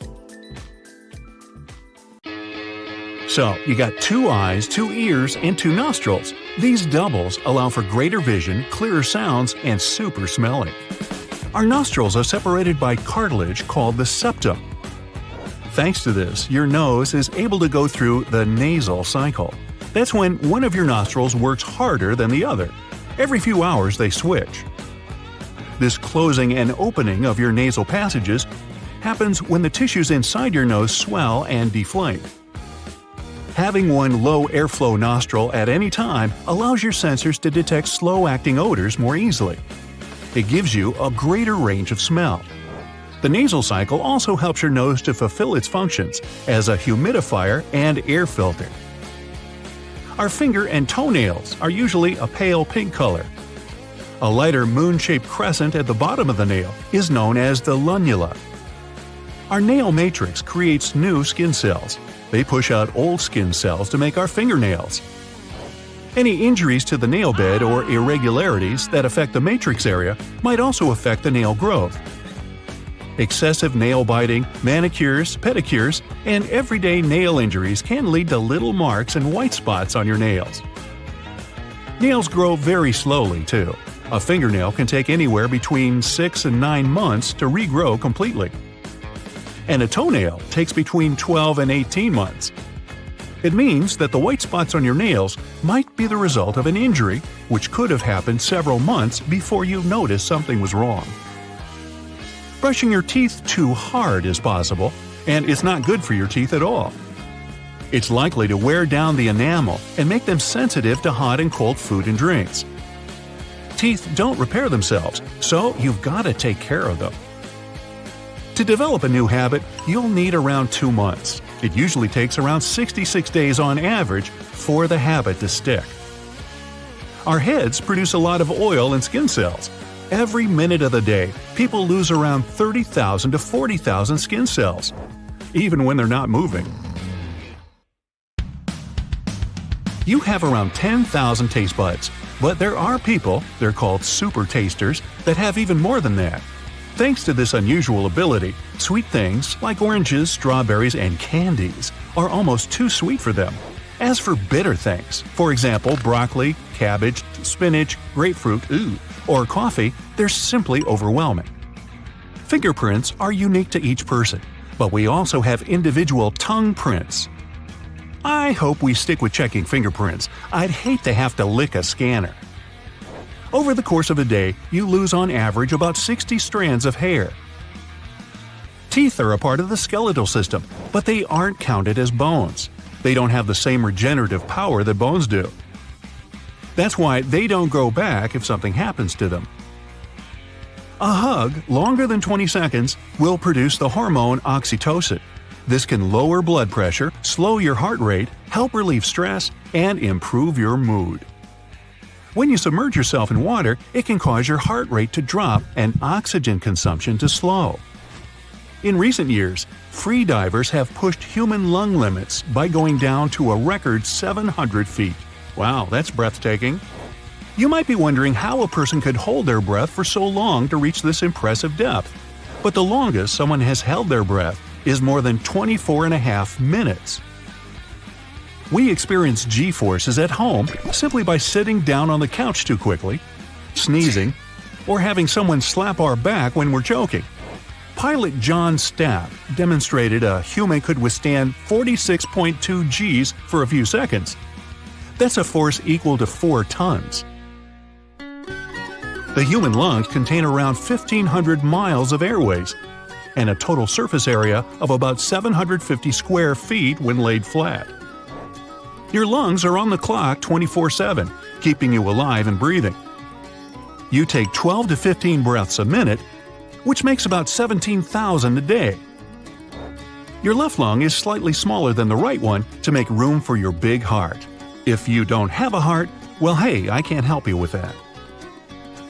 So, you got 2 eyes, 2 ears, and 2 nostrils. These doubles allow for greater vision, clearer sounds, and super smelling. Our nostrils are separated by cartilage called the septum. Thanks to this, your nose is able to go through the nasal cycle. That's when one of your nostrils works harder than the other. Every few hours they switch. This closing and opening of your nasal passages happens when the tissues inside your nose swell and deflate. Having one low airflow nostril at any time allows your sensors to detect slow-acting odors more easily. It gives you a greater range of smell. The nasal cycle also helps your nose to fulfill its functions as a humidifier and air filter. Our finger and toenails are usually a pale pink color. A lighter moon-shaped crescent at the bottom of the nail is known as the lunula. Our nail matrix creates new skin cells. They push out old skin cells to make our fingernails. Any injuries to the nail bed or irregularities that affect the matrix area might also affect the nail growth. Excessive nail biting, manicures, pedicures, and everyday nail injuries can lead to little marks and white spots on your nails. Nails grow very slowly, too. A fingernail can take anywhere between 6 and 9 months to regrow completely. And a toenail takes between 12 and 18 months. It means that the white spots on your nails might be the result of an injury, which could have happened several months before you noticed something was wrong. Brushing your teeth too hard is possible, and it's not good for your teeth at all. It's likely to wear down the enamel and make them sensitive to hot and cold food and drinks. Teeth don't repair themselves, so you've got to take care of them. To develop a new habit, you'll need around 2 months. It usually takes around 66 days on average for the habit to stick. Our heads produce a lot of oil and skin cells. Every minute of the day, people lose around 30,000 to 40,000 skin cells, even when they're not moving. You have around 10,000 taste buds, but there are people, they're called super tasters, that have even more than that. Thanks to this unusual ability, sweet things like oranges, strawberries, and candies are almost too sweet for them. As for bitter things, for example broccoli, cabbage, spinach, grapefruit, or coffee, they're simply overwhelming. Fingerprints are unique to each person, but we also have individual tongue prints. I hope we stick with checking fingerprints. I'd hate to have to lick a scanner. Over the course of a day, you lose on average about 60 strands of hair. Teeth are a part of the skeletal system, but they aren't counted as bones. They don't have the same regenerative power that bones do. That's why they don't grow back if something happens to them. A hug, longer than 20 seconds, will produce the hormone oxytocin. This can lower blood pressure, slow your heart rate, help relieve stress, and improve your mood. When you submerge yourself in water, it can cause your heart rate to drop and oxygen consumption to slow. In recent years, free divers have pushed human lung limits by going down to a record 700 feet. Wow, that's breathtaking. You might be wondering how a person could hold their breath for so long to reach this impressive depth. But the longest someone has held their breath is more than 24.5 minutes. We experience G-forces at home simply by sitting down on the couch too quickly, sneezing, or having someone slap our back when we're joking. Pilot John Stapp demonstrated a human could withstand 46.2 Gs for a few seconds. That's a force equal to 4 tons. The human lungs contain around 1,500 miles of airways, and a total surface area of about 750 square feet when laid flat. Your lungs are on the clock 24/7, keeping you alive and breathing. You take 12 to 15 breaths a minute, which makes about 17,000 a day. Your left lung is slightly smaller than the right one to make room for your big heart. If you don't have a heart, well hey, I can't help you with that.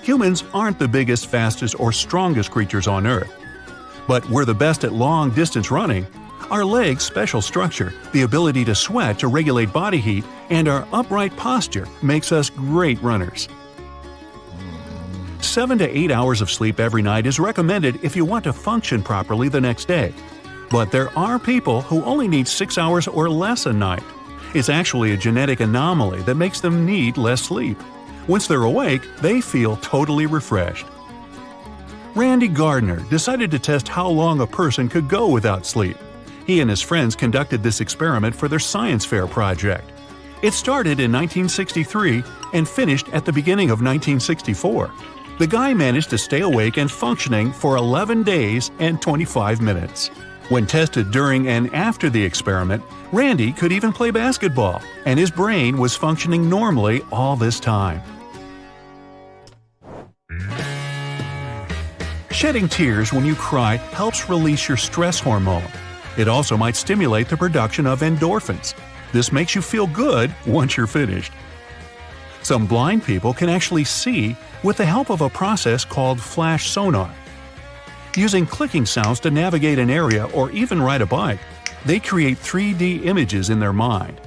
Humans aren't the biggest, fastest, or strongest creatures on Earth. But we're the best at long-distance running. Our legs' special structure, the ability to sweat to regulate body heat, and our upright posture makes us great runners. 7 to 8 hours of sleep every night is recommended if you want to function properly the next day. But there are people who only need 6 hours or less a night. It's actually a genetic anomaly that makes them need less sleep. Once they're awake, they feel totally refreshed. Randy Gardner decided to test how long a person could go without sleep. He and his friends conducted this experiment for their science fair project. It started in 1963 and finished at the beginning of 1964. The guy managed to stay awake and functioning for 11 days and 25 minutes. When tested during and after the experiment, Randy could even play basketball, and his brain was functioning normally all this time. Shedding tears when you cry helps release your stress hormone. It also might stimulate the production of endorphins. This makes you feel good once you're finished. Some blind people can actually see with the help of a process called flash sonar. Using clicking sounds to navigate an area or even ride a bike, they create 3D images in their mind.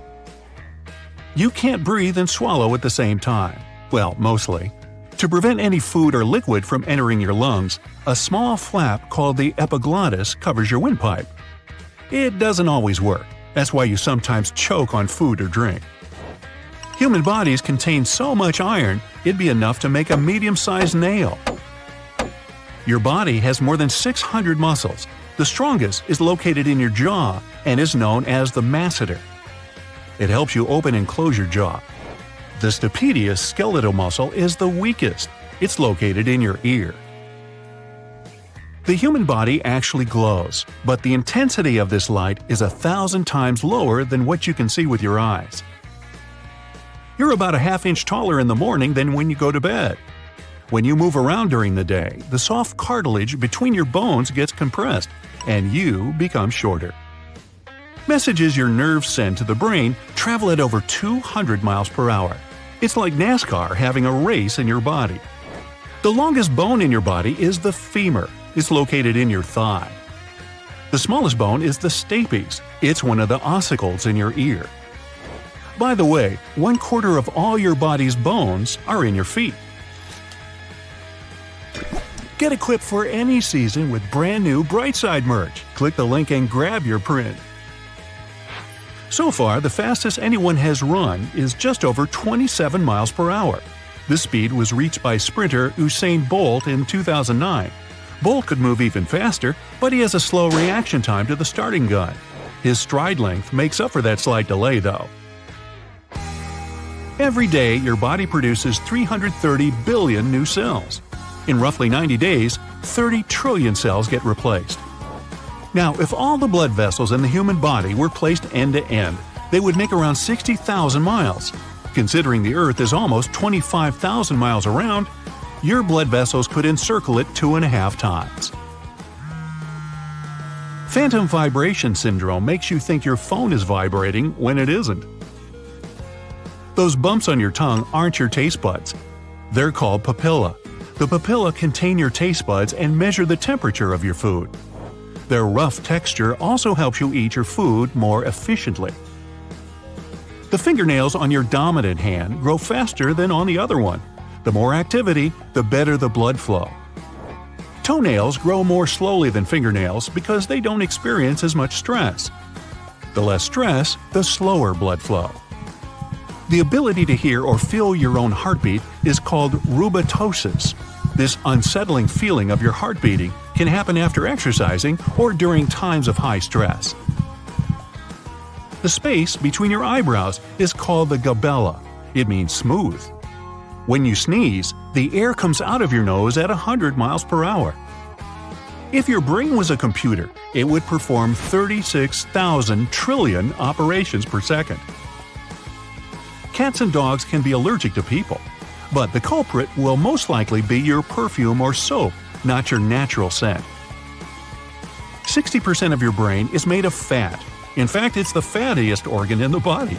You can't breathe and swallow at the same time. Well, mostly. To prevent any food or liquid from entering your lungs, a small flap called the epiglottis covers your windpipe. It doesn't always work. That's why you sometimes choke on food or drink. Human bodies contain so much iron, it'd be enough to make a medium-sized nail. Your body has more than 600 muscles. The strongest is located in your jaw and is known as the masseter. It helps you open and close your jaw. The stapedius skeletal muscle is the weakest. It's located in your ear. The human body actually glows, but the intensity of this light is 1,000 times lower than what you can see with your eyes. You're about a half-inch taller in the morning than when you go to bed. When you move around during the day, the soft cartilage between your bones gets compressed, and you become shorter. Messages your nerves send to the brain travel at over 200 miles per hour. It's like NASCAR having a race in your body. The longest bone in your body is the femur. It's located in your thigh. The smallest bone is the stapes. It's one of the ossicles in your ear. By the way, 1/4 of all your body's bones are in your feet. Get equipped for any season with brand new Brightside merch. Click the link and grab your print. So far, the fastest anyone has run is just over 27 miles per hour. This speed was reached by sprinter Usain Bolt in 2009. Bolt could move even faster, but he has a slow reaction time to the starting gun. His stride length makes up for that slight delay, though. Every day, your body produces 330 billion new cells. In roughly 90 days, 30 trillion cells get replaced. Now, if all the blood vessels in the human body were placed end to end, they would make around 60,000 miles. Considering the Earth is almost 25,000 miles around, your blood vessels could encircle it 2.5 times. Phantom vibration syndrome makes you think your phone is vibrating when it isn't. Those bumps on your tongue aren't your taste buds. They're called papilla. The papilla contain your taste buds and measure the temperature of your food. Their rough texture also helps you eat your food more efficiently. The fingernails on your dominant hand grow faster than on the other one. The more activity, the better the blood flow. Toenails grow more slowly than fingernails because they don't experience as much stress. The less stress, the slower blood flow. The ability to hear or feel your own heartbeat is called rubatosis. This unsettling feeling of your heart beating can happen after exercising or during times of high stress. The space between your eyebrows is called the glabella. It means smooth. When you sneeze, the air comes out of your nose at 100 miles per hour. If your brain was a computer, it would perform 36,000 trillion operations per second. Cats and dogs can be allergic to people, but the culprit will most likely be your perfume or soap, not your natural scent. 60% of your brain is made of fat. In fact, it's the fattiest organ in the body.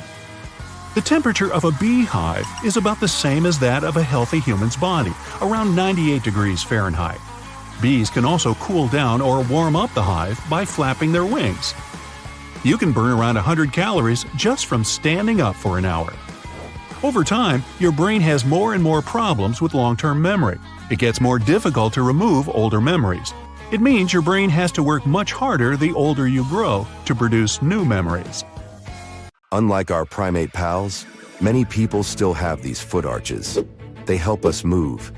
The temperature of a beehive is about the same as that of a healthy human's body, around 98 degrees Fahrenheit. Bees can also cool down or warm up the hive by flapping their wings. You can burn around 100 calories just from standing up for an hour. Over time, your brain has more and more problems with long-term memory. It gets more difficult to remove older memories. It means your brain has to work much harder the older you grow to produce new memories. Unlike our primate pals, many people still have these foot arches. They help us move.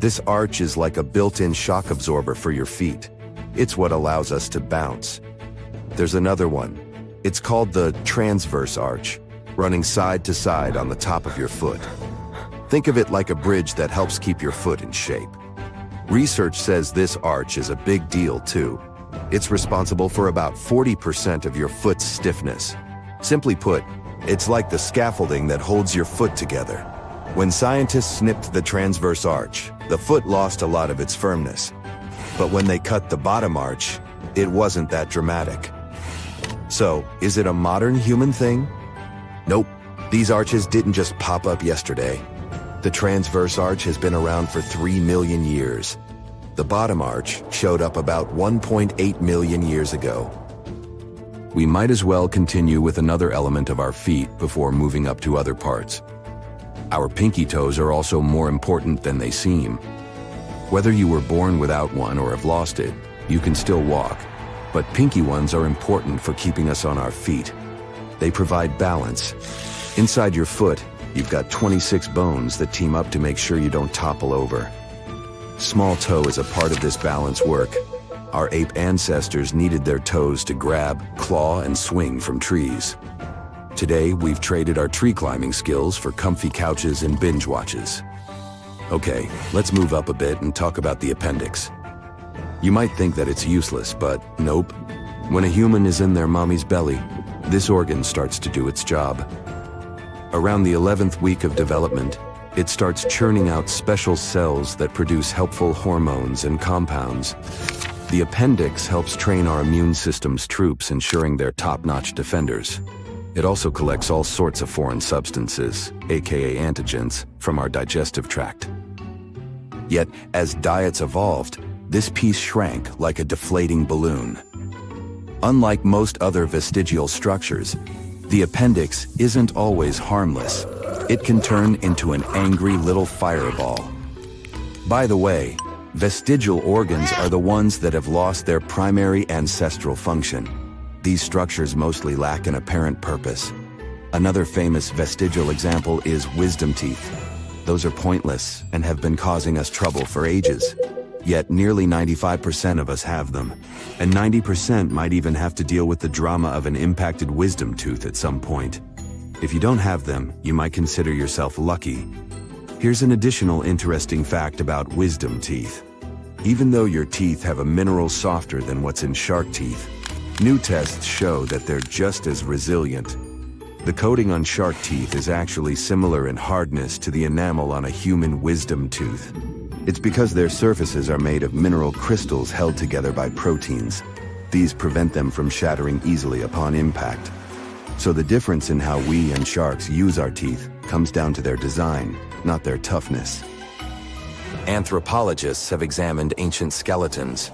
This arch is like a built-in shock absorber for your feet. It's what allows us to bounce. There's another one. It's called the transverse arch, running side to side on the top of your foot. Think of it like a bridge that helps keep your foot in shape. Research says this arch is a big deal too. It's responsible for about 40% of your foot's stiffness. Simply put, it's like the scaffolding that holds your foot together. When scientists snipped the transverse arch, the foot lost a lot of its firmness. But when they cut the bottom arch, it wasn't that dramatic. So, is it a modern human thing? Nope. These arches didn't just pop up yesterday. The transverse arch has been around for 3 million years. The bottom arch showed up about 1.8 million years ago. We might as well continue with another element of our feet before moving up to other parts. Our pinky toes are also more important than they seem. Whether you were born without one or have lost it, you can still walk. But pinky ones are important for keeping us on our feet. They provide balance. Inside your foot, You've got 26 bones that team up to make sure you don't topple over. Small toe is a part of this balance work. Our ape ancestors needed their toes to grab, claw, and swing from trees. Today, we've traded our tree climbing skills for comfy couches and binge watches. Okay, let's move up a bit and talk about the appendix. You might think that it's useless, but nope. When a human is in their mommy's belly, this organ starts to do its job. Around the 11th week of development, it starts churning out special cells that produce helpful hormones and compounds. The appendix helps train our immune system's troops, ensuring they're top-notch defenders. It also collects all sorts of foreign substances, aka antigens, from our digestive tract. Yet, as diets evolved, this piece shrank like a deflating balloon. Unlike most other vestigial structures, the appendix isn't always harmless. It can turn into an angry little fireball. By the way, vestigial organs are the ones that have lost their primary ancestral function. These structures mostly lack an apparent purpose. Another famous vestigial example is wisdom teeth. Those are pointless and have been causing us trouble for ages. Yet nearly 95% of us have them, and 90% might even have to deal with the drama of an impacted wisdom tooth at some point. If you don't have them, you might consider yourself lucky. Here's an additional interesting fact about wisdom teeth. Even though your teeth have a mineral softer than what's in shark teeth, new tests show that they're just as resilient. The coating on shark teeth is actually similar in hardness to the enamel on a human wisdom tooth. It's because their surfaces are made of mineral crystals held together by proteins. These prevent them from shattering easily upon impact. So the difference in how we and sharks use our teeth comes down to their design, not their toughness. Anthropologists have examined ancient skeletons.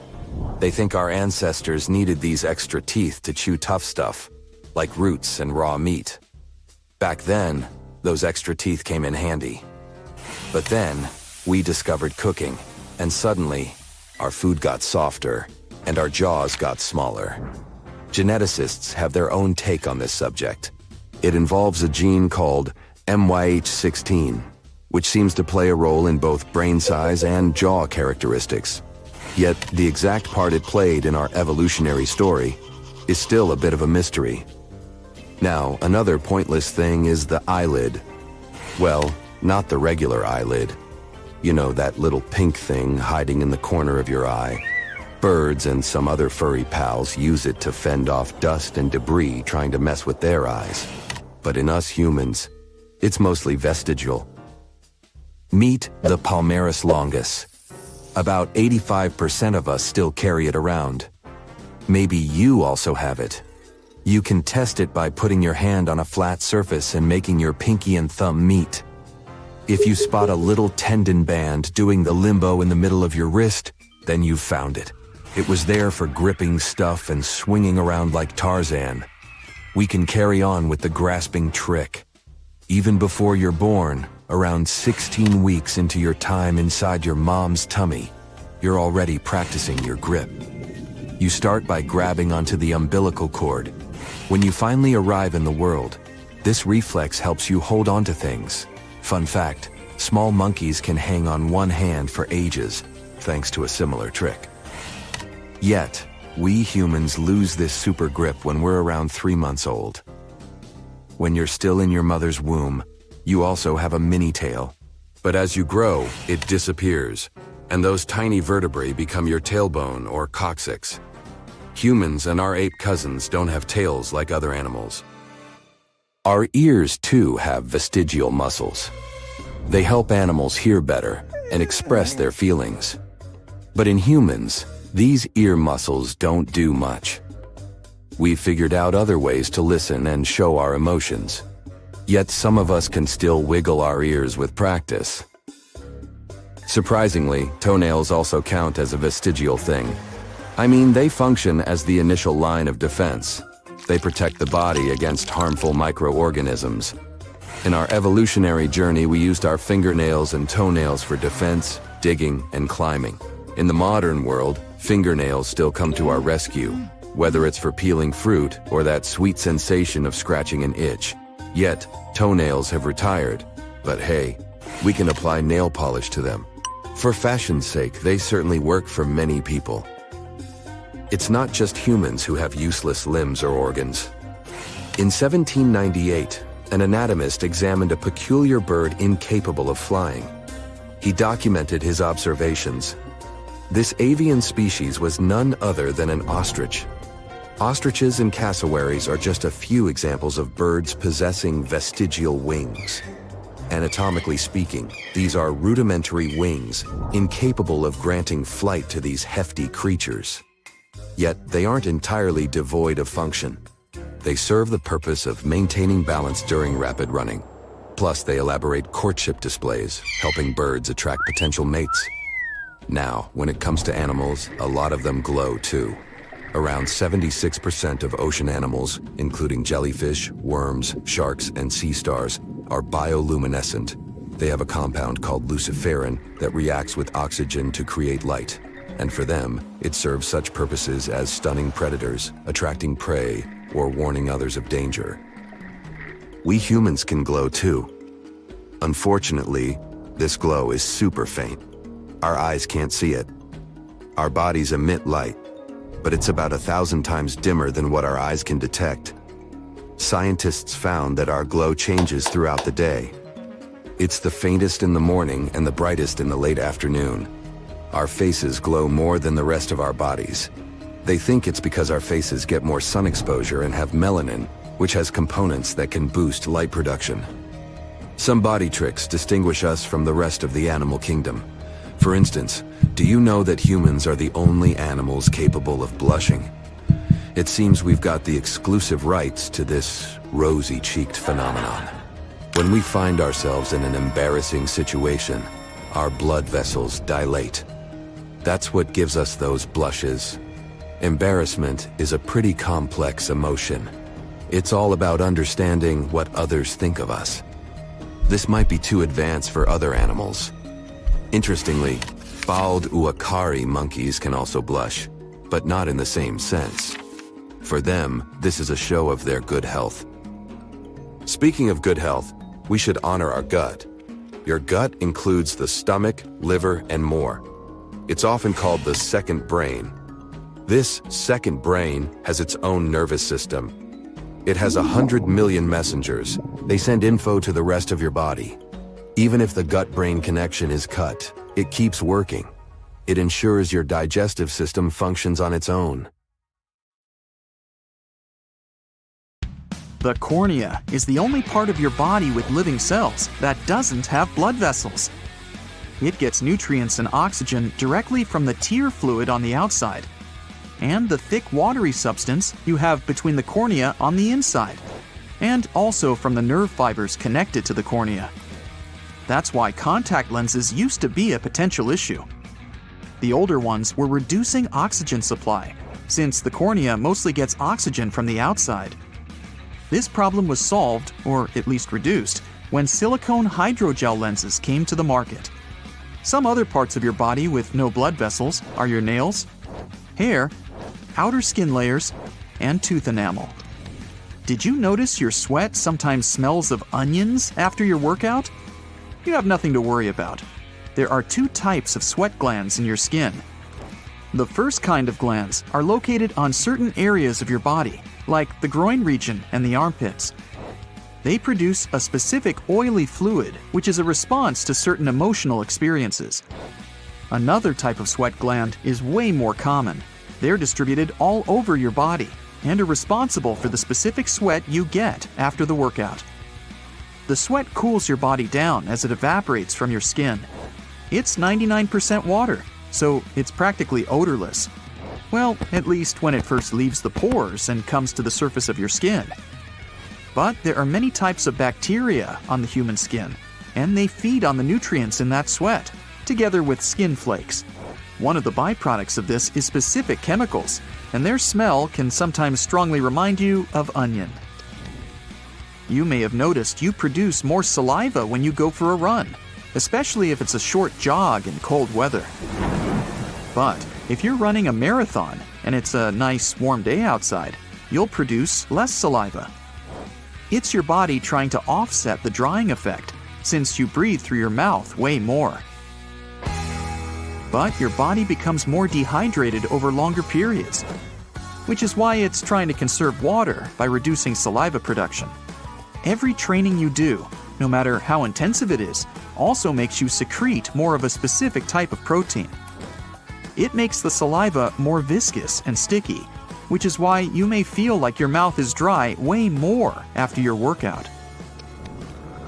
They think our ancestors needed these extra teeth to chew tough stuff, like roots and raw meat. Back then, those extra teeth came in handy. But then, we discovered cooking, and suddenly, our food got softer, and our jaws got smaller. Geneticists have their own take on this subject. It involves a gene called MYH16, which seems to play a role in both brain size and jaw characteristics. Yet, the exact part it played in our evolutionary story is still a bit of a mystery. Now, another pointless thing is the eyelid. Well, not the regular eyelid. You know, that little pink thing hiding in the corner of your eye. Birds and some other furry pals use it to fend off dust and debris trying to mess with their eyes. But in us humans, it's mostly vestigial. Meet the palmaris longus. About 85% of us still carry it around. Maybe you also have it. You can test it by putting your hand on a flat surface and making your pinky and thumb meet. If you spot a little tendon band doing the limbo in the middle of your wrist, then you've found it. It was there for gripping stuff and swinging around like Tarzan. We can carry on with the grasping trick. Even before you're born, around 16 weeks into your time inside your mom's tummy, you're already practicing your grip. You start by grabbing onto the umbilical cord. When you finally arrive in the world, this reflex helps you hold on to things. Fun fact, small monkeys can hang on one hand for ages, thanks to a similar trick. Yet, we humans lose this super grip when we're around 3 months old. When you're still in your mother's womb, you also have a mini tail. But as you grow, it disappears, and those tiny vertebrae become your tailbone or coccyx. Humans and our ape cousins don't have tails like other animals. Our ears, too, have vestigial muscles. They help animals hear better and express their feelings. But in humans, these ear muscles don't do much. We've figured out other ways to listen and show our emotions. Yet some of us can still wiggle our ears with practice. Surprisingly, toenails also count as a vestigial thing. I mean, they function as the initial line of defense. They protect the body against harmful microorganisms. In our evolutionary journey, we used our fingernails and toenails for defense, digging, and climbing. In the modern world, fingernails still come to our rescue, whether it's for peeling fruit or that sweet sensation of scratching an itch. Yet, toenails have retired. But hey, we can apply nail polish to them. For fashion's sake, they certainly work for many people. It's not just humans who have useless limbs or organs. In 1798, an anatomist examined a peculiar bird incapable of flying. He documented his observations. This avian species was none other than an ostrich. Ostriches and cassowaries are just a few examples of birds possessing vestigial wings. Anatomically speaking, these are rudimentary wings, incapable of granting flight to these hefty creatures. Yet they aren't entirely devoid of function. They serve the purpose of maintaining balance during rapid running. Plus, they elaborate courtship displays, helping birds attract potential mates. Now, when it comes to animals, a lot of them glow too. Around 76% of ocean animals, including jellyfish, worms, sharks, and sea stars, are bioluminescent. They have a compound called luciferin that reacts with oxygen to create light. And for them, it serves such purposes as stunning predators, attracting prey, or warning others of danger. We humans can glow too. Unfortunately, this glow is super faint. Our eyes can't see it. Our bodies emit light, but it's about 1,000 times dimmer than what our eyes can detect. Scientists found that our glow changes throughout the day. It's the faintest in the morning and the brightest in the late afternoon. Our faces glow more than the rest of our bodies. They think it's because our faces get more sun exposure and have melanin, which has components that can boost light production. Some body tricks distinguish us from the rest of the animal kingdom. For instance, do you know that humans are the only animals capable of blushing? It seems we've got the exclusive rights to this rosy-cheeked phenomenon. When we find ourselves in an embarrassing situation, our blood vessels dilate. That's what gives us those blushes. Embarrassment is a pretty complex emotion. It's all about understanding what others think of us. This might be too advanced for other animals. Interestingly, bald uakari monkeys can also blush, but not in the same sense. For them, this is a show of their good health. Speaking of good health, we should honor our gut. Your gut includes the stomach, liver, and more. It's often called the second brain. This second brain has its own nervous system. It has 100 million messengers. They send info to the rest of your body. Even if the gut-brain connection is cut, it keeps working. It ensures your digestive system functions on its own. The cornea is the only part of your body with living cells that doesn't have blood vessels. It gets nutrients and oxygen directly from the tear fluid on the outside, and the thick watery substance you have between the cornea on the inside, and also from the nerve fibers connected to the cornea. That's why contact lenses used to be a potential issue. The older ones were reducing oxygen supply, since the cornea mostly gets oxygen from the outside. This problem was solved, or at least reduced, when silicone hydrogel lenses came to the market. Some other parts of your body with no blood vessels are your nails, hair, outer skin layers, and tooth enamel. Did you notice your sweat sometimes smells of onions after your workout? You have nothing to worry about. There are two types of sweat glands in your skin. The first kind of glands are located on certain areas of your body, like the groin region and the armpits. They produce a specific oily fluid, which is a response to certain emotional experiences. Another type of sweat gland is way more common. They're distributed all over your body and are responsible for the specific sweat you get after the workout. The sweat cools your body down as it evaporates from your skin. It's 99% water, so it's practically odorless. Well, at least when it first leaves the pores and comes to the surface of your skin. But there are many types of bacteria on the human skin, and they feed on the nutrients in that sweat, together with skin flakes. One of the byproducts of this is specific chemicals, and their smell can sometimes strongly remind you of onion. You may have noticed you produce more saliva when you go for a run, especially if it's a short jog in cold weather. But if you're running a marathon and it's a nice warm day outside, you'll produce less saliva. It's your body trying to offset the drying effect, since you breathe through your mouth way more. But your body becomes more dehydrated over longer periods, which is why it's trying to conserve water by reducing saliva production. Every training you do, no matter how intensive it is, also makes you secrete more of a specific type of protein. It makes the saliva more viscous and sticky, which is why you may feel like your mouth is dry way more after your workout.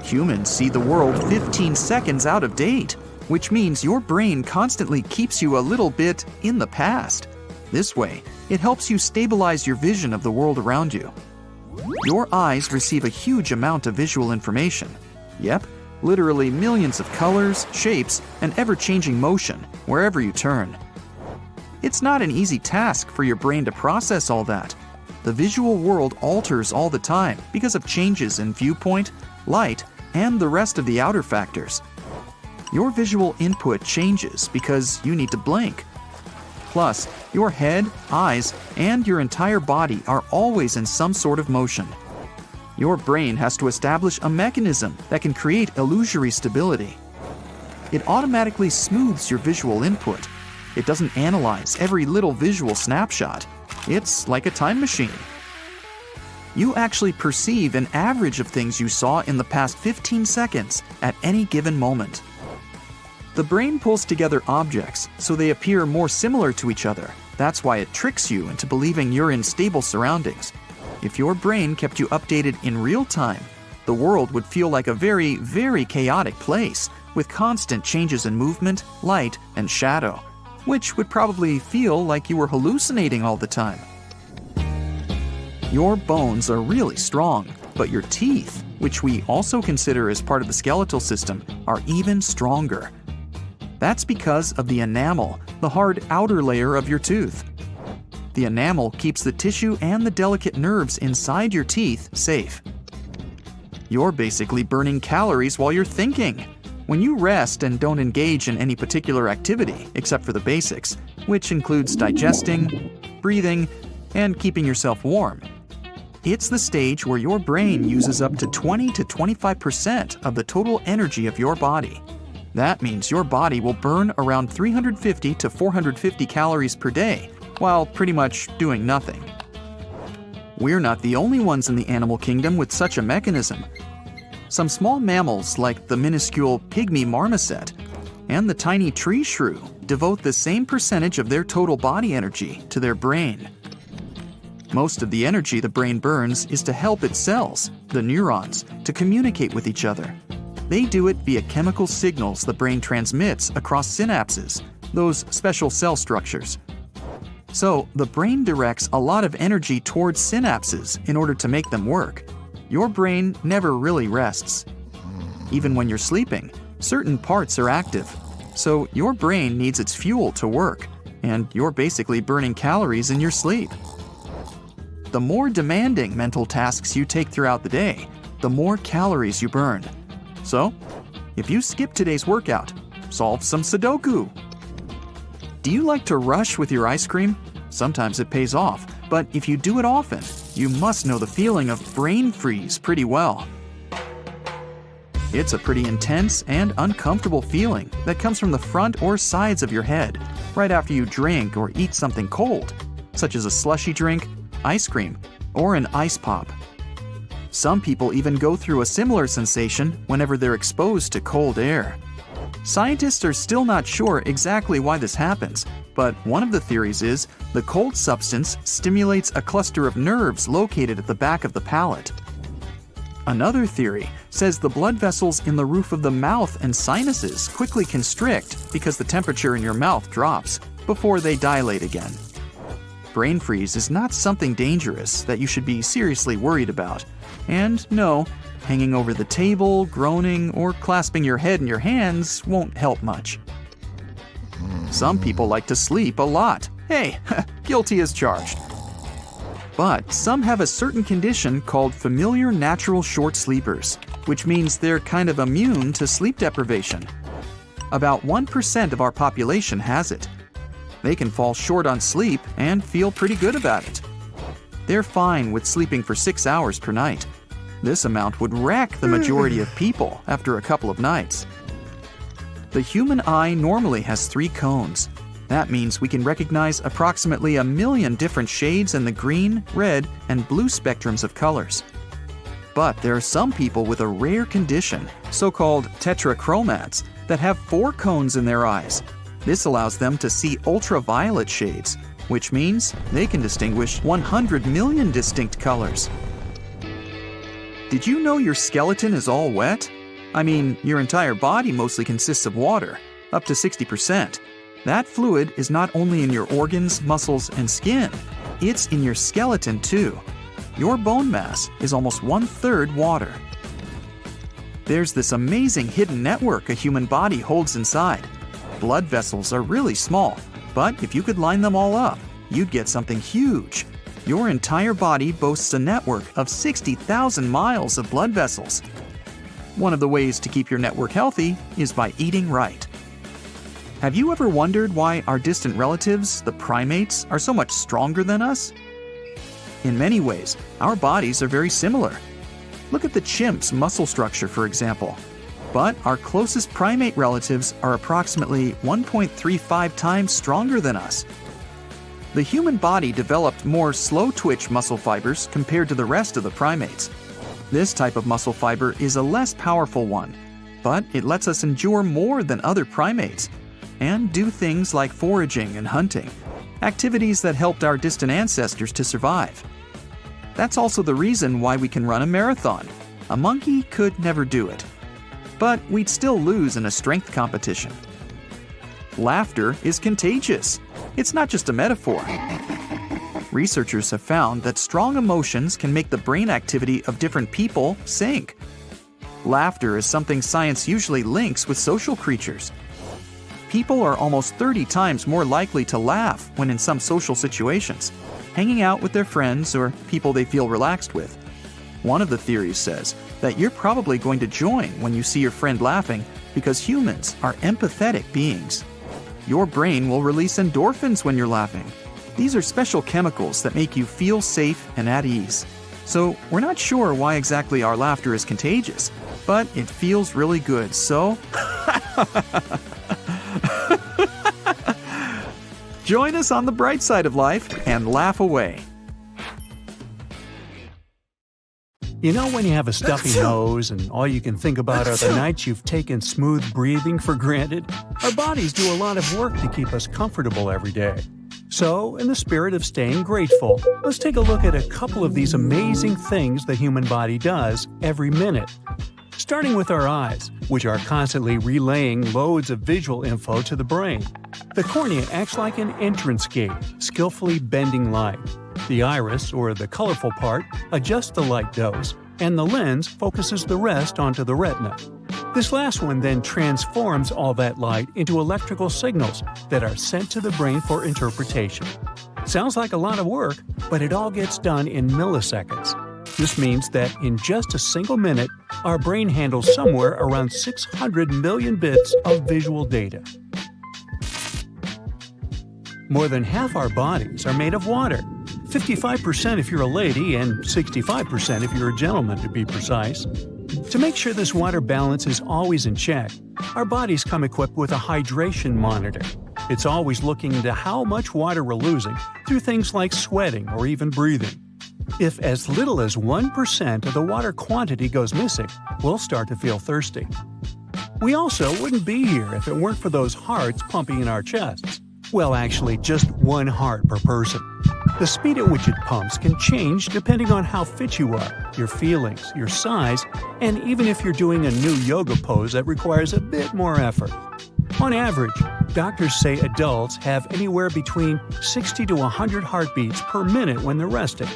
Humans see the world 15 seconds out of date, which means your brain constantly keeps you a little bit in the past. This way, it helps you stabilize your vision of the world around you. Your eyes receive a huge amount of visual information. Yep, literally millions of colors, shapes, and ever-changing motion wherever you turn. It's not an easy task for your brain to process all that. The visual world alters all the time because of changes in viewpoint, light, and the rest of the outer factors. Your visual input changes because you need to blink. Plus, your head, eyes, and your entire body are always in some sort of motion. Your brain has to establish a mechanism that can create illusory stability. It automatically smooths your visual input. It doesn't analyze every little visual snapshot. It's like a time machine. You actually perceive an average of things you saw in the past 15 seconds at any given moment. The brain pulls together objects so they appear more similar to each other. That's why it tricks you into believing you're in stable surroundings. If your brain kept you updated in real time, the world would feel like a very, very chaotic place with constant changes in movement, light, and shadow, which would probably feel like you were hallucinating all the time. Your bones are really strong, but your teeth, which we also consider as part of the skeletal system, are even stronger. That's because of the enamel, the hard outer layer of your tooth. The enamel keeps the tissue and the delicate nerves inside your teeth safe. You're basically burning calories while you're thinking. When you rest and don't engage in any particular activity except for the basics, which includes digesting, breathing, and keeping yourself warm, it's the stage where your brain uses up to 20 to 25% of the total energy of your body. That means your body will burn around 350 to 450 calories per day while pretty much doing nothing. We're not the only ones in the animal kingdom with such a mechanism. Some small mammals like the minuscule pygmy marmoset and the tiny tree shrew devote the same percentage of their total body energy to their brain. Most of the energy the brain burns is to help its cells, the neurons, to communicate with each other. They do it via chemical signals the brain transmits across synapses, those special cell structures. So, the brain directs a lot of energy towards synapses in order to make them work. Your brain never really rests. Even when you're sleeping, certain parts are active. So, your brain needs its fuel to work, and you're basically burning calories in your sleep. The more demanding mental tasks you take throughout the day, the more calories you burn. So, if you skip today's workout, solve some Sudoku. Do you like to rush with your ice cream? Sometimes it pays off, but if you do it often, you must know the feeling of brain freeze pretty well. It's a pretty intense and uncomfortable feeling that comes from the front or sides of your head right after you drink or eat something cold, such as a slushy drink, ice cream, or an ice pop. Some people even go through a similar sensation whenever they're exposed to cold air. Scientists are still not sure exactly why this happens, but one of the theories is the cold substance stimulates a cluster of nerves located at the back of the palate. Another theory says the blood vessels in the roof of the mouth and sinuses quickly constrict because the temperature in your mouth drops before they dilate again. Brain freeze is not something dangerous that you should be seriously worried about. And no, hanging over the table, groaning, or clasping your head in your hands won't help much. Some people like to sleep a lot. Hey, guilty as charged. But some have a certain condition called familiar natural short sleepers, which means they're kind of immune to sleep deprivation. About 1% of our population has it. They can fall short on sleep and feel pretty good about it. They're fine with sleeping for 6 hours per night. This amount would wreck the majority of people after a couple of nights. The human eye normally has 3 cones. That means we can recognize approximately 1 million different shades in the green, red, and blue spectrums of colors. But there are some people with a rare condition, so-called tetrachromats, that have 4 cones in their eyes. This allows them to see ultraviolet shades, which means they can distinguish 100 million distinct colors. Did you know your skeleton is all wet? I mean, your entire body mostly consists of water, up to 60%. That fluid is not only in your organs, muscles, and skin, it's in your skeleton too. Your bone mass is almost 1/3 water. There's this amazing hidden network a human body holds inside. Blood vessels are really small, but if you could line them all up, you'd get something huge. Your entire body boasts a network of 60,000 miles of blood vessels. One of the ways to keep your network healthy is by eating right. Have you ever wondered why our distant relatives, the primates, are so much stronger than us? In many ways, our bodies are very similar. Look at the chimp's muscle structure, for example. But our closest primate relatives are approximately 1.35 times stronger than us. The human body developed more slow-twitch muscle fibers compared to the rest of the primates. This type of muscle fiber is a less powerful one, but it lets us endure more than other primates and do things like foraging and hunting, activities that helped our distant ancestors to survive. That's also the reason why we can run a marathon. A monkey could never do it. But we'd still lose in a strength competition. Laughter is contagious. It's not just a metaphor. Researchers have found that strong emotions can make the brain activity of different people sync. Laughter is something science usually links with social creatures. People are almost 30 times more likely to laugh when in some social situations, hanging out with their friends or people they feel relaxed with. One of the theories says that you're probably going to join when you see your friend laughing because humans are empathetic beings. Your brain will release endorphins when you're laughing. These are special chemicals that make you feel safe and at ease. So we're not sure why exactly our laughter is contagious, but it feels really good, so... Join us on the bright side of life and laugh away. You know when you have a stuffy nose and all you can think about are the nights you've taken smooth breathing for granted? Our bodies do a lot of work to keep us comfortable every day. So, in the spirit of staying grateful, let's take a look at a couple of these amazing things the human body does every minute. Starting with our eyes, which are constantly relaying loads of visual info to the brain. The cornea acts like an entrance gate, skillfully bending light. The iris, or the colorful part, adjusts the light dose, and the lens focuses the rest onto the retina. This last one then transforms all that light into electrical signals that are sent to the brain for interpretation. Sounds like a lot of work, but it all gets done in milliseconds. This means that in just a single minute, our brain handles somewhere around 600 million bits of visual data. More than half our bodies are made of water. 55% if you're a lady and 65% if you're a gentleman, to be precise. To make sure this water balance is always in check, our bodies come equipped with a hydration monitor. It's always looking into how much water we're losing through things like sweating or even breathing. If as little as 1% of the water quantity goes missing, we'll start to feel thirsty. We also wouldn't be here if it weren't for those hearts pumping in our chests. Well, actually, just one heart per person. The speed at which it pumps can change depending on how fit you are, your feelings, your size, and even if you're doing a new yoga pose that requires a bit more effort. On average, doctors say adults have anywhere between 60 to 100 heartbeats per minute when they're resting.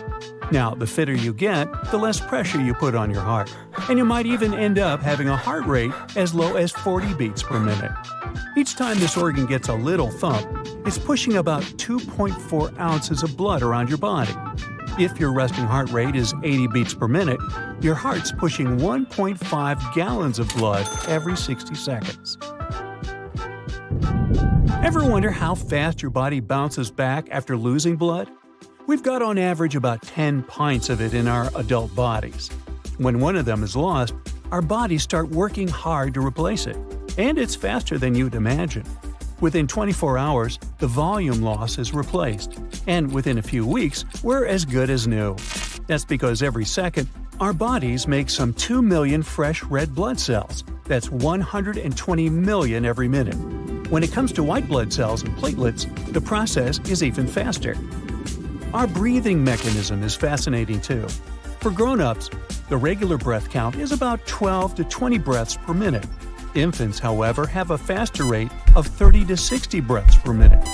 Now, the fitter you get, the less pressure you put on your heart, and you might even end up having a heart rate as low as 40 beats per minute. Each time this organ gets a little thump, it's pushing about 2.4 ounces of blood around your body. If your resting heart rate is 80 beats per minute, your heart's pushing 1.5 gallons of blood every 60 seconds. Ever wonder how fast your body bounces back after losing blood? We've got on average about 10 pints of it in our adult bodies. When one of them is lost, our bodies start working hard to replace it, and it's faster than you'd imagine. Within 24 hours, the volume loss is replaced, and within a few weeks, we're as good as new. That's because every second, our bodies make some 2 million fresh red blood cells. That's 120 million every minute. When it comes to white blood cells and platelets, the process is even faster. Our breathing mechanism is fascinating too. For grown-ups, the regular breath count is about 12 to 20 breaths per minute. Infants, however, have a faster rate of 30 to 60 breaths per minute.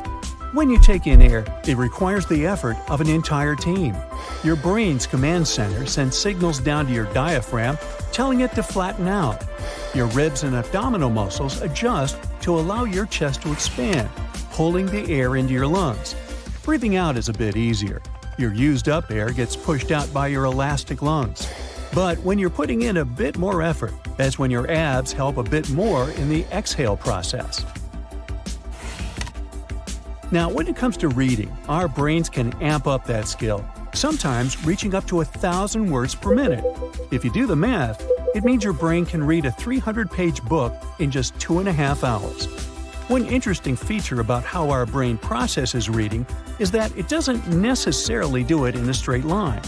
When you take in air, it requires the effort of an entire team. Your brain's command center sends signals down to your diaphragm, telling it to flatten out. Your ribs and abdominal muscles adjust to allow your chest to expand, pulling the air into your lungs. Breathing out is a bit easier. Your used-up air gets pushed out by your elastic lungs. But when you're putting in a bit more effort, that's when your abs help a bit more in the exhale process. Now, when it comes to reading, our brains can amp up that skill, sometimes reaching up to 1,000 words per minute. If you do the math, it means your brain can read a 300-page book in just 2.5 hours. One interesting feature about how our brain processes reading is that it doesn't necessarily do it in a straight line.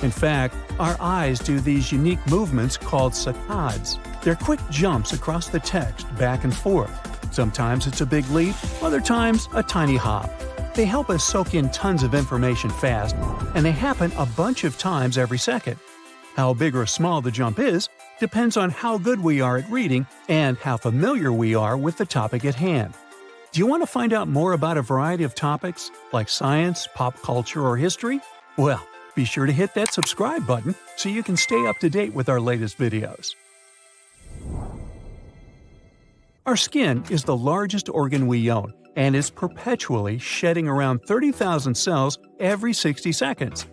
In fact, our eyes do these unique movements called saccades. They're quick jumps across the text back and forth. Sometimes it's a big leap, other times a tiny hop. They help us soak in tons of information fast, and they happen a bunch of times every second. How big or small the jump is depends on how good we are at reading and how familiar we are with the topic at hand. Do you want to find out more about a variety of topics, like science, pop culture, or history? Well, be sure to hit that subscribe button so you can stay up to date with our latest videos. Our skin is the largest organ we own and is perpetually shedding around 30,000 cells every 60 seconds.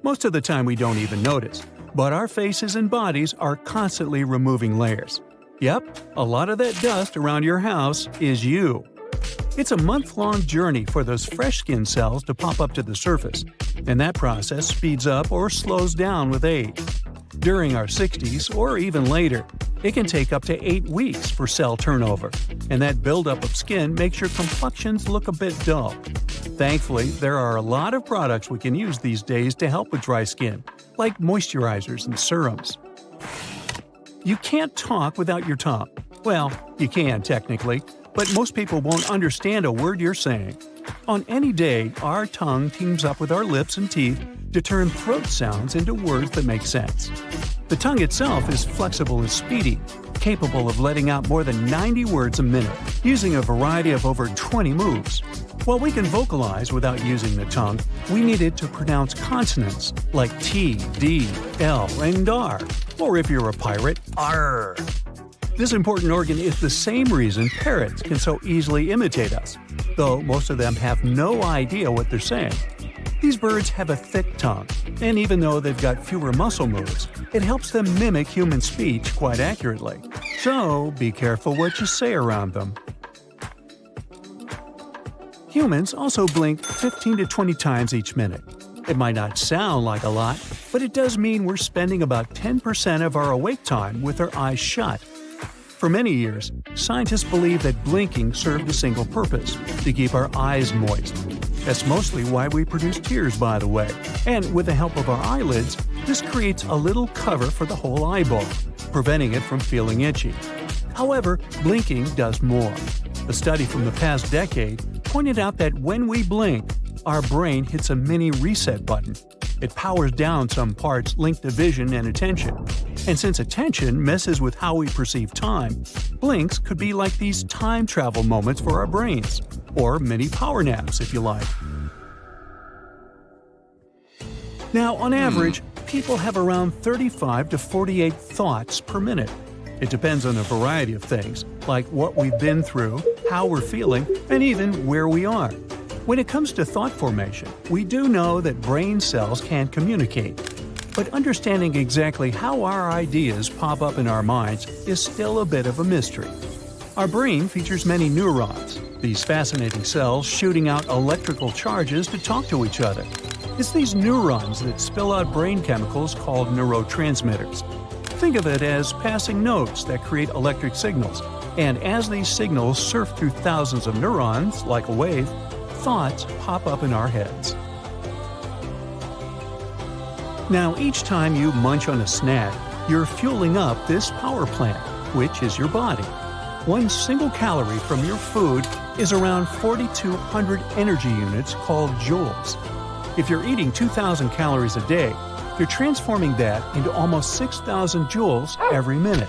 Most of the time we don't even notice, but our faces and bodies are constantly removing layers. Yep, a lot of that dust around your house is you. It's a month-long journey for those fresh skin cells to pop up to the surface, and that process speeds up or slows down with age. During our 60s or even later, it can take up to 8 weeks for cell turnover, and that buildup of skin makes your complexions look a bit dull. Thankfully, there are a lot of products we can use these days to help with dry skin, like moisturizers and serums. You can't talk without your tongue. Well, you can technically, but most people won't understand a word you're saying. On any day, our tongue teams up with our lips and teeth to turn throat sounds into words that make sense. The tongue itself is flexible and speedy, capable of letting out more than 90 words a minute, using a variety of over 20 moves. While we can vocalize without using the tongue, we need it to pronounce consonants like T, D, L, and R, or if you're a pirate, R. This important organ is the same reason parrots can so easily imitate us, though most of them have no idea what they're saying. These birds have a thick tongue, and even though they've got fewer muscle moves, it helps them mimic human speech quite accurately. So be careful what you say around them. Humans also blink 15 to 20 times each minute. It might not sound like a lot, but it does mean we're spending about 10% of our awake time with our eyes shut. For many years, scientists believed that blinking served a single purpose: to keep our eyes moist. That's mostly why we produce tears, by the way. And with the help of our eyelids, this creates a little cover for the whole eyeball, preventing it from feeling itchy. However, blinking does more. A study from the past decade pointed out that when we blink, our brain hits a mini reset button. It powers down some parts linked to vision and attention. And since attention messes with how we perceive time, blinks could be like these time travel moments for our brains, or mini power naps if you like. Now, on average, people have around 35 to 48 thoughts per minute. It depends on a variety of things, like what we've been through, how we're feeling, and even where we are. When it comes to thought formation, we do know that brain cells can communicate. But understanding exactly how our ideas pop up in our minds is still a bit of a mystery. Our brain features many neurons, these fascinating cells shooting out electrical charges to talk to each other. It's these neurons that spill out brain chemicals called neurotransmitters. Think of it as passing notes that create electric signals, and as these signals surf through thousands of neurons, like a wave, thoughts pop up in our heads. Now, each time you munch on a snack, you're fueling up this power plant, which is your body. One single calorie from your food is around 4,200 energy units called joules. If you're eating 2,000 calories a day, you're transforming that into almost 6,000 joules every minute.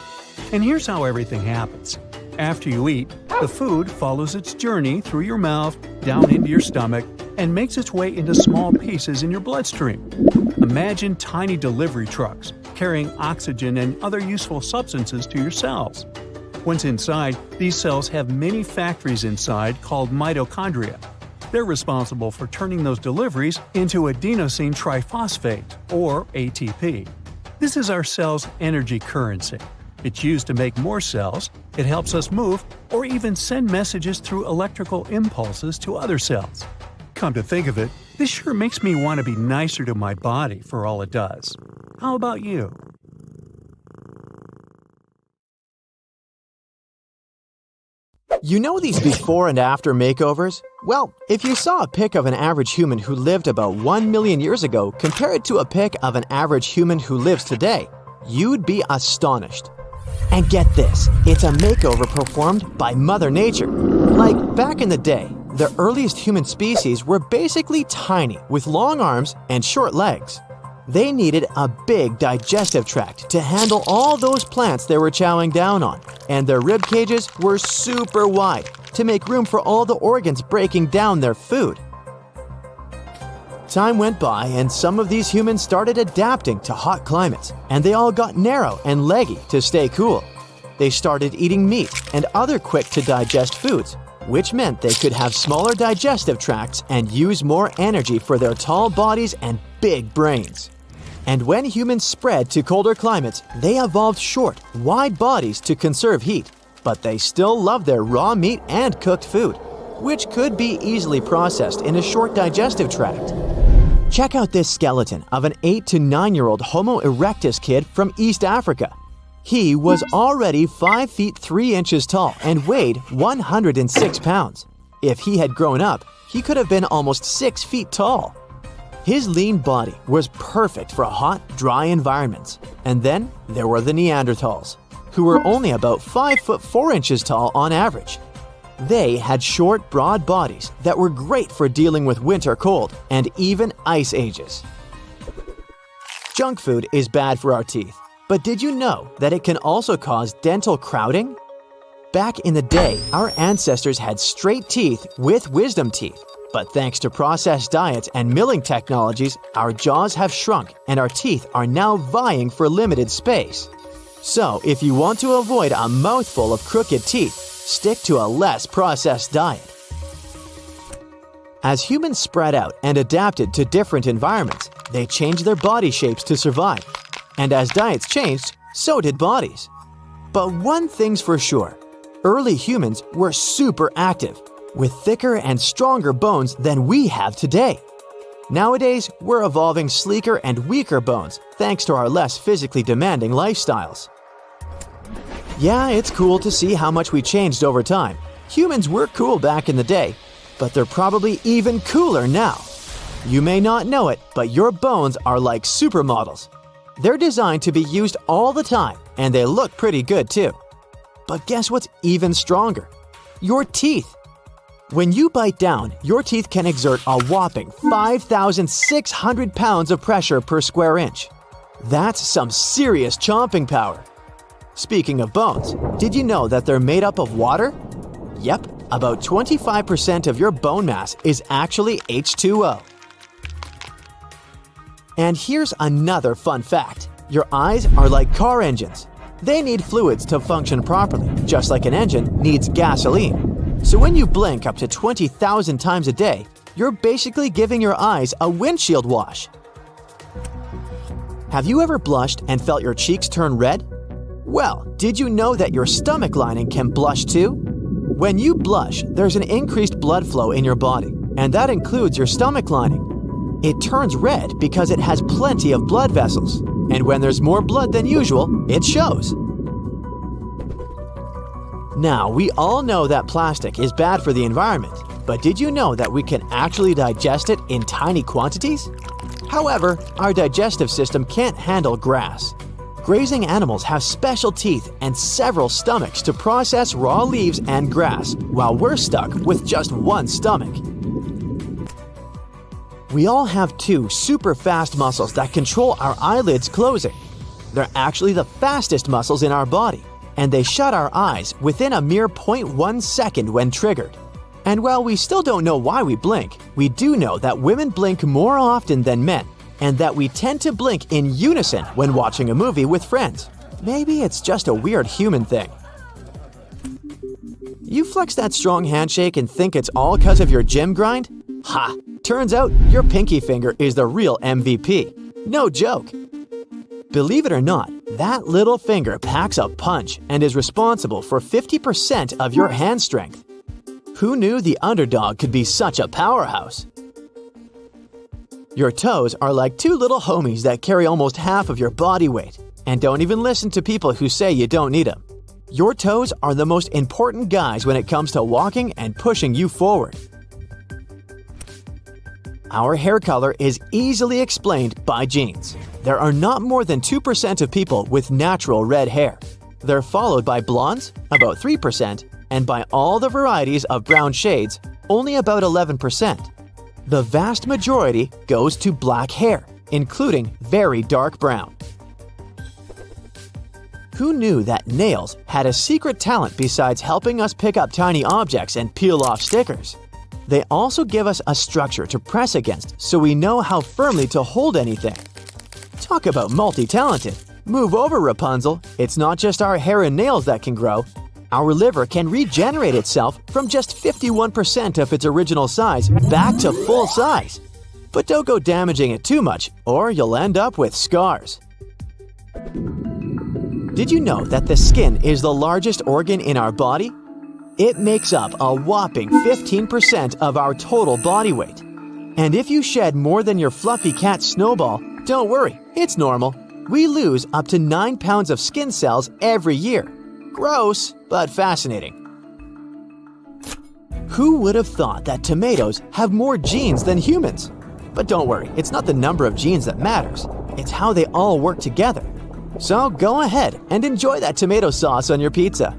And here's how everything happens. After you eat, the food follows its journey through your mouth, down into your stomach, and makes its way into small pieces in your bloodstream. Imagine tiny delivery trucks carrying oxygen and other useful substances to your cells. Once inside, these cells have many factories inside called mitochondria. They're responsible for turning those deliveries into adenosine triphosphate, or ATP. This is our cell's energy currency. It's used to make more cells, it helps us move, or even send messages through electrical impulses to other cells. Come to think of it, this sure makes me want to be nicer to my body for all it does. How about you? You know these before and after makeovers? Well, if you saw a pic of an average human who lived about 1 million years ago compared to a pic of an average human who lives today, you'd be astonished. And get this, it's a makeover performed by Mother Nature. Like back in the day, the earliest human species were basically tiny with long arms and short legs. They needed a big digestive tract to handle all those plants they were chowing down on, and their rib cages were super wide to make room for all the organs breaking down their food. Time went by and some of these humans started adapting to hot climates, and they all got narrow and leggy to stay cool. They started eating meat and other quick-to-digest foods, which meant they could have smaller digestive tracts and use more energy for their tall bodies and big brains. And when humans spread to colder climates, they evolved short, wide bodies to conserve heat, but they still loved their raw meat and cooked food, which could be easily processed in a short digestive tract. Check out this skeleton of an 8 to 9-year-old Homo erectus kid from East Africa. He was already 5 feet 3 inches tall and weighed 106 pounds. If he had grown up, he could have been almost 6 feet tall. His lean body was perfect for hot, dry environments. And then there were the Neanderthals, who were only about 5 foot 4 inches tall on average. They had short, broad bodies that were great for dealing with winter cold and even ice ages. Junk food is bad for our teeth, but did you know that it can also cause dental crowding? Back in the day, our ancestors had straight teeth with wisdom teeth. But thanks to processed diets and milling technologies, our jaws have shrunk and our teeth are now vying for limited space. So, if you want to avoid a mouthful of crooked teeth, stick to a less processed diet. As humans spread out and adapted to different environments, they changed their body shapes to survive. And as diets changed, so did bodies. But one thing's for sure, early humans were super active, with thicker and stronger bones than we have today. Nowadays, we're evolving sleeker and weaker bones thanks to our less physically demanding lifestyles. Yeah, it's cool to see how much we changed over time. Humans were cool back in the day, but they're probably even cooler now. You may not know it, but your bones are like supermodels. They're designed to be used all the time, and they look pretty good too. But guess what's even stronger? Your teeth. When you bite down, your teeth can exert a whopping 5,600 pounds of pressure per square inch. That's some serious chomping power. Speaking of bones, did you know that they're made up of water? Yep, about 25% of your bone mass is actually H2O. And here's another fun fact. Your eyes are like car engines. They need fluids to function properly, just like an engine needs gasoline. So when you blink up to 20,000 times a day, you're basically giving your eyes a windshield wash. Have you ever blushed and felt your cheeks turn red? Well, did you know that your stomach lining can blush too? When you blush, there's an increased blood flow in your body, and that includes your stomach lining. It turns red because it has plenty of blood vessels, and when there's more blood than usual, it shows. Now, we all know that plastic is bad for the environment, but did you know that we can actually digest it in tiny quantities? However, our digestive system can't handle grass. Grazing animals have special teeth and several stomachs to process raw leaves and grass, while we're stuck with just one stomach. We all have two super fast muscles that control our eyelids closing. They're actually the fastest muscles in our body, and they shut our eyes within a mere 0.1 second when triggered. And while we still don't know why we blink, we do know that women blink more often than men, and that we tend to blink in unison when watching a movie with friends. Maybe it's just a weird human thing. You flex that strong handshake and think it's all because of your gym grind? Ha! Turns out your pinky finger is the real MVP. No joke. Believe it or not, that little finger packs a punch and is responsible for 50% of your hand strength. Who knew the underdog could be such a powerhouse? Your toes are like two little homies that carry almost half of your body weight. And don't even listen to people who say you don't need them. Your toes are the most important guys when it comes to walking and pushing you forward. Our hair color is easily explained by genes. There are not more than 2% of people with natural red hair. They're followed by blondes, about 3%, and by all the varieties of brown shades, only about 11%. The vast majority goes to black hair, including very dark brown. Who knew that nails had a secret talent besides helping us pick up tiny objects and peel off stickers? They also give us a structure to press against so we know how firmly to hold anything. Talk about multi-talented. Move over, Rapunzel. It's not just our hair and nails that can grow. Our liver can regenerate itself from just 51% of its original size back to full size. But don't go damaging it too much, or you'll end up with scars. Did you know that the skin is the largest organ in our body? It makes up a whopping 15% of our total body weight. And if you shed more than your fluffy cat Snowball, don't worry, it's normal. We lose up to 9 pounds of skin cells every year. Gross, but fascinating. Who would have thought that tomatoes have more genes than humans? But don't worry, it's not the number of genes that matters. It's how they all work together. So go ahead and enjoy that tomato sauce on your pizza.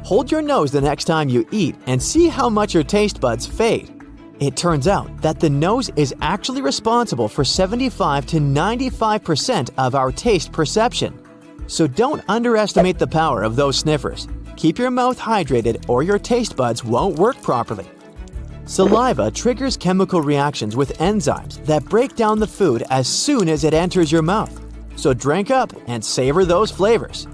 Hold your nose the next time you eat and see how much your taste buds fade. It turns out that the nose is actually responsible for 75 to 95% of our taste perception. So don't underestimate the power of those sniffers. Keep your mouth hydrated or your taste buds won't work properly. Saliva triggers chemical reactions with enzymes that break down the food as soon as it enters your mouth. So drink up and savor those flavors.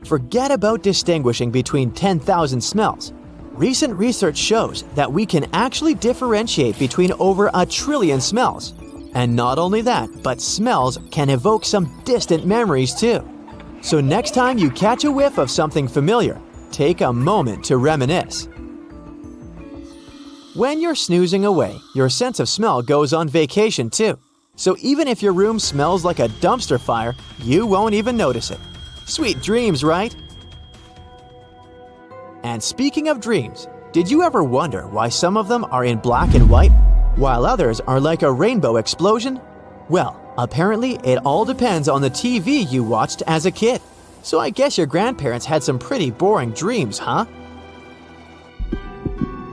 Forget about distinguishing between 10,000 smells. Recent research shows that we can actually differentiate between over 1 trillion smells. And not only that, but smells can evoke some distant memories too. So next time you catch a whiff of something familiar, take a moment to reminisce. When you're snoozing away, your sense of smell goes on vacation too. So even if your room smells like a dumpster fire, you won't even notice it. Sweet dreams, right? And speaking of dreams, did you ever wonder why some of them are in black and white, while others are like a rainbow explosion? Well, apparently it all depends on the TV you watched as a kid. So I guess your grandparents had some pretty boring dreams, huh?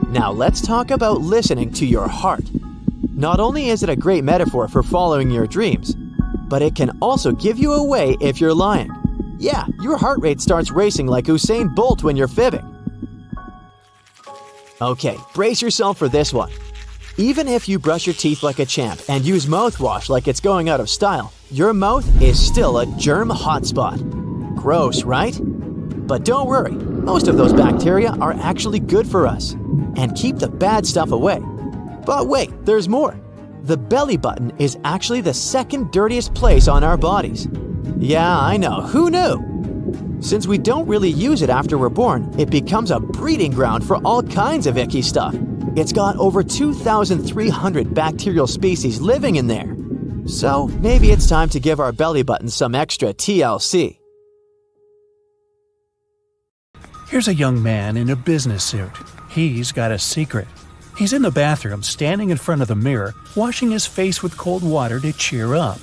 Now let's talk about listening to your heart. Not only is it a great metaphor for following your dreams, but it can also give you away if you're lying. Yeah, your heart rate starts racing like Usain Bolt when you're fibbing. Okay, brace yourself for this one. Even if you brush your teeth like a champ and use mouthwash like it's going out of style, your mouth is still a germ hotspot. Gross, right? But don't worry, most of those bacteria are actually good for us and keep the bad stuff away. But wait, there's more. The belly button is actually the second dirtiest place on our bodies. Yeah, I know, who knew? Since we don't really use it after we're born, it becomes a breeding ground for all kinds of icky stuff. It's got over 2,300 bacterial species living in there. So maybe it's time to give our belly button some extra TLC. Here's a young man in a business suit. He's got a secret. He's in the bathroom, standing in front of the mirror, washing his face with cold water to cheer up.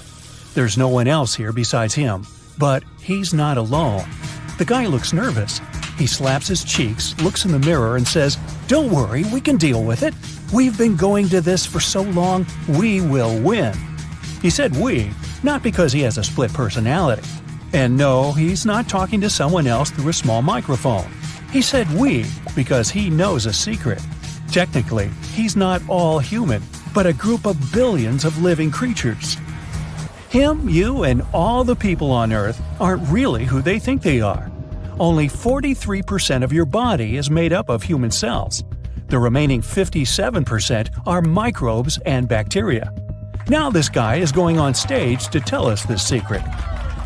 There's no one else here besides him, but he's not alone. The guy looks nervous. He slaps his cheeks, looks in the mirror, and says, "Don't worry, we can deal with it. We've been going to this for so long, we will win." He said we, not because he has a split personality. And no, he's not talking to someone else through a small microphone. He said we because he knows a secret. Technically, he's not all human, but a group of billions of living creatures. Him, you, and all the people on Earth aren't really who they think they are. Only 43% of your body is made up of human cells. The remaining 57% are microbes and bacteria. Now this guy is going on stage to tell us this secret.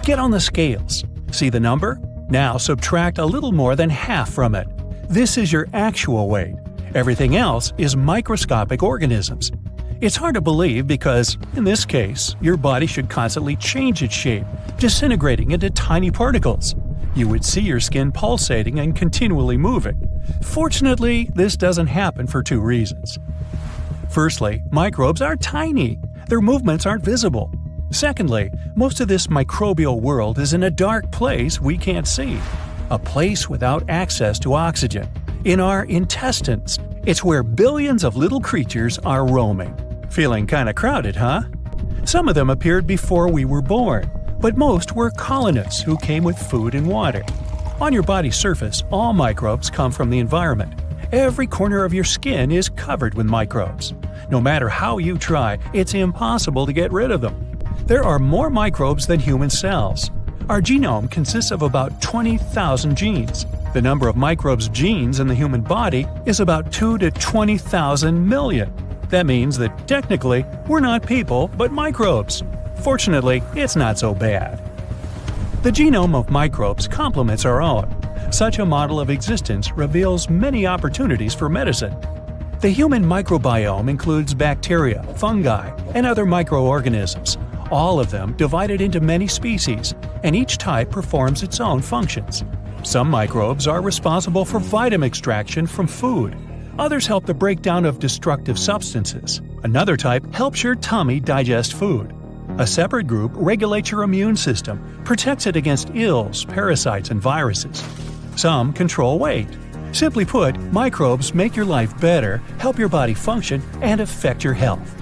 Get on the scales. See the number? Now subtract a little more than half from it. This is your actual weight. Everything else is microscopic organisms. It's hard to believe because, in this case, your body should constantly change its shape, disintegrating into tiny particles. You would see your skin pulsating and continually moving. Fortunately, this doesn't happen for two reasons. Firstly, microbes are tiny. Their movements aren't visible. Secondly, most of this microbial world is in a dark place we can't see. A place without access to oxygen. In our intestines. It's where billions of little creatures are roaming. Feeling kinda crowded, huh? Some of them appeared before we were born, but most were colonists who came with food and water. On your body's surface, all microbes come from the environment. Every corner of your skin is covered with microbes. No matter how you try, it's impossible to get rid of them. There are more microbes than human cells. Our genome consists of about 20,000 genes. The number of microbes genes in the human body is about 2 to 20,000 million. That means that technically, we're not people, but microbes. Fortunately, it's not so bad. The genome of microbes complements our own. Such a model of existence reveals many opportunities for medicine. The human microbiome includes bacteria, fungi, and other microorganisms, all of them divided into many species, and each type performs its own functions. Some microbes are responsible for vitamin extraction from food. Others help the breakdown of destructive substances. Another type helps your tummy digest food. A separate group regulates your immune system, protects it against ills, parasites, and viruses. Some control weight. Simply put, microbes make your life better, help your body function, and affect your health.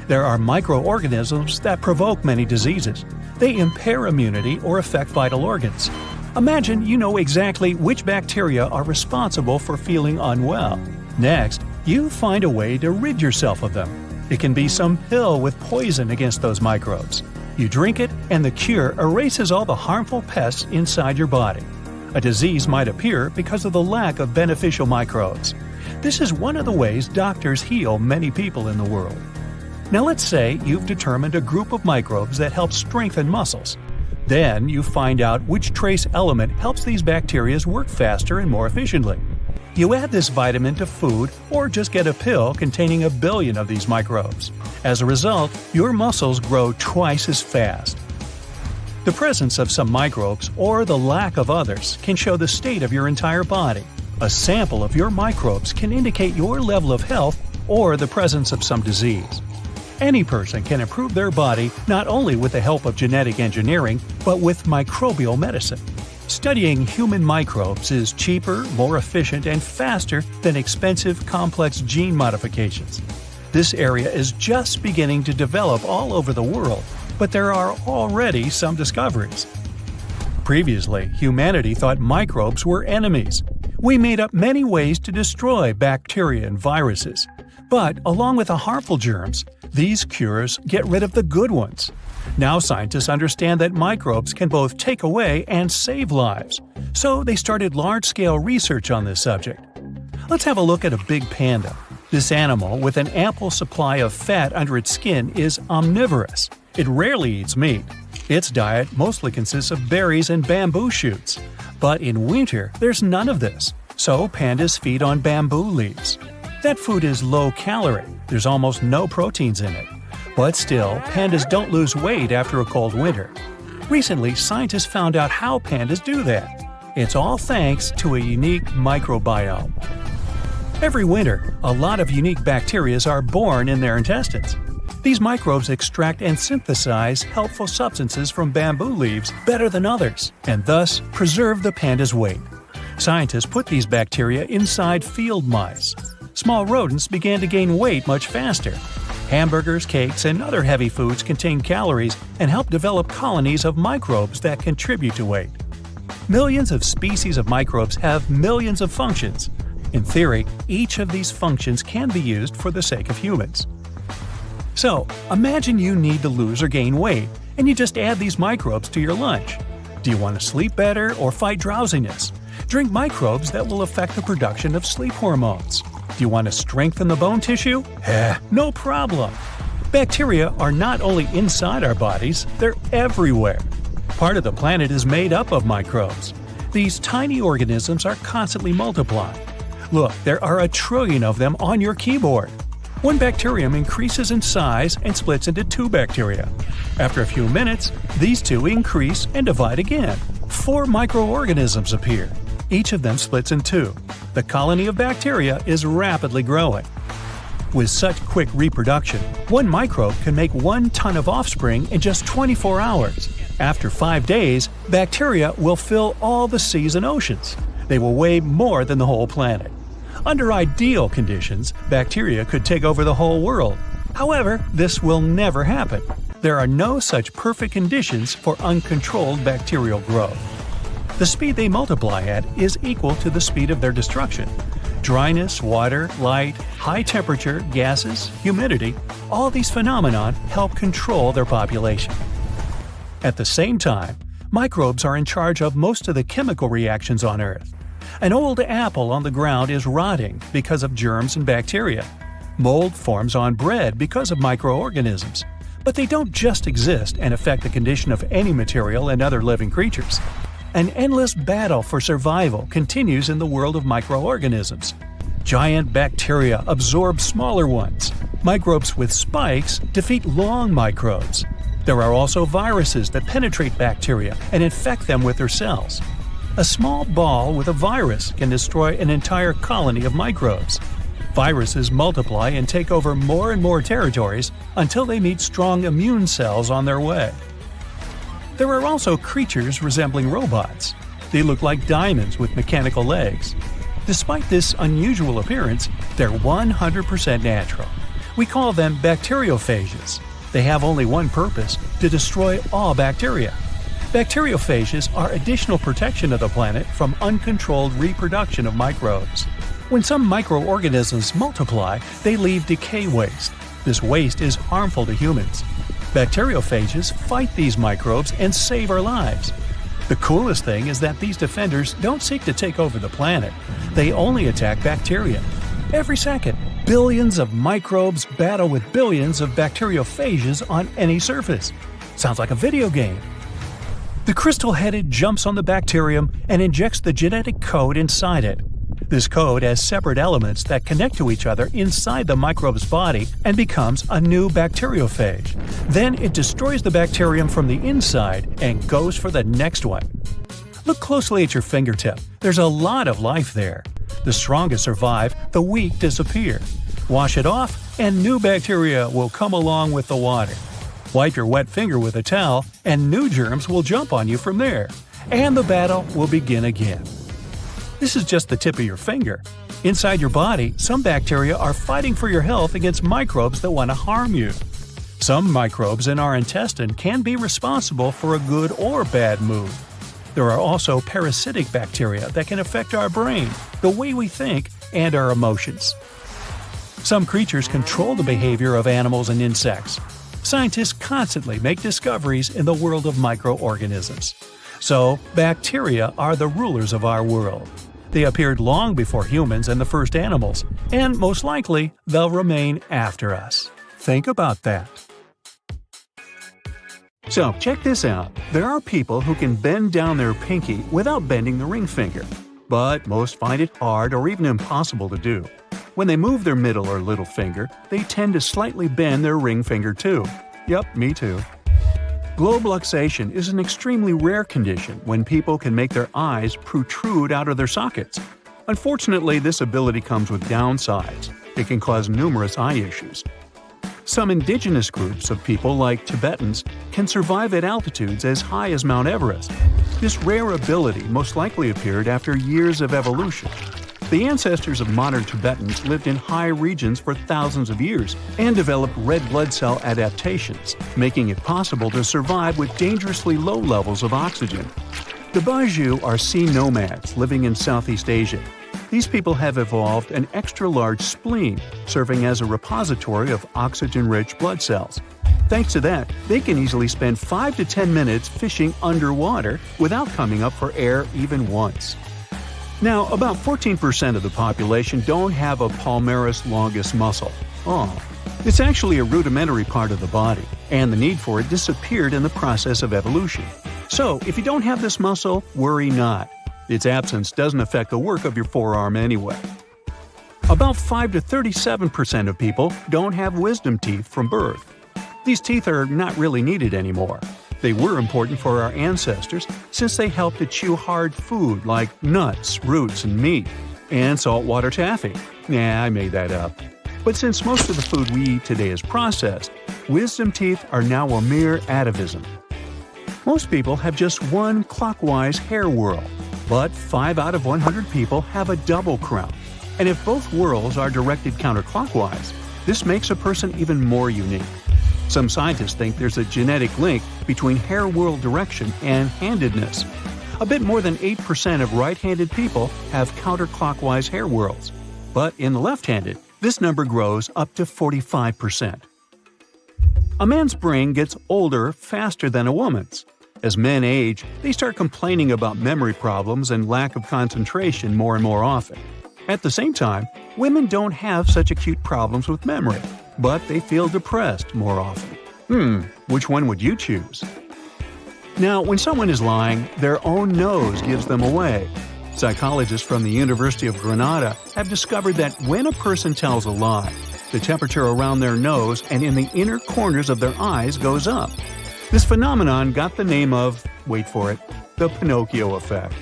There are microorganisms that provoke many diseases. They impair immunity or affect vital organs. Imagine you know exactly which bacteria are responsible for feeling unwell. Next, you find a way to rid yourself of them. It can be some pill with poison against those microbes. You drink it, and the cure erases all the harmful pests inside your body. A disease might appear because of the lack of beneficial microbes. This is one of the ways doctors heal many people in the world. Now let's say you've determined a group of microbes that help strengthen muscles. Then you find out which trace element helps these bacteria work faster and more efficiently. You add this vitamin to food or just get a pill containing 1 billion of these microbes. As a result, your muscles grow twice as fast. The presence of some microbes or the lack of others can show the state of your entire body. A sample of your microbes can indicate your level of health or the presence of some disease. Any person can improve their body not only with the help of genetic engineering, but with microbial medicine. Studying human microbes is cheaper, more efficient, and faster than expensive, complex gene modifications. This area is just beginning to develop all over the world, but there are already some discoveries. Previously, humanity thought microbes were enemies. We made up many ways to destroy bacteria and viruses. But along with the harmful germs, these cures get rid of the good ones. Now scientists understand that microbes can both take away and save lives, so they started large-scale research on this subject. Let's have a look at a big panda. This animal, with an ample supply of fat under its skin, is omnivorous. It rarely eats meat. Its diet mostly consists of berries and bamboo shoots. But in winter, there's none of this, so pandas feed on bamboo leaves. That food is low-calorie, there's almost no proteins in it. But still, pandas don't lose weight after a cold winter. Recently, scientists found out how pandas do that. It's all thanks to a unique microbiome. Every winter, a lot of unique bacteria are born in their intestines. These microbes extract and synthesize helpful substances from bamboo leaves better than others, and thus preserve the panda's weight. Scientists put these bacteria inside field mice. Small rodents began to gain weight much faster. Hamburgers, cakes, and other heavy foods contain calories and help develop colonies of microbes that contribute to weight. Millions of species of microbes have millions of functions. In theory, each of these functions can be used for the sake of humans. So, imagine you need to lose or gain weight, and you just add these microbes to your lunch. Do you want to sleep better or fight drowsiness? Drink microbes that will affect the production of sleep hormones. Do you want to strengthen the bone tissue? No problem! Bacteria are not only inside our bodies, they're everywhere. Part of the planet is made up of microbes. These tiny organisms are constantly multiplying. Look, there are 1 trillion of them on your keyboard. One bacterium increases in size and splits into 2 bacteria. After a few minutes, these 2 increase and divide again. 4 microorganisms appear. Each of them splits in 2. The colony of bacteria is rapidly growing. With such quick reproduction, one microbe can make 1 ton of offspring in just 24 hours. After 5 days, bacteria will fill all the seas and oceans. They will weigh more than the whole planet. Under ideal conditions, bacteria could take over the whole world. However, this will never happen. There are no such perfect conditions for uncontrolled bacterial growth. The speed they multiply at is equal to the speed of their destruction. Dryness, water, light, high temperature, gases, humidity, all these phenomena help control their population. At the same time, microbes are in charge of most of the chemical reactions on Earth. An old apple on the ground is rotting because of germs and bacteria. Mold forms on bread because of microorganisms. But they don't just exist and affect the condition of any material and other living creatures. An endless battle for survival continues in the world of microorganisms. Giant bacteria absorb smaller ones. Microbes with spikes defeat long microbes. There are also viruses that penetrate bacteria and infect them with their cells. A small ball with a virus can destroy an entire colony of microbes. Viruses multiply and take over more and more territories until they meet strong immune cells on their way. There are also creatures resembling robots. They look like diamonds with mechanical legs. Despite this unusual appearance, they're 100% natural. We call them bacteriophages. They have only one purpose: to destroy all bacteria. Bacteriophages are additional protection of the planet from uncontrolled reproduction of microbes. When some microorganisms multiply, they leave decay waste. This waste is harmful to humans. Bacteriophages fight these microbes and save our lives. The coolest thing is that these defenders don't seek to take over the planet. They only attack bacteria. Every second, billions of microbes battle with billions of bacteriophages on any surface. Sounds like a video game. The crystal-headed jumps on the bacterium and injects the genetic code inside it. This code has separate elements that connect to each other inside the microbe's body and becomes a new bacteriophage. Then it destroys the bacterium from the inside and goes for the next one. Look closely at your fingertip. There's a lot of life there. The strongest survive, the weak disappear. Wash it off, and new bacteria will come along with the water. Wipe your wet finger with a towel, and new germs will jump on you from there. And the battle will begin again. This is just the tip of your finger. Inside your body, some bacteria are fighting for your health against microbes that want to harm you. Some microbes in our intestine can be responsible for a good or bad mood. There are also parasitic bacteria that can affect our brain, the way we think, and our emotions. Some creatures control the behavior of animals and insects. Scientists constantly make discoveries in the world of microorganisms. So, bacteria are the rulers of our world. They appeared long before humans and the first animals, and most likely, they'll remain after us. Think about that. So, check this out. There are people who can bend down their pinky without bending the ring finger, but most find it hard or even impossible to do. When they move their middle or little finger, they tend to slightly bend their ring finger too. Yup, me too. Globe luxation is an extremely rare condition when people can make their eyes protrude out of their sockets. Unfortunately, this ability comes with downsides. It can cause numerous eye issues. Some indigenous groups of people, like Tibetans, can survive at altitudes as high as Mount Everest. This rare ability most likely appeared after years of evolution. The ancestors of modern Tibetans lived in high regions for thousands of years and developed red blood cell adaptations, making it possible to survive with dangerously low levels of oxygen. The Bajau are sea nomads living in Southeast Asia. These people have evolved an extra-large spleen, serving as a repository of oxygen-rich blood cells. Thanks to that, they can easily spend 5 to 10 minutes fishing underwater without coming up for air even once. Now, about 14% of the population don't have a palmaris longus muscle. It's actually a rudimentary part of the body, and the need for it disappeared in the process of evolution. So, if you don't have this muscle, worry not. Its absence doesn't affect the work of your forearm anyway. About 5 to 37% of people don't have wisdom teeth from birth. These teeth are not really needed anymore. They were important for our ancestors since they helped to chew hard food like nuts, roots, and meat, and saltwater taffy. I made that up. But since most of the food we eat today is processed, wisdom teeth are now a mere atavism. Most people have just one clockwise hair whorl, but 5 out of 100 people have a double crown. And if both whorls are directed counterclockwise, this makes a person even more unique. Some scientists think there's a genetic link between hair whorl direction and handedness. A bit more than 8% of right-handed people have counterclockwise hair whorls, but in the left-handed, this number grows up to 45%. A man's brain gets older faster than a woman's. As men age, they start complaining about memory problems and lack of concentration more and more often. At the same time, women don't have such acute problems with memory, but they feel depressed more often. Which one would you choose? Now, when someone is lying, their own nose gives them away. Psychologists from the University of Granada have discovered that when a person tells a lie, the temperature around their nose and in the inner corners of their eyes goes up. This phenomenon got the name of, wait for it, the Pinocchio effect.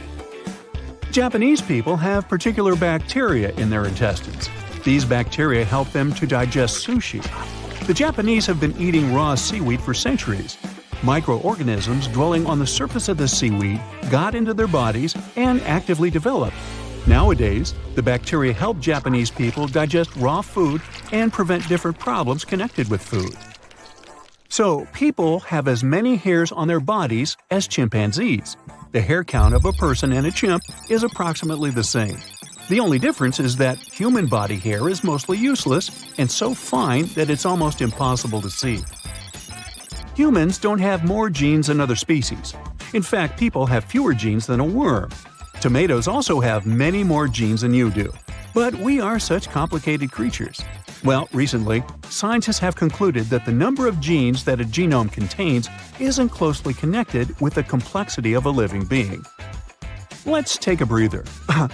Japanese people have particular bacteria in their intestines. These bacteria help them to digest sushi. The Japanese have been eating raw seaweed for centuries. Microorganisms dwelling on the surface of the seaweed got into their bodies and actively developed. Nowadays, the bacteria help Japanese people digest raw food and prevent different problems connected with food. So, people have as many hairs on their bodies as chimpanzees. The hair count of a person and a chimp is approximately the same. The only difference is that human body hair is mostly useless and so fine that it's almost impossible to see. Humans don't have more genes than other species. In fact, people have fewer genes than a worm. Tomatoes also have many more genes than you do. But we are such complicated creatures. Well, recently, scientists have concluded that the number of genes that a genome contains isn't closely connected with the complexity of a living being. Let's take a breather.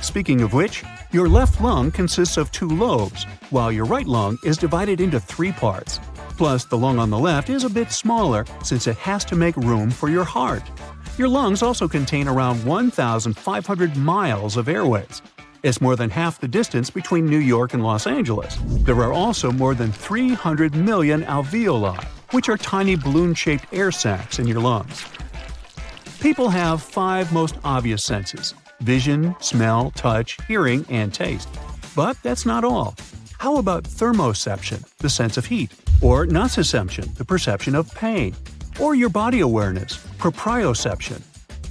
Speaking of which, your left lung consists of 2 lobes, while your right lung is divided into 3 parts. Plus, the lung on the left is a bit smaller since it has to make room for your heart. Your lungs also contain around 1,500 miles of airways. It's more than half the distance between New York and Los Angeles. There are also more than 300 million alveoli, which are tiny balloon-shaped air sacs in your lungs. People have 5 most obvious senses: vision, smell, touch, hearing, and taste. But that's not all. How about thermoception, the sense of heat? Or nociception, the perception of pain? Or your body awareness, proprioception?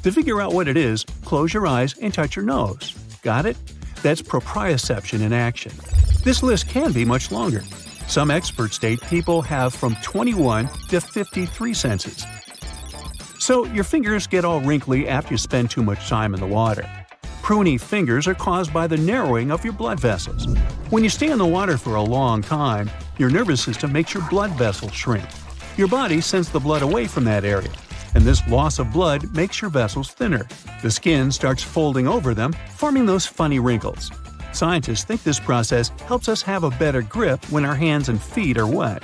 To figure out what it is, close your eyes and touch your nose. Got it? That's proprioception in action. This list can be much longer. Some experts state people have from 21 to 53 senses. So your fingers get all wrinkly after you spend too much time in the water. Pruny fingers are caused by the narrowing of your blood vessels. When you stay in the water for a long time, your nervous system makes your blood vessels shrink. Your body sends the blood away from that area, and this loss of blood makes your vessels thinner. The skin starts folding over them, forming those funny wrinkles. Scientists think this process helps us have a better grip when our hands and feet are wet.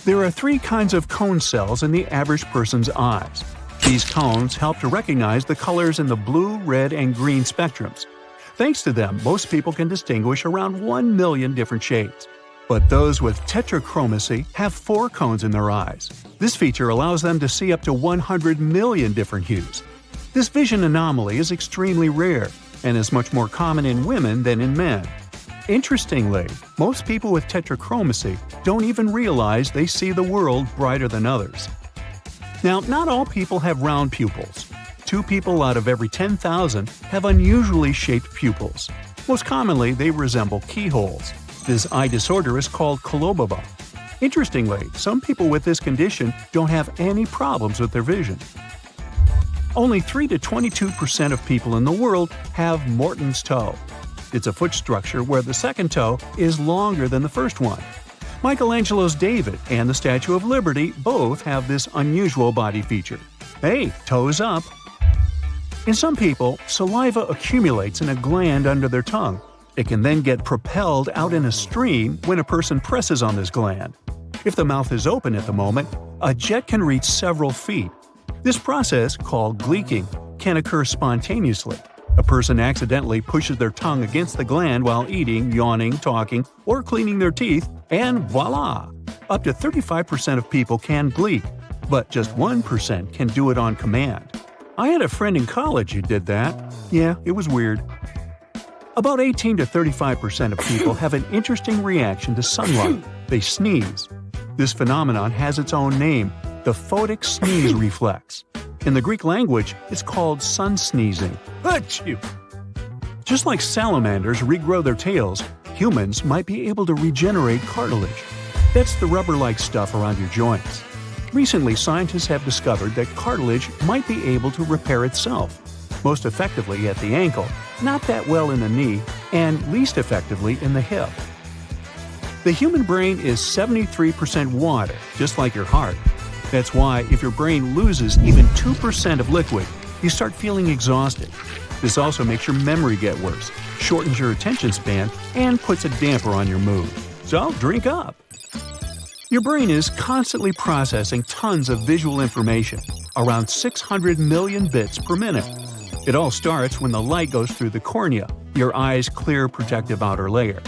There are 3 kinds of cone cells in the average person's eyes. These cones help to recognize the colors in the blue, red, and green spectrums. Thanks to them, most people can distinguish around 1 million different shades. But those with tetrachromacy have 4 cones in their eyes. This feature allows them to see up to 100 million different hues. This vision anomaly is extremely rare and is much more common in women than in men. Interestingly, most people with tetrachromacy don't even realize they see the world brighter than others. Now, not all people have round pupils. 2 people out of every 10,000 have unusually shaped pupils. Most commonly, they resemble keyholes. This eye disorder is called coloboma. Interestingly, some people with this condition don't have any problems with their vision. Only 3 to 22% of people in the world have Morton's toe. It's a foot structure where the second toe is longer than the first one. Michelangelo's David and the Statue of Liberty both have this unusual body feature. Hey, toes up! In some people, saliva accumulates in a gland under their tongue. It can then get propelled out in a stream when a person presses on this gland. If the mouth is open at the moment, a jet can reach several feet. This process, called gleeking, can occur spontaneously. A person accidentally pushes their tongue against the gland while eating, yawning, talking, or cleaning their teeth, and voila! Up to 35% of people can gleek, but just 1% can do it on command. I had a friend in college who did that. Yeah, it was weird. About 18 to 35% of people have an interesting reaction to sunlight. They sneeze. This phenomenon has its own name, the photic sneeze reflex. In the Greek language, it's called sun sneezing. Achoo! Just like salamanders regrow their tails, humans might be able to regenerate cartilage. That's the rubber-like stuff around your joints. Recently, scientists have discovered that cartilage might be able to repair itself, most effectively at the ankle, not that well in the knee, and least effectively in the hip. The human brain is 73% water, just like your heart. That's why if your brain loses even 2% of liquid, you start feeling exhausted. This also makes your memory get worse, shortens your attention span, and puts a damper on your mood. So drink up! Your brain is constantly processing tons of visual information, around 600 million bits per minute. It all starts when the light goes through the cornea, your eye's clear protective outer layer.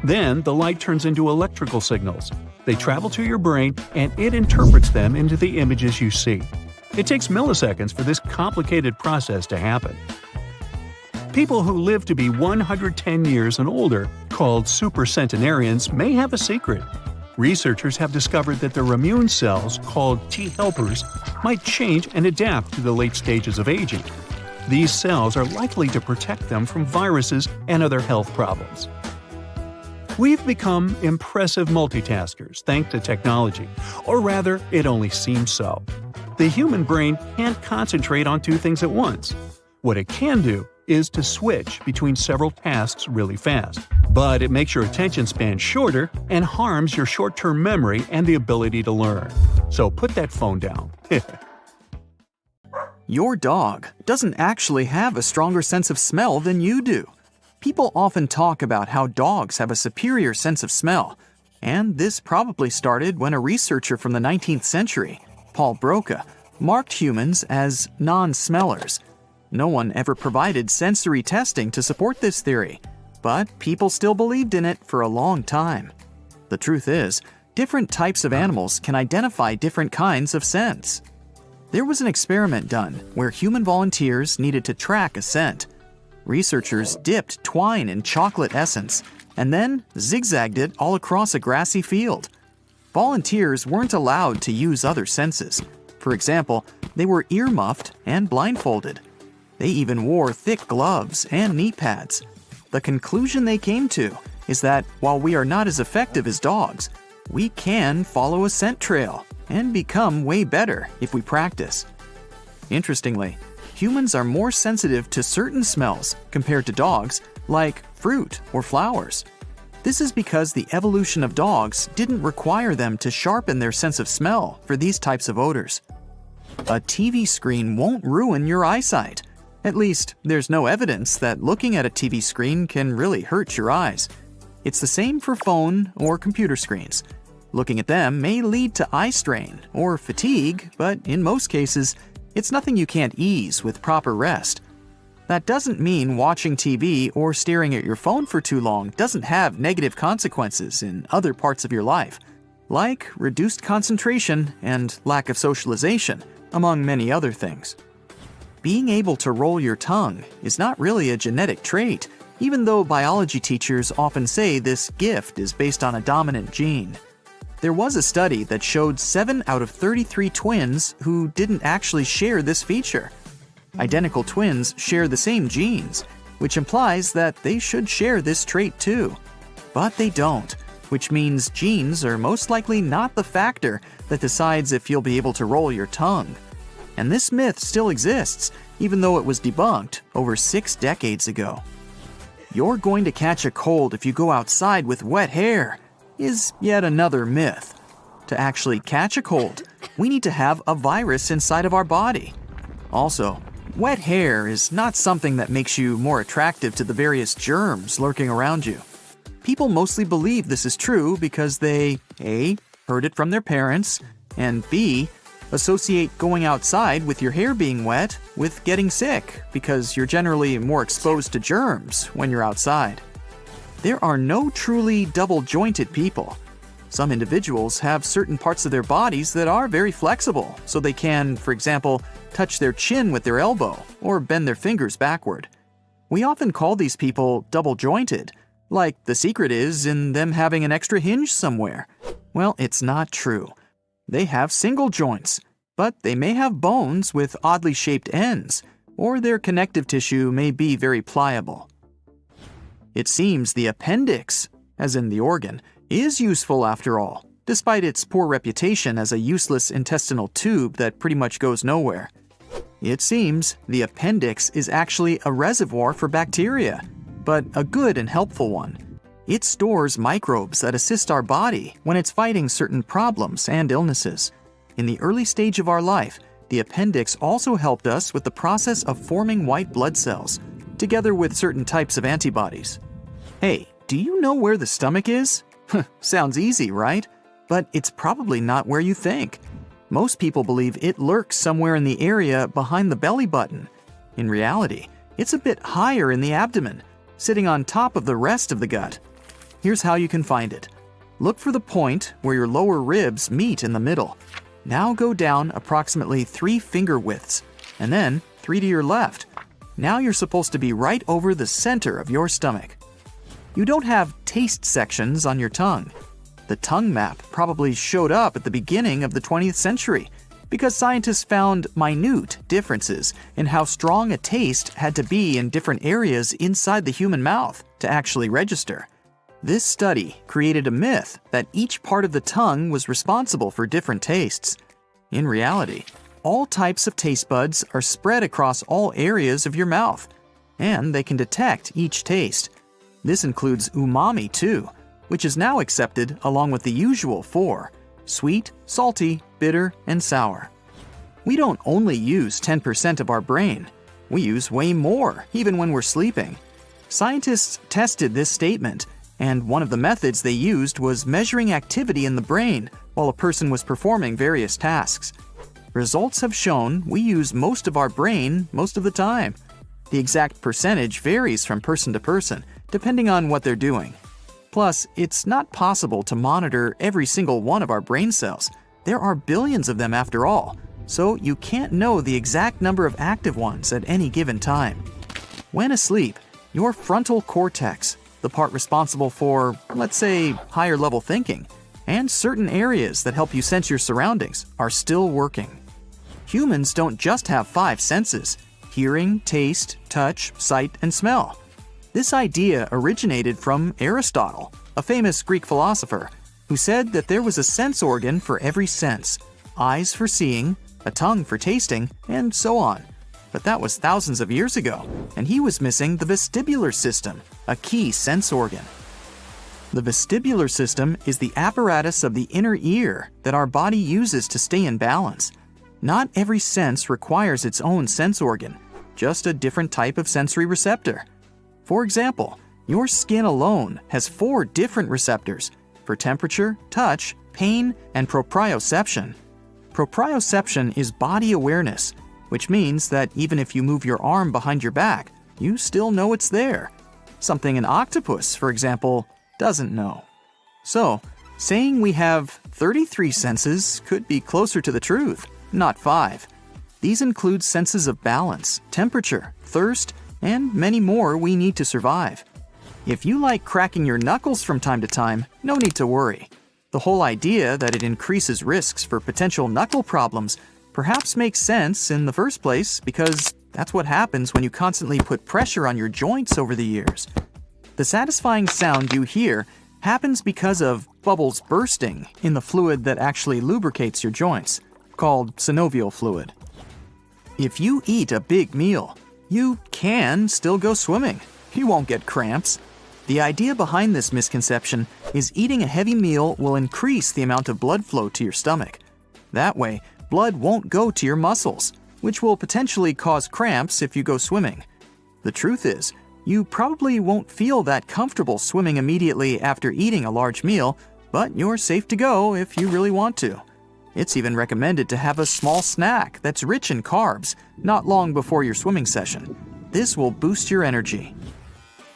Then the light turns into electrical signals. They travel to your brain and it interprets them into the images you see. It takes milliseconds for this complicated process to happen. People who live to be 110 years and older, called supercentenarians, may have a secret. Researchers have discovered that their immune cells, called T helpers, might change and adapt to the late stages of aging. These cells are likely to protect them from viruses and other health problems. We've become impressive multitaskers thanks to technology, or rather, it only seems so. The human brain can't concentrate on 2 things at once. What it can do is to switch between several tasks really fast, but it makes your attention span shorter and harms your short-term memory and the ability to learn. So put that phone down. Your dog doesn't actually have a stronger sense of smell than you do. People often talk about how dogs have a superior sense of smell, and this probably started when a researcher from the 19th century, Paul Broca, marked humans as non-smellers. No one ever provided sensory testing to support this theory, but people still believed in it for a long time. The truth is, different types of animals can identify different kinds of scents. There was an experiment done where human volunteers needed to track a scent. Researchers dipped twine in chocolate essence and then zigzagged it all across a grassy field. Volunteers weren't allowed to use other senses. For example, they were ear-muffed and blindfolded. They even wore thick gloves and knee pads. The conclusion they came to is that while we are not as effective as dogs, we can follow a scent trail and become way better if we practice. Interestingly, humans are more sensitive to certain smells compared to dogs, like fruit or flowers. This is because the evolution of dogs didn't require them to sharpen their sense of smell for these types of odors. A TV screen won't ruin your eyesight. At least, there's no evidence that looking at a TV screen can really hurt your eyes. It's the same for phone or computer screens. Looking at them may lead to eye strain or fatigue, but in most cases, it's nothing you can't ease with proper rest. That doesn't mean watching TV or staring at your phone for too long doesn't have negative consequences in other parts of your life, like reduced concentration and lack of socialization, among many other things. Being able to roll your tongue is not really a genetic trait, even though biology teachers often say this gift is based on a dominant gene. There was a study that showed 7 out of 33 twins who didn't actually share this feature. Identical twins share the same genes, which implies that they should share this trait too. But they don't, which means genes are most likely not the factor that decides if you'll be able to roll your tongue. And this myth still exists, even though it was debunked over 6 decades ago. You're going to catch a cold if you go outside with wet hair is yet another myth. To actually catch a cold, we need to have a virus inside of our body. Also, wet hair is not something that makes you more attractive to the various germs lurking around you. People mostly believe this is true because they A. heard it from their parents, and B. associate going outside with your hair being wet with getting sick because you're generally more exposed to germs when you're outside. There are no truly double-jointed people. Some individuals have certain parts of their bodies that are very flexible, so they can, for example, touch their chin with their elbow or bend their fingers backward. We often call these people double-jointed, like the secret is in them having an extra hinge somewhere. Well, it's not true. They have single joints, but they may have bones with oddly shaped ends, or their connective tissue may be very pliable. It seems the appendix, as in the organ, is useful after all, despite its poor reputation as a useless intestinal tube that pretty much goes nowhere. It seems the appendix is actually a reservoir for bacteria, but a good and helpful one. It stores microbes that assist our body when it's fighting certain problems and illnesses. In the early stage of our life, the appendix also helped us with the process of forming white blood cells, together with certain types of antibodies. Hey, do you know where the stomach is? Sounds easy, right? But it's probably not where you think. Most people believe it lurks somewhere in the area behind the belly button. In reality, it's a bit higher in the abdomen, sitting on top of the rest of the gut. Here's how you can find it. Look for the point where your lower ribs meet in the middle. Now go down approximately 3 finger widths, and then 3 to your left. Now you're supposed to be right over the center of your stomach. You don't have taste sections on your tongue. The tongue map probably showed up at the beginning of the 20th century because scientists found minute differences in how strong a taste had to be in different areas inside the human mouth to actually register. This study created a myth that each part of the tongue was responsible for different tastes. In reality, all types of taste buds are spread across all areas of your mouth, and they can detect each taste. This includes umami too, which is now accepted along with the usual 4: sweet, salty, bitter, and sour. We don't only use 10% of our brain. We use way more, even when we're sleeping. Scientists tested this statement, and one of the methods they used was measuring activity in the brain while a person was performing various tasks. Results have shown we use most of our brain most of the time. The exact percentage varies from person to person, depending on what they're doing. Plus, it's not possible to monitor every single one of our brain cells. There are billions of them after all, so you can't know the exact number of active ones at any given time. When asleep, your frontal cortex, the part responsible for, let's say, higher level thinking, and certain areas that help you sense your surroundings are still working. Humans don't just have 5 senses: hearing, taste, touch, sight, and smell. This idea originated from Aristotle, a famous Greek philosopher, who said that there was a sense organ for every sense: eyes for seeing, a tongue for tasting, and so on. But that was thousands of years ago, and he was missing the vestibular system, a key sense organ. The vestibular system is the apparatus of the inner ear that our body uses to stay in balance. Not every sense requires its own sense organ. just a different type of sensory receptor. For example, your skin alone has 4 different receptors for temperature, touch, pain, and proprioception. Proprioception is body awareness, which means that even if you move your arm behind your back, you still know it's there. Something an octopus, for example, doesn't know. So, saying we have 33 senses could be closer to the truth, not 5. These include senses of balance, temperature, thirst, and many more we need to survive. If you like cracking your knuckles from time to time, no need to worry. The whole idea that it increases risks for potential knuckle problems perhaps makes sense in the first place because that's what happens when you constantly put pressure on your joints over the years. The satisfying sound you hear happens because of bubbles bursting in the fluid that actually lubricates your joints, called synovial fluid. If you eat a big meal, you can still go swimming. You won't get cramps. The idea behind this misconception is eating a heavy meal will increase the amount of blood flow to your stomach. That way, blood won't go to your muscles, which will potentially cause cramps if you go swimming. The truth is, you probably won't feel that comfortable swimming immediately after eating a large meal, but you're safe to go if you really want to. It's even recommended to have a small snack that's rich in carbs not long before your swimming session. This will boost your energy.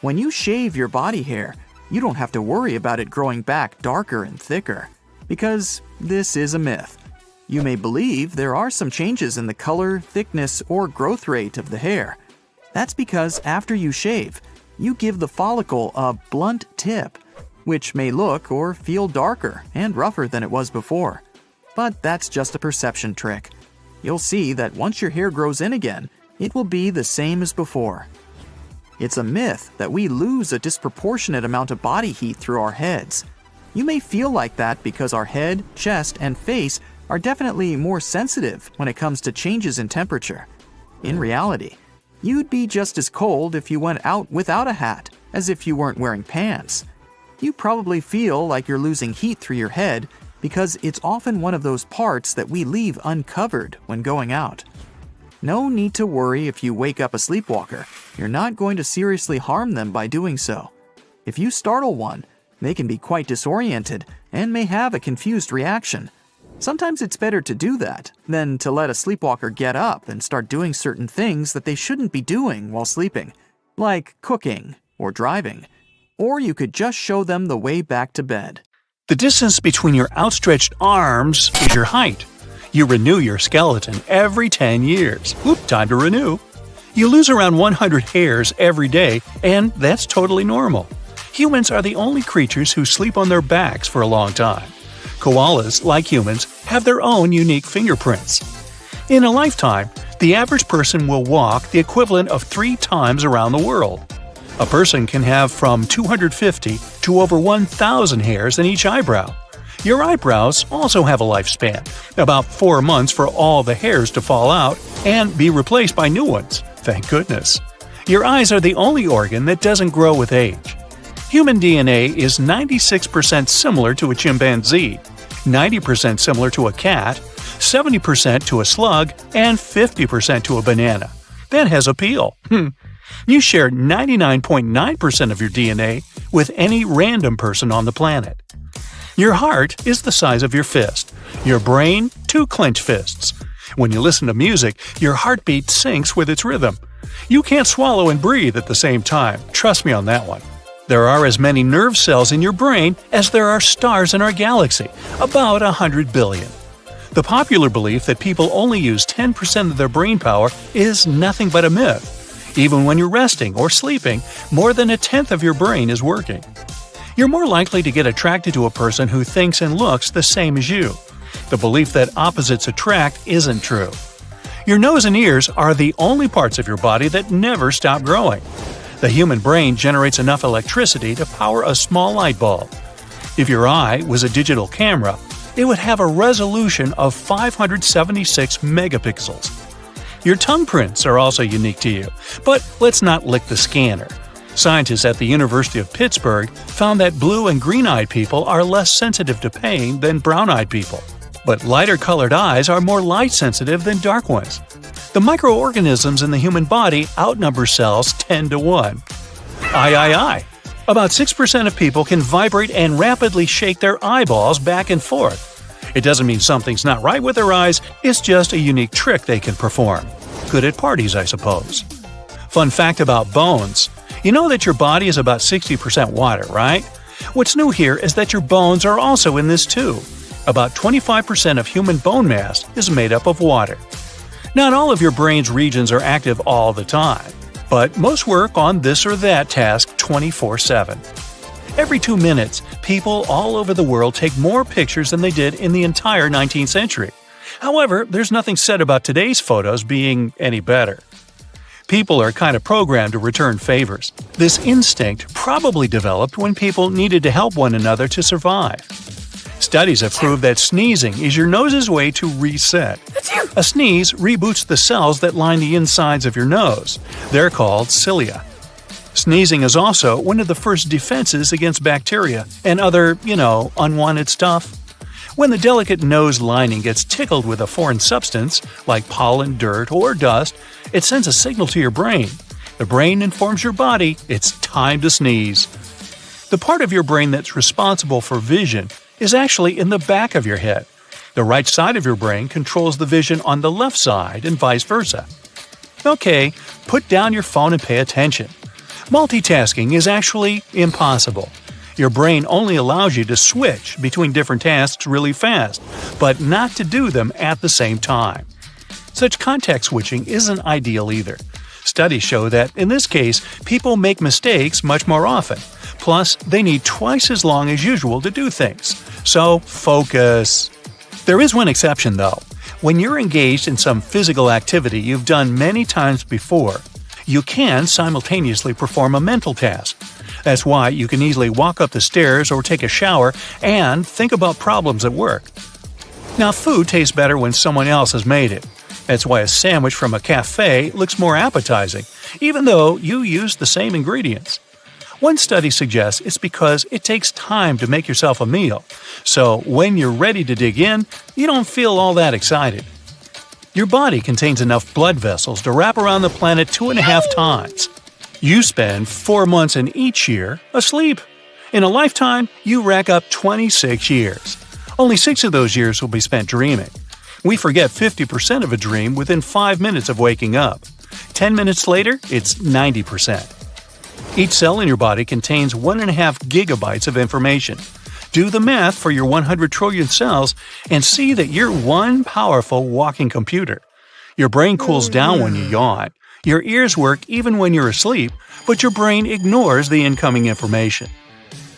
When you shave your body hair, you don't have to worry about it growing back darker and thicker, because this is a myth. You may believe there are some changes in the color, thickness, or growth rate of the hair. That's because after you shave, you give the follicle a blunt tip, which may look or feel darker and rougher than it was before. But that's just a perception trick. You'll see that once your hair grows in again, it will be the same as before. It's a myth that we lose a disproportionate amount of body heat through our heads. You may feel like that because our head, chest, and face are definitely more sensitive when it comes to changes in temperature. In reality, you'd be just as cold if you went out without a hat as if you weren't wearing pants. You probably feel like you're losing heat through your head because it's often one of those parts that we leave uncovered when going out. No need to worry if you wake up a sleepwalker. You're not going to seriously harm them by doing so. If you startle one, they can be quite disoriented and may have a confused reaction. Sometimes it's better to do that than to let a sleepwalker get up and start doing certain things that they shouldn't be doing while sleeping, like cooking or driving. Or you could just show them the way back to bed. The distance between your outstretched arms is your height. You renew your skeleton every 10 years. Time to renew. You lose around 100 hairs every day, and that's totally normal. Humans are the only creatures who sleep on their backs for a long time. Koalas, like humans, have their own unique fingerprints. In a lifetime, the average person will walk the equivalent of 3 times around the world. A person can have from 250 to over 1,000 hairs in each eyebrow. Your eyebrows also have a lifespan, about 4 months for all the hairs to fall out and be replaced by new ones. Thank goodness. Your eyes are the only organ that doesn't grow with age. Human DNA is 96% similar to a chimpanzee, 90% similar to a cat, 70% to a slug, and 50% to a banana. That has appeal. You share 99.9% of your DNA with any random person on the planet. Your heart is the size of your fist. Your brain, 2 clenched fists. When you listen to music, your heartbeat syncs with its rhythm. You can't swallow and breathe at the same time. Trust me on that one. There are as many nerve cells in your brain as there are stars in our galaxy, about 100 billion. The popular belief that people only use 10% of their brain power is nothing but a myth. Even when you're resting or sleeping, more than 1/10 of your brain is working. You're more likely to get attracted to a person who thinks and looks the same as you. The belief that opposites attract isn't true. Your nose and ears are the only parts of your body that never stop growing. The human brain generates enough electricity to power a small light bulb. If your eye was a digital camera, it would have a resolution of 576 megapixels. Your tongue prints are also unique to you, but let's not lick the scanner. Scientists at the University of Pittsburgh found that blue and green-eyed people are less sensitive to pain than brown-eyed people. But lighter-colored eyes are more light-sensitive than dark ones. The microorganisms in the human body outnumber cells 10 to 1. Aye. About 6% of people can vibrate and rapidly shake their eyeballs back and forth. It doesn't mean something's not right with their eyes, it's just a unique trick they can perform. Good at parties, I suppose. Fun fact about bones. You know that your body is about 60% water, right? What's new here is that your bones are also in this too. About 25% of human bone mass is made up of water. Not all of your brain's regions are active all the time, but most work on this or that task 24/7. Every 2 minutes, people all over the world take more pictures than they did in the entire 19th century. However, there's nothing said about today's photos being any better. People are kind of programmed to return favors. This instinct probably developed when people needed to help one another to survive. Studies have proved that sneezing is your nose's way to reset. A sneeze reboots the cells that line the insides of your nose. They're called cilia. Sneezing is also one of the first defenses against bacteria and other, unwanted stuff. When the delicate nose lining gets tickled with a foreign substance, like pollen, dirt, or dust, it sends a signal to your brain. The brain informs your body it's time to sneeze. The part of your brain that's responsible for vision is actually in the back of your head. The right side of your brain controls the vision on the left side and vice versa. Okay, put down your phone and pay attention. Multitasking is actually impossible. Your brain only allows you to switch between different tasks really fast, but not to do them at the same time. Such context switching isn't ideal either. Studies show that, in this case, people make mistakes much more often. Plus, they need twice as long as usual to do things. So, focus. There is one exception, though. When you're engaged in some physical activity you've done many times before, you can simultaneously perform a mental task. That's why you can easily walk up the stairs or take a shower and think about problems at work. Now, food tastes better when someone else has made it. That's why a sandwich from a cafe looks more appetizing, even though you used the same ingredients. One study suggests it's because it takes time to make yourself a meal, so when you're ready to dig in, you don't feel all that excited. Your body contains enough blood vessels to wrap around the planet 2.5 times. You spend 4 months in each year asleep. In a lifetime, you rack up 26 years. Only 6 of those years will be spent dreaming. We forget 50% of a dream within 5 minutes of waking up. 10 minutes later, it's 90%. Each cell in your body contains 1.5 gigabytes of information. Do the math for your 100 trillion cells and see that you're one powerful walking computer. Your brain cools down when you yawn. Your ears work even when you're asleep, but your brain ignores the incoming information.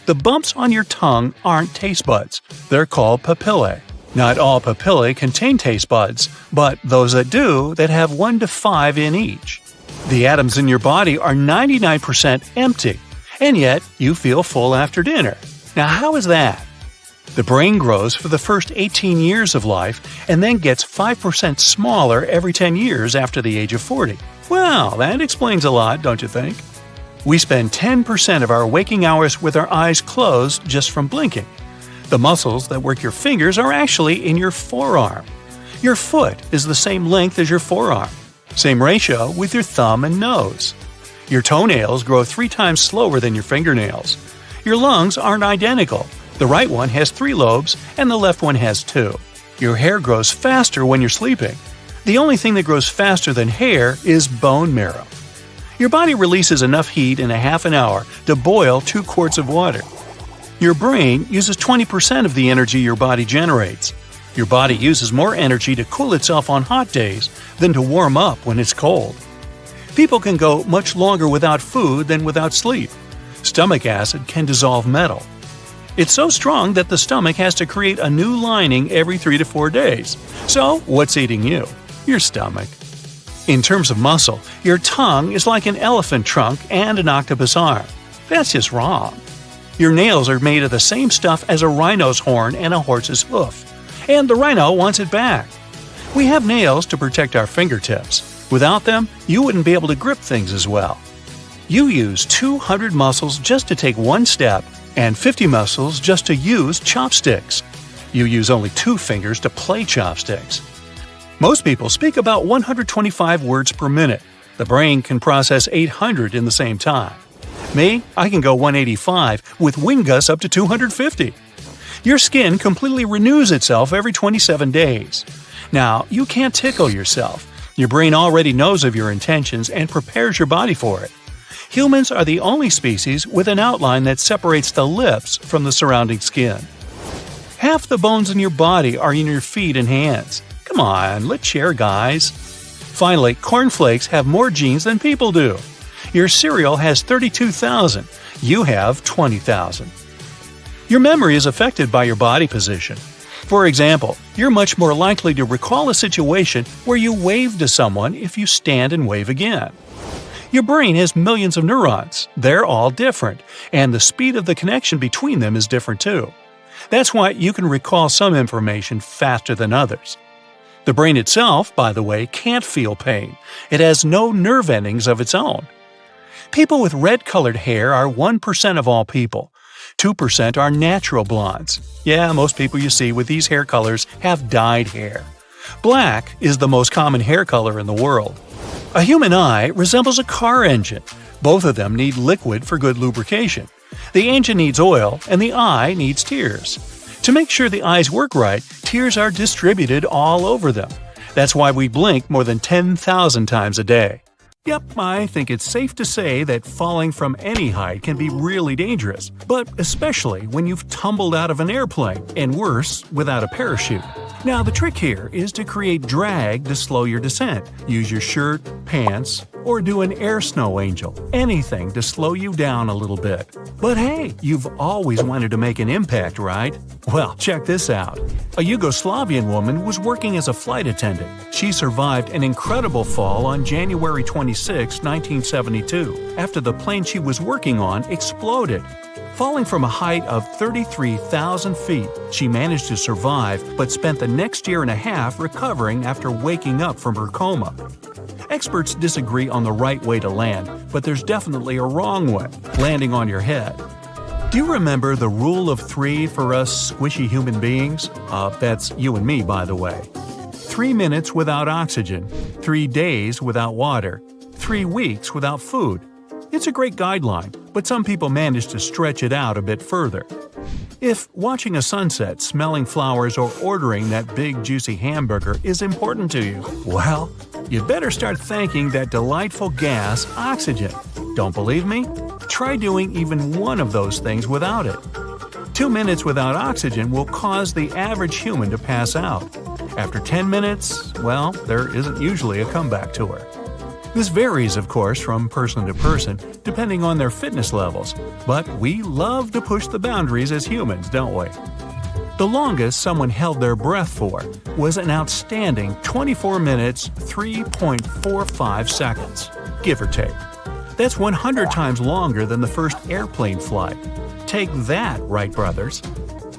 The bumps on your tongue aren't taste buds. They're called papillae. Not all papillae contain taste buds, but those that do that have 1 to 5 in each. The atoms in your body are 99% empty, and yet you feel full after dinner. Now, how is that? The brain grows for the first 18 years of life and then gets 5% smaller every 10 years after the age of 40. Well, that explains a lot, don't you think? We spend 10% of our waking hours with our eyes closed just from blinking. The muscles that work your fingers are actually in your forearm. Your foot is the same length as your forearm. Same ratio with your thumb and nose. Your toenails grow 3 times slower than your fingernails. Your lungs aren't identical. The right one has 3 lobes and the left one has 2. Your hair grows faster when you're sleeping. The only thing that grows faster than hair is bone marrow. Your body releases enough heat in a half an hour to boil 2 quarts of water. Your brain uses 20% of the energy your body generates. Your body uses more energy to cool itself on hot days than to warm up when it's cold. People can go much longer without food than without sleep. Stomach acid can dissolve metal. It's so strong that the stomach has to create a new lining every 3 to 4 days. So, what's eating you? Your stomach. In terms of muscle, your tongue is like an elephant trunk and an octopus arm. That's just wrong. Your nails are made of the same stuff as a rhino's horn and a horse's hoof. And the rhino wants it back. We have nails to protect our fingertips. Without them, you wouldn't be able to grip things as well. You use 200 muscles just to take one step and 50 muscles just to use chopsticks. You use only 2 fingers to play chopsticks. Most people speak about 125 words per minute. The brain can process 800 in the same time. Me, I can go 185 with wind gusts up to 250. Your skin completely renews itself every 27 days. Now, you can't tickle yourself. Your brain already knows of your intentions and prepares your body for it. Humans are the only species with an outline that separates the lips from the surrounding skin. Half the bones in your body are in your feet and hands. Come on, let's share, guys. Finally, cornflakes have more genes than people do. Your cereal has 32,000. You have 20,000. Your memory is affected by your body position. For example, you're much more likely to recall a situation where you waved to someone if you stand and wave again. Your brain has millions of neurons. They're all different, and the speed of the connection between them is different too. That's why you can recall some information faster than others. The brain itself, by the way, can't feel pain. It has no nerve endings of its own. People with red-colored hair are 1% of all people. 2% are natural blondes. Yeah, most people you see with these hair colors have dyed hair. Black is the most common hair color in the world. A human eye resembles a car engine. Both of them need liquid for good lubrication. The engine needs oil, and the eye needs tears. To make sure the eyes work right, tears are distributed all over them. That's why we blink more than 10,000 times a day. Yep, I think it's safe to say that falling from any height can be really dangerous, but especially when you've tumbled out of an airplane, and worse, without a parachute. Now, the trick here is to create drag to slow your descent. Use your shirt, pants, or do an air snow angel. Anything to slow you down a little bit. But hey, you've always wanted to make an impact, right? Well, check this out. A Yugoslavian woman was working as a flight attendant. She survived an incredible fall on January 26, 1972, after the plane she was working on exploded. Falling from a height of 33,000 feet, she managed to survive but spent the next year and a half recovering after waking up from her coma. Experts disagree on the right way to land, but there's definitely a wrong way, landing on your head. Do you remember the rule of 3 for us squishy human beings? That's you and me, by the way. 3 minutes without oxygen, 3 days without water, 3 weeks without food. It's a great guideline, but some people manage to stretch it out a bit further. If watching a sunset, smelling flowers, or ordering that big juicy hamburger is important to you, well, you'd better start thanking that delightful gas, oxygen. Don't believe me? Try doing even one of those things without it. 2 minutes without oxygen will cause the average human to pass out. After 10 minutes, well, there isn't usually a comeback to her. This varies, of course, from person to person, depending on their fitness levels, but we love to push the boundaries as humans, don't we? The longest someone held their breath for was an outstanding 24 minutes 3.45 seconds, give or take. That's 100 times longer than the first airplane flight. Take that, Wright brothers.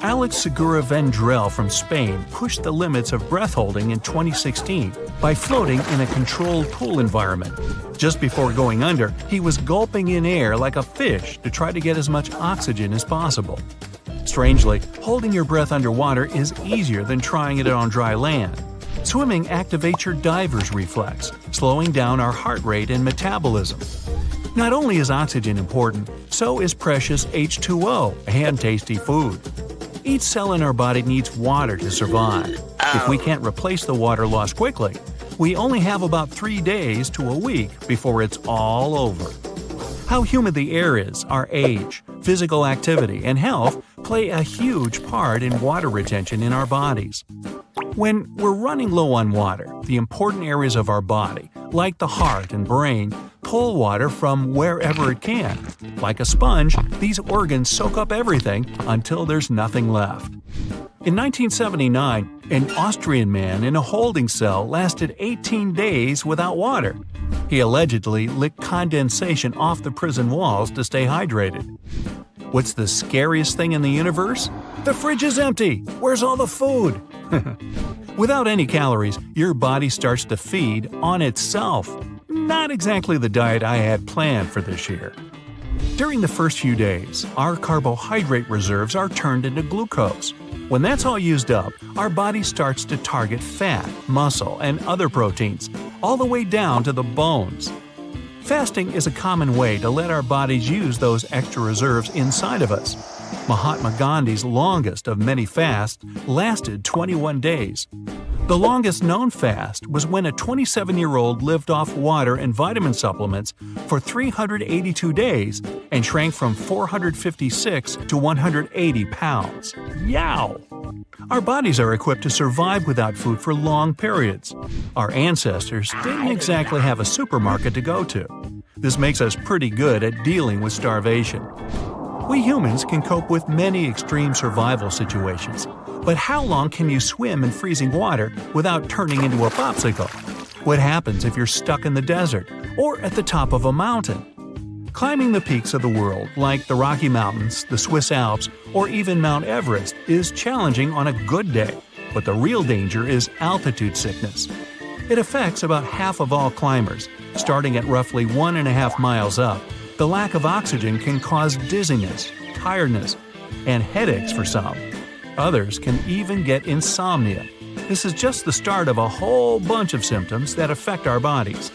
Alex Segura Vendrell from Spain pushed the limits of breath holding in 2016 by floating in a controlled pool environment. Just before going under, he was gulping in air like a fish to try to get as much oxygen as possible. Strangely, holding your breath underwater is easier than trying it on dry land. Swimming activates your diver's reflex, slowing down our heart rate and metabolism. Not only is oxygen important, so is precious H2O and tasty food. Each cell in our body needs water to survive. If we can't replace the water lost quickly, we only have about 3 days to a week before it's all over. How humid the air is, our age, physical activity, and health play a huge part in water retention in our bodies. When we're running low on water, the important areas of our body, like the heart and brain, pull water from wherever it can. Like a sponge, these organs soak up everything until there's nothing left. In 1979, an Austrian man in a holding cell lasted 18 days without water. He allegedly licked condensation off the prison walls to stay hydrated. What's the scariest thing in the universe? The fridge is empty! Where's all the food? Without any calories, your body starts to feed on itself. Not exactly the diet I had planned for this year. During the first few days, our carbohydrate reserves are turned into glucose. When that's all used up, our body starts to target fat, muscle, and other proteins, all the way down to the bones. Fasting is a common way to let our bodies use those extra reserves inside of us. Mahatma Gandhi's longest of many fasts lasted 21 days. The longest known fast was when a 27-year-old lived off water and vitamin supplements for 382 days and shrank from 456 to 180 pounds. Yow! Our bodies are equipped to survive without food for long periods. Our ancestors didn't exactly have a supermarket to go to. This makes us pretty good at dealing with starvation. We humans can cope with many extreme survival situations, but how long can you swim in freezing water without turning into a popsicle? What happens if you're stuck in the desert or at the top of a mountain? Climbing the peaks of the world, like the Rocky Mountains, the Swiss Alps, or even Mount Everest, is challenging on a good day, but the real danger is altitude sickness. It affects about half of all climbers, starting at roughly 1.5 miles up. The lack of oxygen can cause dizziness, tiredness, and headaches for some. Others can even get insomnia. This is just the start of a whole bunch of symptoms that affect our bodies.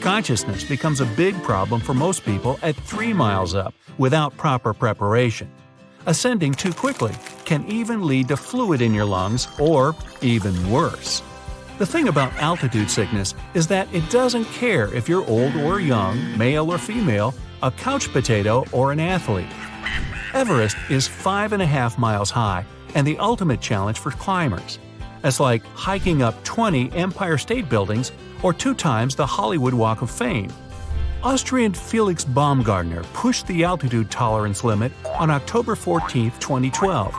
Consciousness becomes a big problem for most people at 3 miles up without proper preparation. Ascending too quickly can even lead to fluid in your lungs or even worse. The thing about altitude sickness is that it doesn't care if you're old or young, male or female, a couch potato or an athlete. Everest is 5.5 miles high and the ultimate challenge for climbers. It's like hiking up 20 Empire State Buildings or 2 times the Hollywood Walk of Fame. Austrian Felix Baumgartner pushed the altitude tolerance limit on October 14, 2012.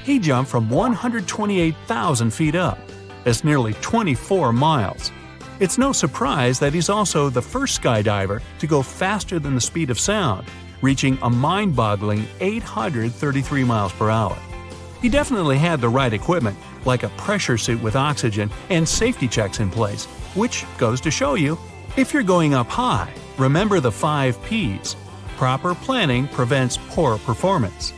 He jumped from 128,000 feet up. That's nearly 24 miles. It's no surprise that he's also the first skydiver to go faster than the speed of sound, reaching a mind-boggling 833 miles per hour. He definitely had the right equipment, like a pressure suit with oxygen and safety checks in place, which goes to show you, if you're going up high, remember the 5 Ps. Proper planning prevents poor performance.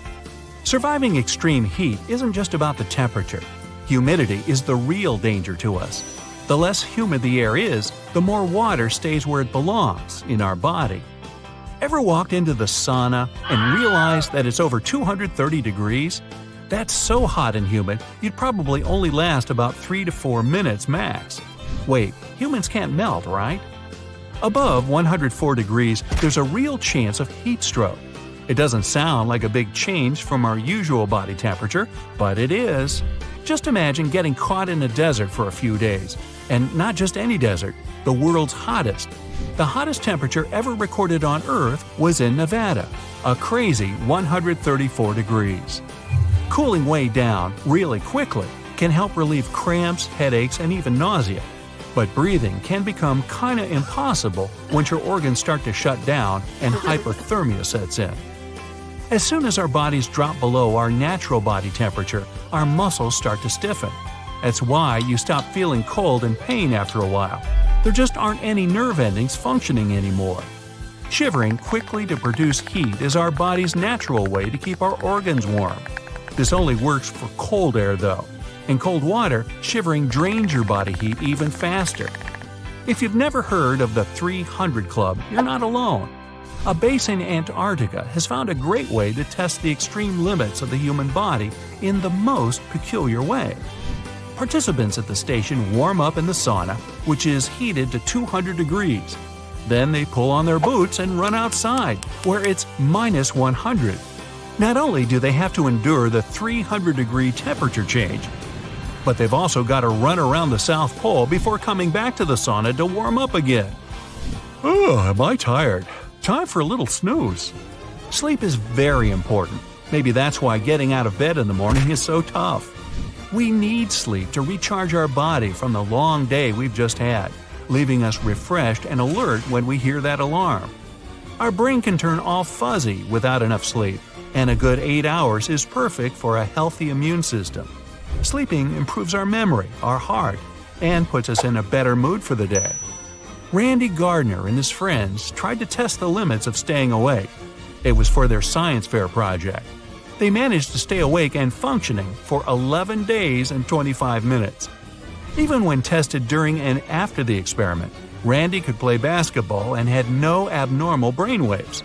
Surviving extreme heat isn't just about the temperature. Humidity is the real danger to us. The less humid the air is, the more water stays where it belongs, in our body. Ever walked into the sauna and realized that it's over 230 degrees? That's so hot and humid, you'd probably only last about 3 to 4 minutes max. Wait, humans can't melt, right? Above 104 degrees, there's a real chance of heat stroke. It doesn't sound like a big change from our usual body temperature, but it is. Just imagine getting caught in a desert for a few days. And not just any desert, the world's hottest. The hottest temperature ever recorded on Earth was in Nevada, a crazy 134 degrees. Cooling way down really quickly can help relieve cramps, headaches, and even nausea. But breathing can become kinda impossible once your organs start to shut down and hypothermia sets in. As soon as our bodies drop below our natural body temperature, our muscles start to stiffen. That's why you stop feeling cold and pain after a while. There just aren't any nerve endings functioning anymore. Shivering quickly to produce heat is our body's natural way to keep our organs warm. This only works for cold air though. In cold water, shivering drains your body heat even faster. If you've never heard of the 300 Club, you're not alone. A base in Antarctica has found a great way to test the extreme limits of the human body in the most peculiar way. Participants at the station warm up in the sauna, which is heated to 200 degrees. Then they pull on their boots and run outside, where it's minus 100. Not only do they have to endure the 300-degree temperature change, but they've also got to run around the South Pole before coming back to the sauna to warm up again. Oh, am I tired? Time for a little snooze. Sleep is very important. Maybe that's why getting out of bed in the morning is so tough. We need sleep to recharge our body from the long day we've just had, leaving us refreshed and alert when we hear that alarm. Our brain can turn all fuzzy without enough sleep, and a good 8 hours is perfect for a healthy immune system. Sleeping improves our memory, our heart, and puts us in a better mood for the day. Randy Gardner and his friends tried to test the limits of staying awake. It was for their science fair project. They managed to stay awake and functioning for 11 days and 25 minutes. Even when tested during and after the experiment, Randy could play basketball and had no abnormal brainwaves.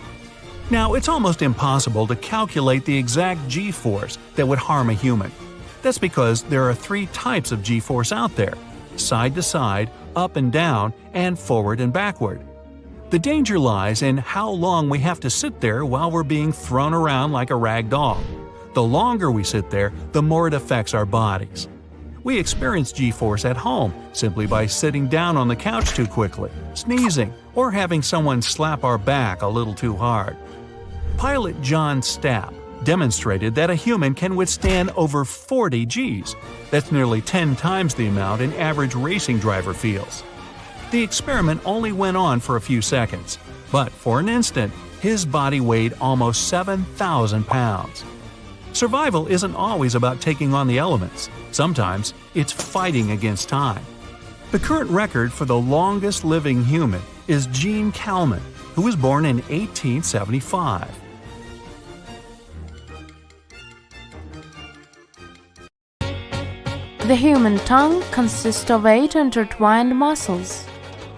Now, it's almost impossible to calculate the exact G-force that would harm a human. That's because there are 3 types of G-force out there: side to side, up and down, and forward and backward. The danger lies in how long we have to sit there while we're being thrown around like a rag doll. The longer we sit there, the more it affects our bodies. We experience G-force at home simply by sitting down on the couch too quickly, sneezing, or having someone slap our back a little too hard. Pilot John Stapp demonstrated that a human can withstand over 40 Gs. That's nearly 10 times the amount an average racing driver feels. The experiment only went on for a few seconds, but for an instant, his body weighed almost 7,000 pounds. Survival isn't always about taking on the elements. Sometimes it's fighting against time. The current record for the longest living human is Gene Kalman, who was born in 1875. The human tongue consists of 8 intertwined muscles.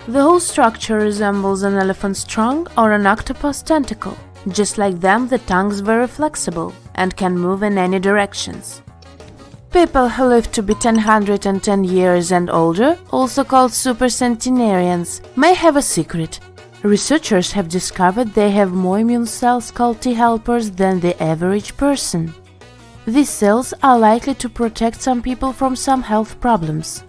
The whole structure resembles an elephant's trunk or an octopus tentacle. Just like them, the tongue is very flexible and can move in any directions. People who live to be 110 years and older, also called supercentenarians, may have a secret. Researchers have discovered they have more immune cells called T helpers than the average person. These cells are likely to protect some people from some health problems.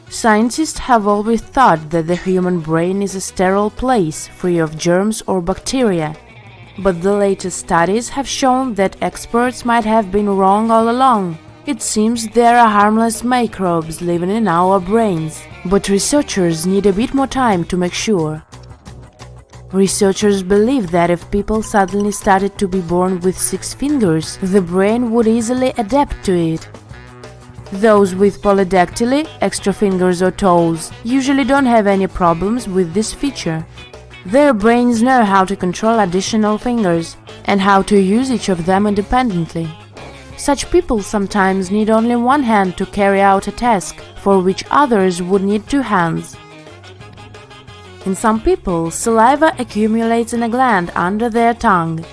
Scientists have always thought that the human brain is a sterile place, free of germs or bacteria. But the latest studies have shown that experts might have been wrong all along. It seems there are harmless microbes living in our brains, but researchers need a bit more time to make sure. Researchers believe that if people suddenly started to be born with 6 fingers, the brain would easily adapt to it. Those with polydactyly, extra fingers or toes, usually don't have any problems with this feature. Their brains know how to control additional fingers and how to use each of them independently. Such people sometimes need only one hand to carry out a task for which others would need 2 hands. In some people, saliva accumulates in a gland under their tongue.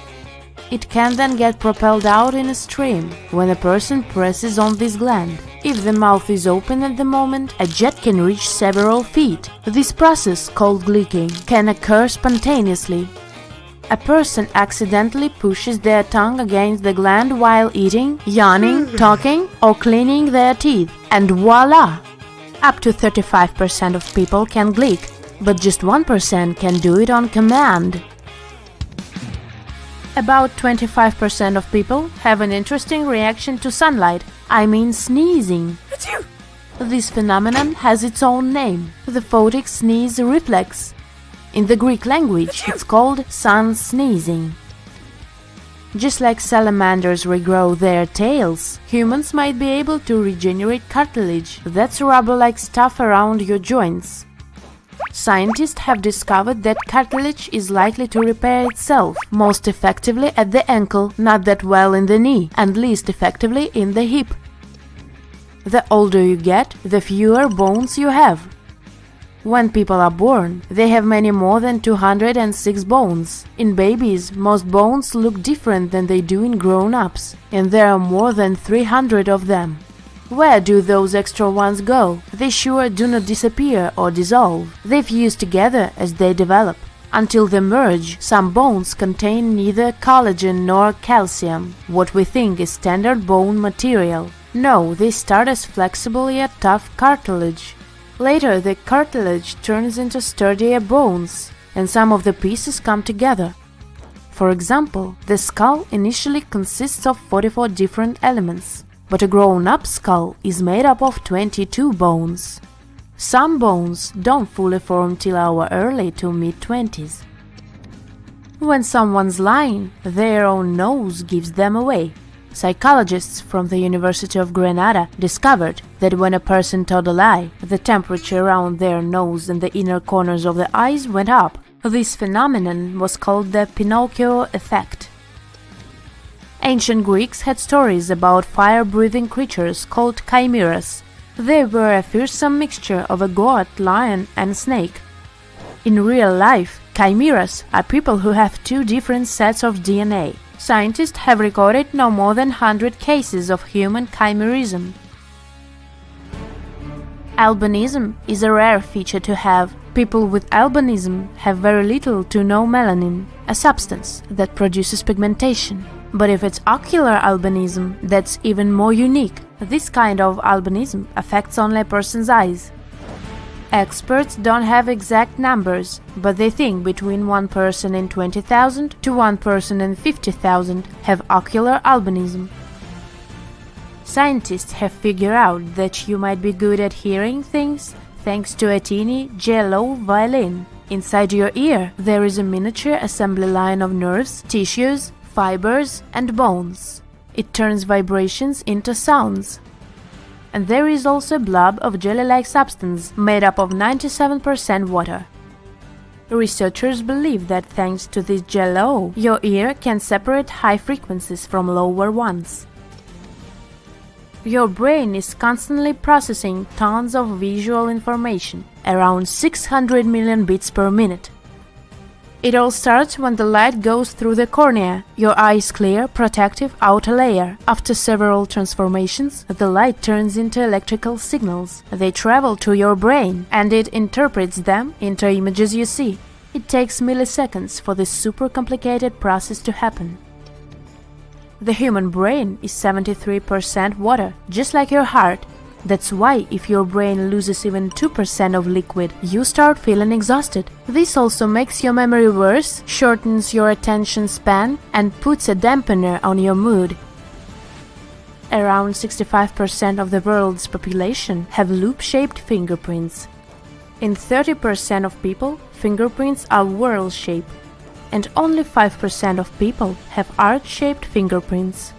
It can then get propelled out in a stream when a person presses on this gland. If the mouth is open at the moment, a jet can reach several feet. This process, called gleeking, can occur spontaneously. A person accidentally pushes their tongue against the gland while eating, yawning, talking, or cleaning their teeth, and voila! Up to 35% of people can gleek, but just 1% can do it on command. About 25% of people have an interesting reaction to sunlight, I mean sneezing. This phenomenon has its own name, the photic sneeze reflex. In the Greek language, it's called sun sneezing. Just like salamanders regrow their tails, humans might be able to regenerate cartilage, that's rubber-like stuff around your joints. Scientists have discovered that cartilage is likely to repair itself, most effectively at the ankle, not that well in the knee, and least effectively in the hip. The older you get, the fewer bones you have. When people are born, they have many more than 206 bones. In babies, most bones look different than they do in grown-ups, and there are more than 300 of them. Where do those extra ones go? They sure do not disappear or dissolve. They fuse together as they develop. Until they merge, some bones contain neither collagen nor calcium, what we think is standard bone material. No, they start as flexible yet tough cartilage. Later, the cartilage turns into sturdier bones, and some of the pieces come together. For example, the skull initially consists of 44 different elements, but a grown-up skull is made up of 22 bones. Some bones don't fully form till our early to mid-20s. When someone's lying, their own nose gives them away. Psychologists from the University of Granada discovered that when a person told a lie, the temperature around their nose and the inner corners of the eyes went up. This phenomenon was called the Pinocchio effect. Ancient Greeks had stories about fire-breathing creatures called chimeras. They were a fearsome mixture of a goat, lion, and snake. In real life, chimeras are people who have two different sets of DNA. Scientists have recorded no more than 100 cases of human chimerism. Albinism is a rare feature to have. People with albinism have very little to no melanin, a substance that produces pigmentation. But if it's ocular albinism, that's even more unique. This kind of albinism affects only a person's eyes. Experts don't have exact numbers, but they think between 1 person in 20,000 to 1 person in 50,000 have ocular albinism. Scientists have figured out that you might be good at hearing things thanks to a teeny jello violin. Inside your ear, there is a miniature assembly line of nerves, tissues, fibers, and bones. It turns vibrations into sounds. And there is also a blob of jelly-like substance made up of 97% water. Researchers believe that thanks to this jello, your ear can separate high frequencies from lower ones. Your brain is constantly processing tons of visual information, around 600 million bits per minute. It all starts when the light goes through the cornea, your eye's clear, protective outer layer. After several transformations, the light turns into electrical signals. They travel to your brain, and it interprets them into images you see. It takes milliseconds for this super complicated process to happen. The human brain is 73% water, just like your heart. That's why if your brain loses even 2% of liquid, you start feeling exhausted. This also makes your memory worse, shortens your attention span, and puts a dampener on your mood. Around 65% of the world's population have loop-shaped fingerprints. In 30% of people, fingerprints are whorl-shaped, and only 5% of people have arch-shaped fingerprints.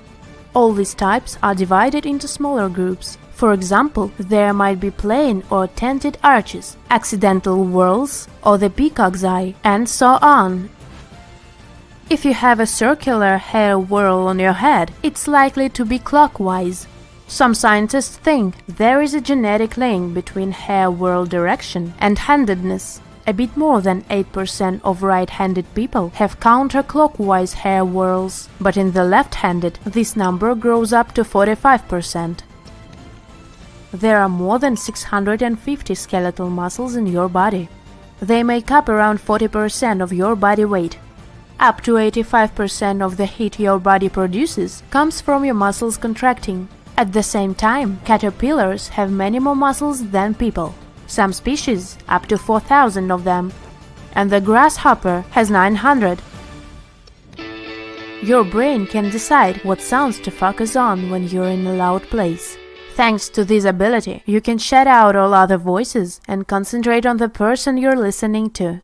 All these types are divided into smaller groups. For example, there might be plain or tented arches, accidental whorls, or the peacock's eye, and so on. If you have a circular hair whorl on your head, it's likely to be clockwise. Some scientists think there is a genetic link between hair whorl direction and handedness. A bit more than 8% of right-handed people have counterclockwise hair whorls, but in the left-handed, this number grows up to 45%. There are more than 650 skeletal muscles in your body. They make up around 40% of your body weight. Up to 85% of the heat your body produces comes from your muscles contracting. At the same time, caterpillars have many more muscles than people. Some species, up to 4,000 of them, and the grasshopper has 900. Your brain can decide what sounds to focus on when you're in a loud place. Thanks to this ability, you can shut out all other voices and concentrate on the person you're listening to.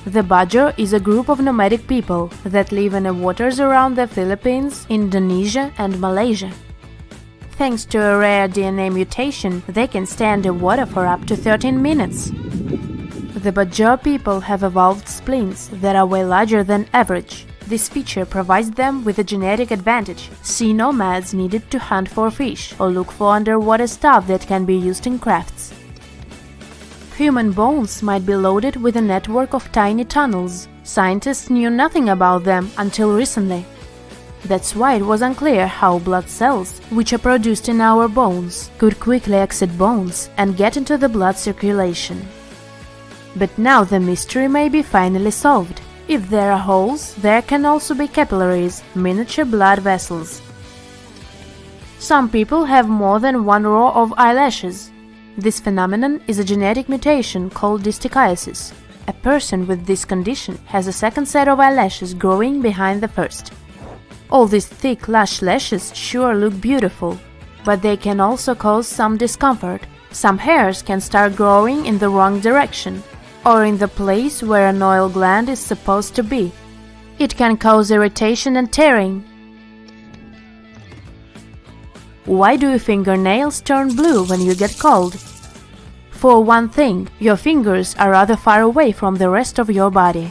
The Bajo is a group of nomadic people that live in the waters around the Philippines, Indonesia, and Malaysia. Thanks to a rare DNA mutation, they can stay underwater for up to 13 minutes. The Bajo people have evolved spleens that are way larger than average. This feature provides them with a genetic advantage. Sea nomads needed to hunt for fish or look for underwater stuff that can be used in crafts. Human bones might be loaded with a network of tiny tunnels. Scientists knew nothing about them until recently. That's why it was unclear how blood cells, which are produced in our bones, could quickly exit bones and get into the blood circulation. But now the mystery may be finally solved. If there are holes, there can also be capillaries, miniature blood vessels. Some people have more than one row of eyelashes. This phenomenon is a genetic mutation called distichiasis. A person with this condition has a second set of eyelashes growing behind the first. All these thick, lush lashes sure look beautiful, but they can also cause some discomfort. Some hairs can start growing in the wrong direction, or in the place where an oil gland is supposed to be. It can cause irritation and tearing. Why do your fingernails turn blue when you get cold? For one thing, your fingers are rather far away from the rest of your body,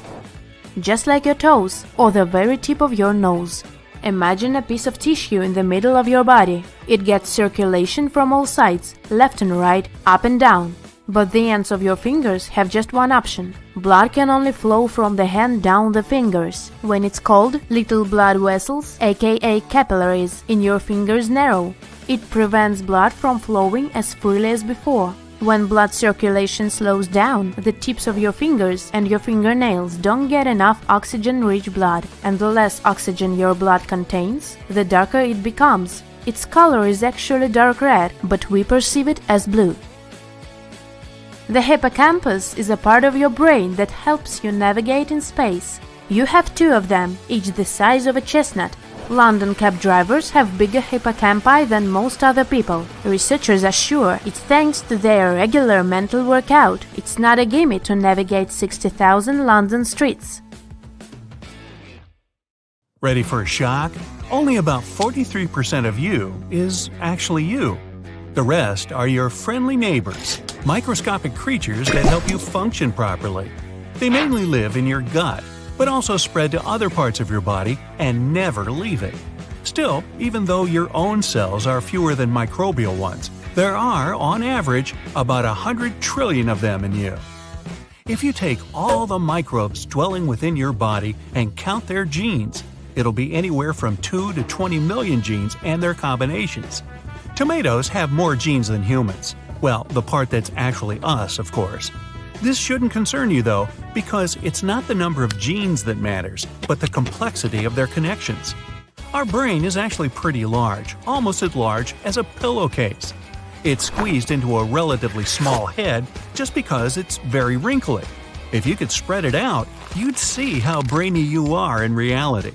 just like your toes or the very tip of your nose. Imagine a piece of tissue in the middle of your body. It gets circulation from all sides, left and right, up and down. But the ends of your fingers have just one option. Blood can only flow from the hand down the fingers. When it's cold, little blood vessels, aka capillaries, in your fingers narrow. It prevents blood from flowing as freely as before. When blood circulation slows down, the tips of your fingers and your fingernails don't get enough oxygen-rich blood, and the less oxygen your blood contains, the darker it becomes. Its color is actually dark red, but we perceive it as blue. The hippocampus is a part of your brain that helps you navigate in space. You have two of them, each the size of a chestnut. London cab drivers have bigger hippocampi than most other people. Researchers are sure it's thanks to their regular mental workout. It's not a gimme to navigate 60,000 London streets. Ready for a shock? Only about 43% of you is actually you. The rest are your friendly neighbors, microscopic creatures that help you function properly. They mainly live in your gut, but also spread to other parts of your body and never leave it. Still, even though your own cells are fewer than microbial ones, there are, on average, about 100 trillion of them in you. If you take all the microbes dwelling within your body and count their genes, it'll be anywhere from 2 to 20 million genes and their combinations. Tomatoes have more genes than humans. Well, the part that's actually us, of course. This shouldn't concern you, though, because it's not the number of genes that matters, but the complexity of their connections. Our brain is actually pretty large, almost as large as a pillowcase. It's squeezed into a relatively small head just because it's very wrinkly. If you could spread it out, you'd see how brainy you are in reality.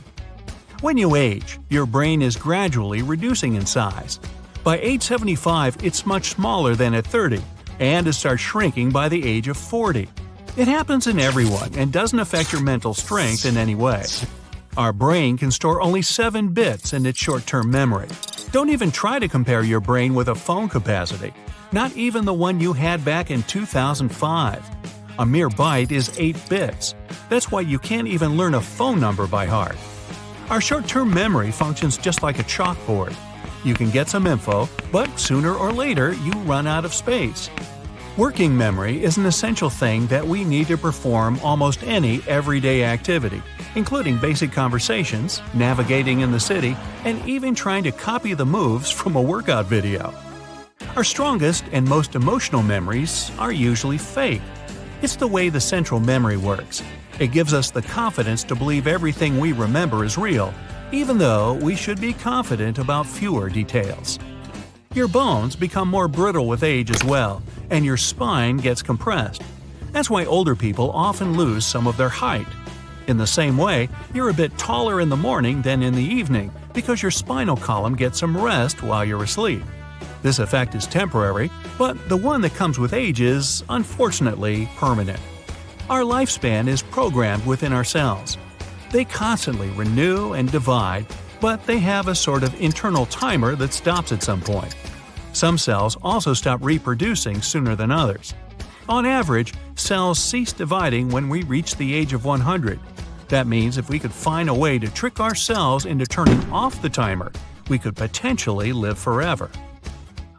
When you age, your brain is gradually reducing in size. By age 75, it's much smaller than at 30, and it starts shrinking by the age of 40. It happens in everyone and doesn't affect your mental strength in any way. Our brain can store only 7 bits in its short-term memory. Don't even try to compare your brain with a phone capacity, not even the one you had back in 2005. A mere byte is 8 bits. That's why you can't even learn a phone number by heart. Our short-term memory functions just like a chalkboard. You can get some info, but sooner or later you run out of space. Working memory is an essential thing that we need to perform almost any everyday activity, including basic conversations, navigating in the city, and even trying to copy the moves from a workout video. Our strongest and most emotional memories are usually fake. It's the way the central memory works. It gives us the confidence to believe everything we remember is real, even though we should be confident about fewer details. Your bones become more brittle with age as well, and your spine gets compressed. That's why older people often lose some of their height. In the same way, you're a bit taller in the morning than in the evening because your spinal column gets some rest while you're asleep. This effect is temporary, but the one that comes with age is, unfortunately, permanent. Our lifespan is programmed within our cells. They constantly renew and divide, but they have a sort of internal timer that stops at some point. Some cells also stop reproducing sooner than others. On average, cells cease dividing when we reach the age of 100. That means if we could find a way to trick our cells into turning off the timer, we could potentially live forever.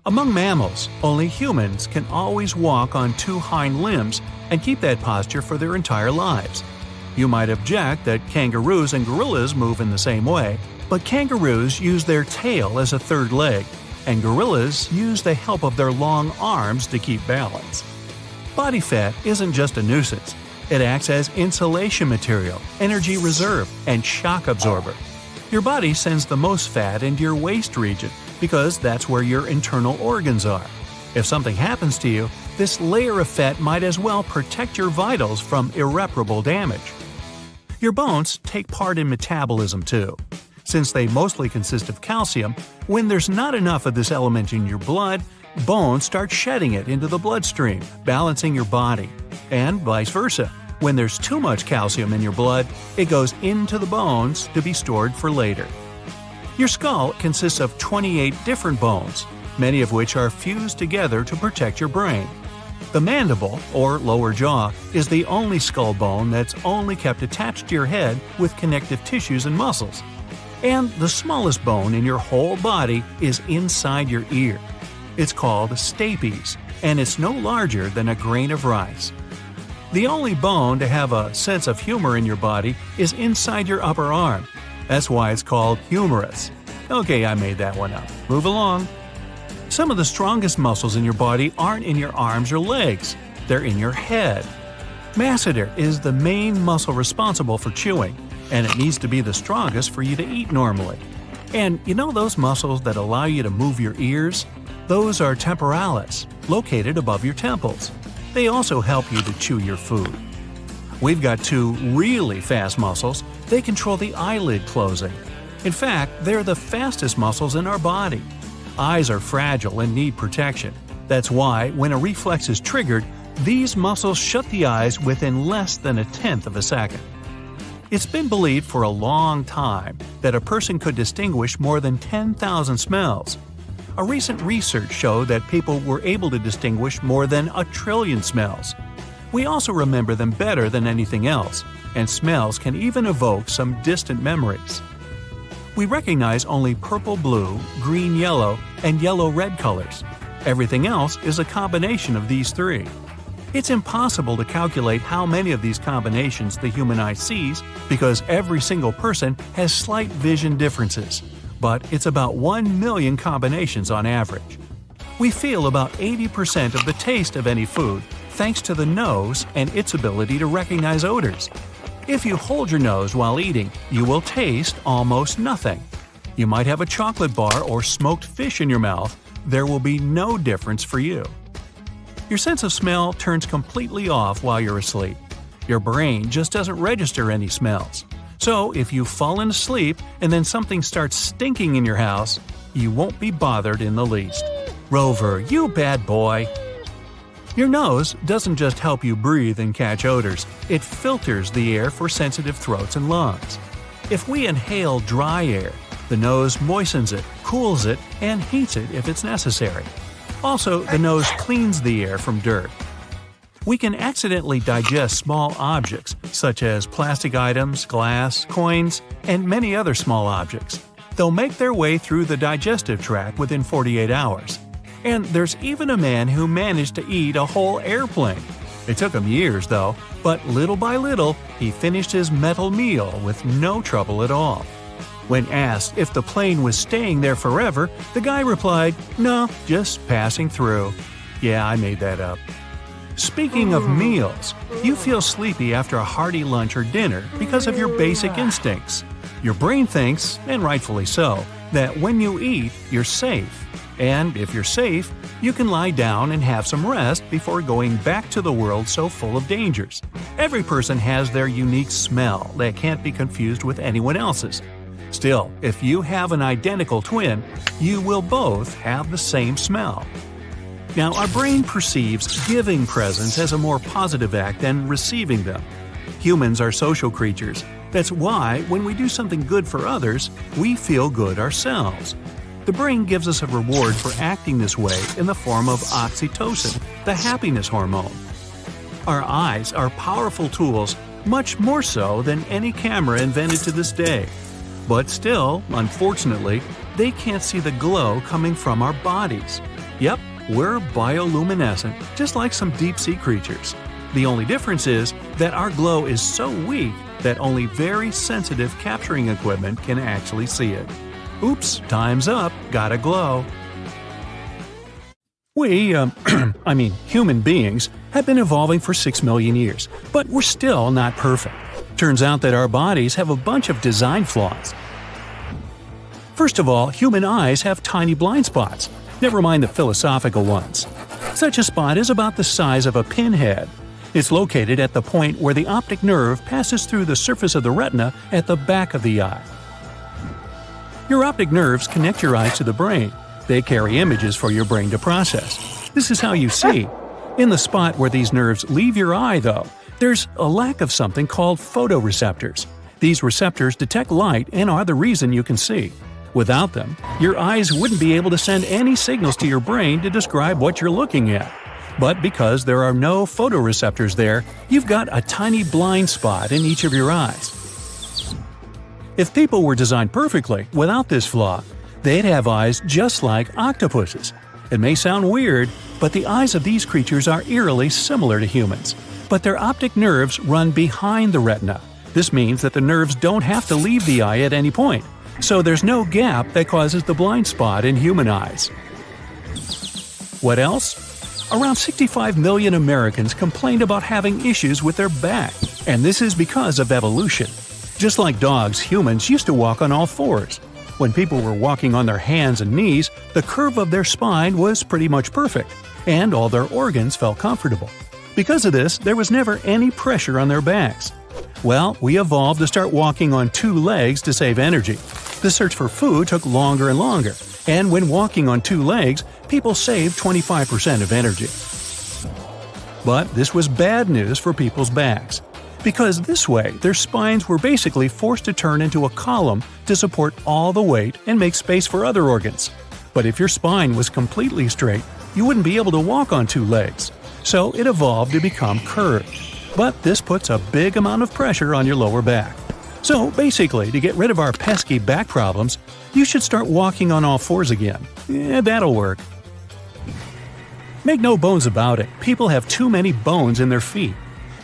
Among mammals, only humans can always walk on 2 hind limbs and keep that posture for their entire lives. You might object that kangaroos and gorillas move in the same way, but kangaroos use their tail as a third leg, and gorillas use the help of their long arms to keep balance. Body fat isn't just a nuisance. It acts as insulation material, energy reserve, and shock absorber. Your body sends the most fat into your waist region because that's where your internal organs are. If something happens to you, this layer of fat might as well protect your vitals from irreparable damage. Your bones take part in metabolism too. Since they mostly consist of calcium, when there's not enough of this element in your blood, bones start shedding it into the bloodstream, balancing your body. And vice versa. When there's too much calcium in your blood, it goes into the bones to be stored for later. Your skull consists of 28 different bones, many of which are fused together to protect your brain. The mandible, or lower jaw, is the only skull bone that's only kept attached to your head with connective tissues and muscles. And the smallest bone in your whole body is inside your ear. It's called stapes, and it's no larger than a grain of rice. The only bone to have a sense of humor in your body is inside your upper arm. That's why it's called humerus. Okay, I made that one up. Move along. Some of the strongest muscles in your body aren't in your arms or legs. They're in your head. Masseter is the main muscle responsible for chewing, and it needs to be the strongest for you to eat normally. And you know those muscles that allow you to move your ears? Those are temporalis, located above your temples. They also help you to chew your food. We've got two really fast muscles. They control the eyelid closing. In fact, they're the fastest muscles in our body. Eyes are fragile and need protection. That's why, when a reflex is triggered, these muscles shut the eyes within less than 1/10 of a second. It's been believed for a long time that a person could distinguish more than 10,000 smells. A recent research showed that people were able to distinguish more than 1 trillion smells. We also remember them better than anything else, and smells can even evoke some distant memories. We recognize only purple-blue, green-yellow, and yellow-red colors. Everything else is a combination of these three. It's impossible to calculate how many of these combinations the human eye sees because every single person has slight vision differences, but it's about 1 million combinations on average. We feel about 80% of the taste of any food thanks to the nose and its ability to recognize odors. If you hold your nose while eating, you will taste almost nothing. You might have a chocolate bar or smoked fish in your mouth. There will be no difference for you. Your sense of smell turns completely off while you're asleep. Your brain just doesn't register any smells. So if you've fallen asleep and then something starts stinking in your house, you won't be bothered in the least. Rover, you bad boy! Your nose doesn't just help you breathe and catch odors, it filters the air for sensitive throats and lungs. If we inhale dry air, the nose moistens it, cools it, and heats it if it's necessary. Also, the nose cleans the air from dirt. We can accidentally digest small objects, such as plastic items, glass, coins, and many other small objects. They'll make their way through the digestive tract within 48 hours. And there's even a man who managed to eat a whole airplane. It took him years, though, but little by little, he finished his metal meal with no trouble at all. When asked if the plane was staying there forever, the guy replied, "No, just passing through." Yeah, I made that up. Speaking of meals, you feel sleepy after a hearty lunch or dinner because of your basic instincts. Your brain thinks, and rightfully so, that when you eat, you're safe. And if you're safe, you can lie down and have some rest before going back to the world so full of dangers. Every person has their unique smell that can't be confused with anyone else's. Still, if you have an identical twin, you will both have the same smell. Now, our brain perceives giving presents as a more positive act than receiving them. Humans are social creatures. That's why, when we do something good for others, we feel good ourselves. The brain gives us a reward for acting this way in the form of oxytocin, the happiness hormone. Our eyes are powerful tools, much more so than any camera invented to this day. But still, unfortunately, they can't see the glow coming from our bodies. Yep, we're bioluminescent, just like some deep-sea creatures. The only difference is that our glow is so weak that only very sensitive capturing equipment can actually see it. Oops, time's up, gotta glow. We, human beings, have been evolving for 6 million years, but we're still not perfect. Turns out that our bodies have a bunch of design flaws. First of all, human eyes have tiny blind spots, never mind the philosophical ones. Such a spot is about the size of a pinhead. It's located at the point where the optic nerve passes through the surface of the retina at the back of the eye. Your optic nerves connect your eyes to the brain. They carry images for your brain to process. This is how you see. In the spot where these nerves leave your eye, though, there's a lack of something called photoreceptors. These receptors detect light and are the reason you can see. Without them, your eyes wouldn't be able to send any signals to your brain to describe what you're looking at. But because there are no photoreceptors there, you've got a tiny blind spot in each of your eyes. If people were designed perfectly without this flaw, they'd have eyes just like octopuses. It may sound weird, but the eyes of these creatures are eerily similar to humans. But their optic nerves run behind the retina. This means that the nerves don't have to leave the eye at any point, so there's no gap that causes the blind spot in human eyes. What else? Around 65 million Americans complained about having issues with their back, and this is because of evolution. Just like dogs, humans used to walk on all fours. When people were walking on their hands and knees, the curve of their spine was pretty much perfect, and all their organs felt comfortable. Because of this, there was never any pressure on their backs. Well, we evolved to start walking on two legs to save energy. The search for food took longer and longer, and when walking on two legs, people saved 25% of energy. But this was bad news for people's backs. Because this way, their spines were basically forced to turn into a column to support all the weight and make space for other organs. But if your spine was completely straight, you wouldn't be able to walk on two legs. So it evolved to become curved. But this puts a big amount of pressure on your lower back. So basically, to get rid of our pesky back problems, you should start walking on all fours again. That'll work. Make no bones about it, people have too many bones in their feet.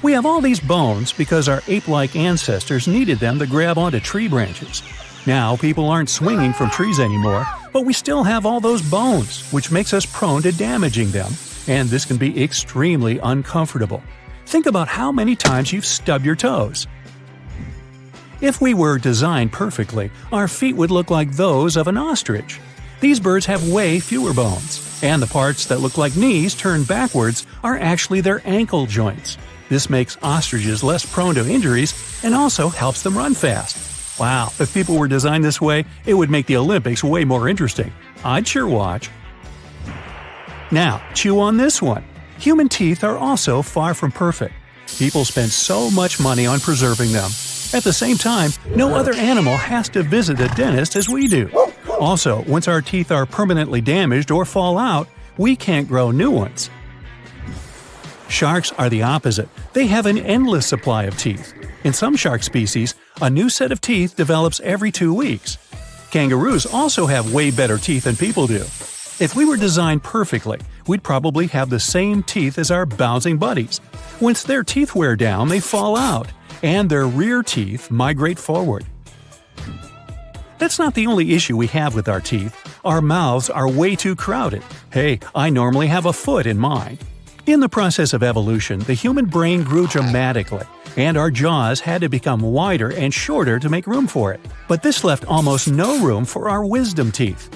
We have all these bones because our ape-like ancestors needed them to grab onto tree branches. Now, people aren't swinging from trees anymore, but we still have all those bones, which makes us prone to damaging them, and this can be extremely uncomfortable. Think about how many times you've stubbed your toes. If we were designed perfectly, our feet would look like those of an ostrich. These birds have way fewer bones, and the parts that look like knees turned backwards are actually their ankle joints. This makes ostriches less prone to injuries and also helps them run fast. Wow, if people were designed this way, it would make the Olympics way more interesting. I'd sure watch. Now, chew on this one. Human teeth are also far from perfect. People spend so much money on preserving them. At the same time, no other animal has to visit a dentist as we do. Also, once our teeth are permanently damaged or fall out, we can't grow new ones. Sharks are the opposite. They have an endless supply of teeth. In some shark species, a new set of teeth develops every 2 weeks. Kangaroos also have way better teeth than people do. If we were designed perfectly, we'd probably have the same teeth as our bouncing buddies. Once their teeth wear down, they fall out, and their rear teeth migrate forward. That's not the only issue we have with our teeth. Our mouths are way too crowded. Hey, I normally have a foot in mine. In the process of evolution, the human brain grew dramatically, and our jaws had to become wider and shorter to make room for it. But this left almost no room for our wisdom teeth.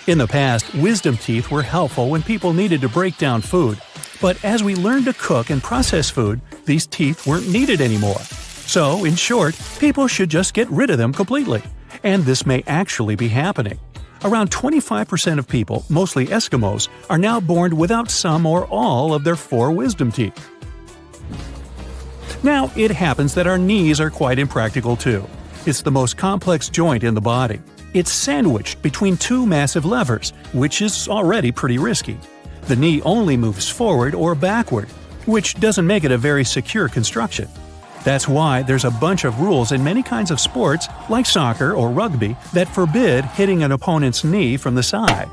In the past, wisdom teeth were helpful when people needed to break down food. But as we learned to cook and process food, these teeth weren't needed anymore. So, in short, people should just get rid of them completely. And this may actually be happening. Around 25% of people, mostly Eskimos, are now born without some or all of their 4 wisdom teeth. Now, it happens that our knees are quite impractical too. It's the most complex joint in the body. It's sandwiched between 2 massive levers, which is already pretty risky. The knee only moves forward or backward, which doesn't make it a very secure construction. That's why there's a bunch of rules in many kinds of sports, like soccer or rugby, that forbid hitting an opponent's knee from the side.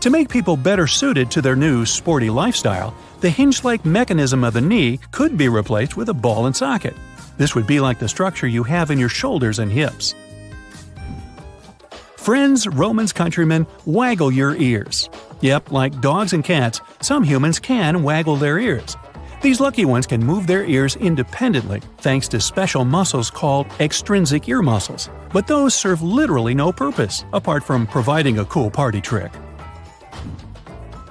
To make people better suited to their new sporty lifestyle, the hinge-like mechanism of the knee could be replaced with a ball and socket. This would be like the structure you have in your shoulders and hips. Friends, Romans, countrymen, waggle your ears. Yep, like dogs and cats, some humans can waggle their ears. These lucky ones can move their ears independently thanks to special muscles called extrinsic ear muscles, but those serve literally no purpose, apart from providing a cool party trick.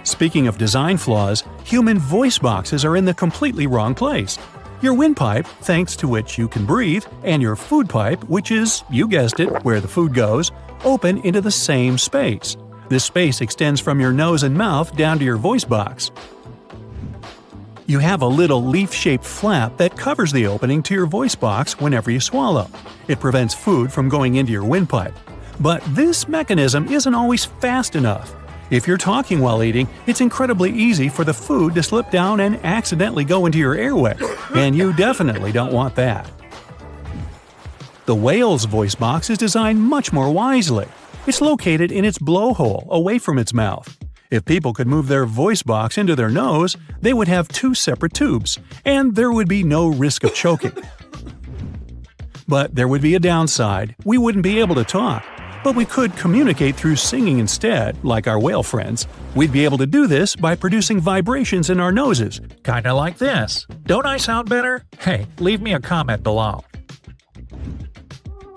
Speaking of design flaws, human voice boxes are in the completely wrong place. Your windpipe, thanks to which you can breathe, and your food pipe, which is, you guessed it, where the food goes, open into the same space. This space extends from your nose and mouth down to your voice box. You have a little leaf-shaped flap that covers the opening to your voice box whenever you swallow. It prevents food from going into your windpipe. But this mechanism isn't always fast enough. If you're talking while eating, it's incredibly easy for the food to slip down and accidentally go into your airway, and you definitely don't want that. The whale's voice box is designed much more wisely. It's located in its blowhole, away from its mouth. If people could move their voice box into their nose, they would have 2 separate tubes, and there would be no risk of choking. But there would be a downside. We wouldn't be able to talk. But we could communicate through singing instead, like our whale friends. We'd be able to do this by producing vibrations in our noses. Kinda like this. Don't I sound better? Hey, leave me a comment below.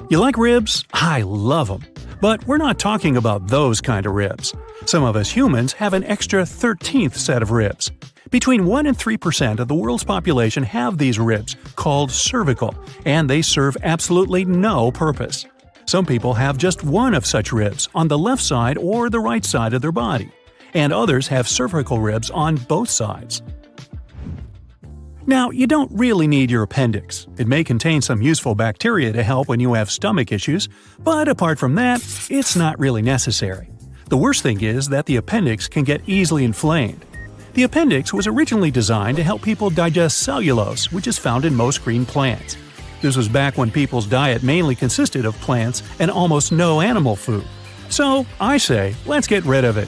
You like ribs? I love them. But we're not talking about those kind of ribs. Some of us humans have an extra 13th set of ribs. Between 1 and 3% of the world's population have these ribs, called cervical, and they serve absolutely no purpose. Some people have just one of such ribs on the left side or the right side of their body, and others have cervical ribs on both sides. Now, you don't really need your appendix. It may contain some useful bacteria to help when you have stomach issues, but apart from that, it's not really necessary. The worst thing is that the appendix can get easily inflamed. The appendix was originally designed to help people digest cellulose, which is found in most green plants. This was back when people's diet mainly consisted of plants and almost no animal food. So, I say, let's get rid of it.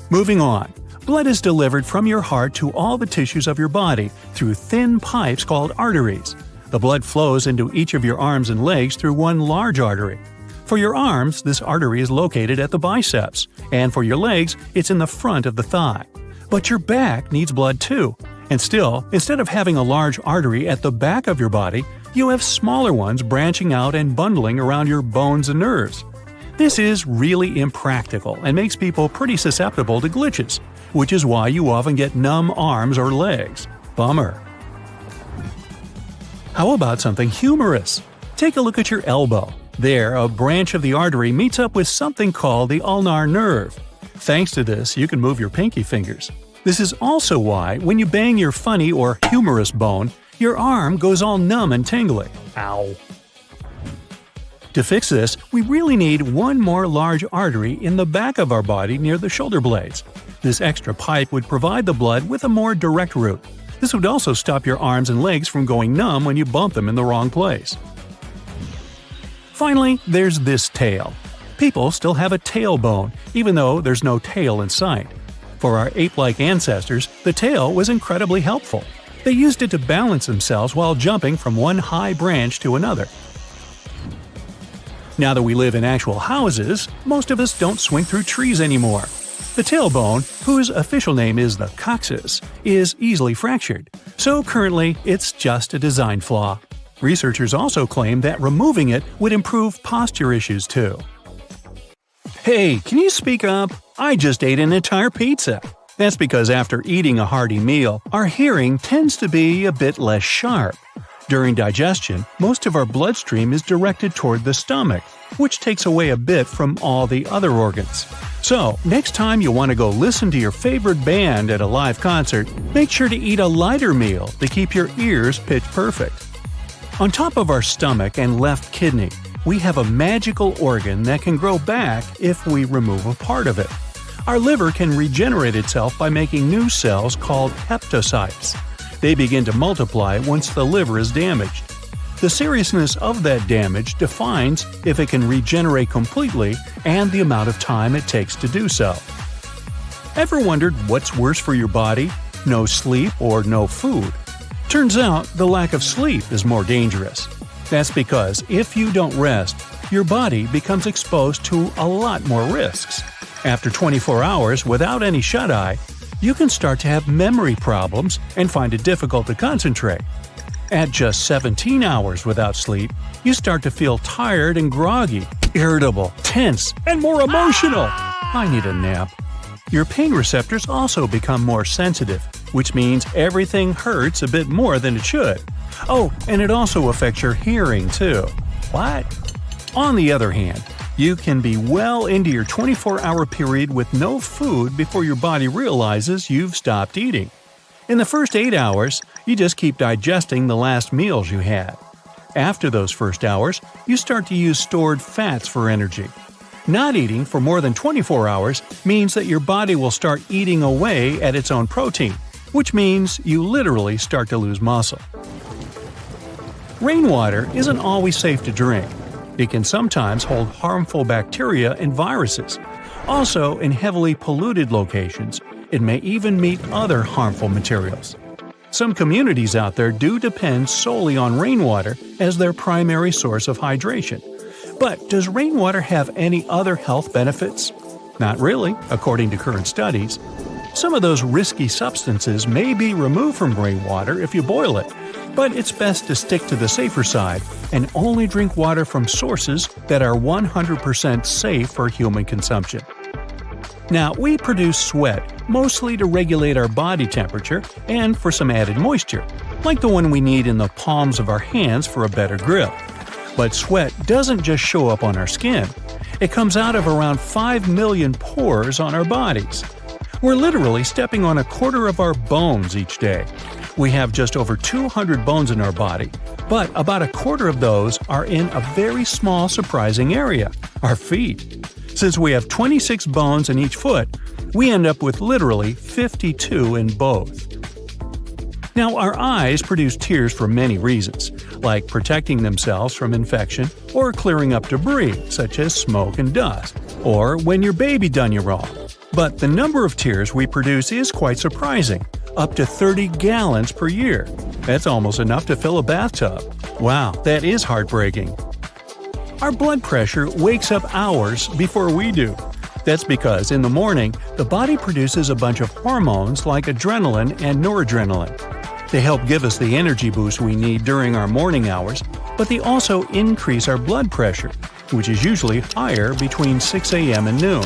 Moving on. Blood is delivered from your heart to all the tissues of your body through thin pipes called arteries. The blood flows into each of your arms and legs through one large artery. For your arms, this artery is located at the biceps, and for your legs, it's in the front of the thigh. But your back needs blood too. And still, instead of having a large artery at the back of your body, you have smaller ones branching out and bundling around your bones and nerves. This is really impractical and makes people pretty susceptible to glitches, which is why you often get numb arms or legs. Bummer. How about something humorous? Take a look at your elbow. There, a branch of the artery meets up with something called the ulnar nerve. Thanks to this, you can move your pinky fingers. This is also why, when you bang your funny or humorous bone, your arm goes all numb and tingly. Ow. To fix this, we really need one more large artery in the back of our body near the shoulder blades. This extra pipe would provide the blood with a more direct route. This would also stop your arms and legs from going numb when you bump them in the wrong place. Finally, there's this tail. People still have a tailbone, even though there's no tail in sight. For our ape-like ancestors, the tail was incredibly helpful. They used it to balance themselves while jumping from one high branch to another. Now that we live in actual houses, most of us don't swing through trees anymore. The tailbone, whose official name is the coccyx, is easily fractured, so currently it's just a design flaw. Researchers also claim that removing it would improve posture issues too. Hey, can you speak up? I just ate an entire pizza. That's because after eating a hearty meal, our hearing tends to be a bit less sharp. During digestion, most of our bloodstream is directed toward the stomach, which takes away a bit from all the other organs. So, next time you want to go listen to your favorite band at a live concert, make sure to eat a lighter meal to keep your ears pitch perfect. On top of our stomach and left kidney, we have a magical organ that can grow back if we remove a part of it. Our liver can regenerate itself by making new cells called hepatocytes. They begin to multiply once the liver is damaged. The seriousness of that damage defines if it can regenerate completely and the amount of time it takes to do so. Ever wondered what's worse for your body? No sleep or no food? Turns out the lack of sleep is more dangerous. That's because if you don't rest, your body becomes exposed to a lot more risks. After 24 hours without any shut-eye, you can start to have memory problems and find it difficult to concentrate. At just 17 hours without sleep, you start to feel tired and groggy, irritable, tense, and more emotional. I need a nap. Your pain receptors also become more sensitive, which means everything hurts a bit more than it should. Oh, and it also affects your hearing too. What? On the other hand, you can be well into your 24-hour period with no food before your body realizes you've stopped eating. In the first 8 hours, you just keep digesting the last meals you had. After those first hours, you start to use stored fats for energy. Not eating for more than 24 hours means that your body will start eating away at its own protein, which means you literally start to lose muscle. Rainwater isn't always safe to drink. It can sometimes hold harmful bacteria and viruses. Also, in heavily polluted locations, it may even meet other harmful materials. Some communities out there do depend solely on rainwater as their primary source of hydration. But does rainwater have any other health benefits? Not really, according to current studies. Some of those risky substances may be removed from rainwater if you boil it, but it's best to stick to the safer side and only drink water from sources that are 100% safe for human consumption. Now, we produce sweat mostly to regulate our body temperature and for some added moisture, like the one we need in the palms of our hands for a better grip. But sweat doesn't just show up on our skin. It comes out of around 5 million pores on our bodies. We're literally stepping on a quarter of our bones each day. We have just over 200 bones in our body, but about a quarter of those are in a very small surprising area – our feet. Since we have 26 bones in each foot, we end up with literally 52 in both. Now, our eyes produce tears for many reasons, like protecting themselves from infection or clearing up debris, such as smoke and dust, or when your baby done you wrong. But the number of tears we produce is quite surprising, up to 30 gallons per year. That's almost enough to fill a bathtub. Wow, that is heartbreaking. Our blood pressure wakes up hours before we do. That's because in the morning, the body produces a bunch of hormones like adrenaline and noradrenaline. They help give us the energy boost we need during our morning hours, but they also increase our blood pressure, which is usually higher between 6 a.m. and noon.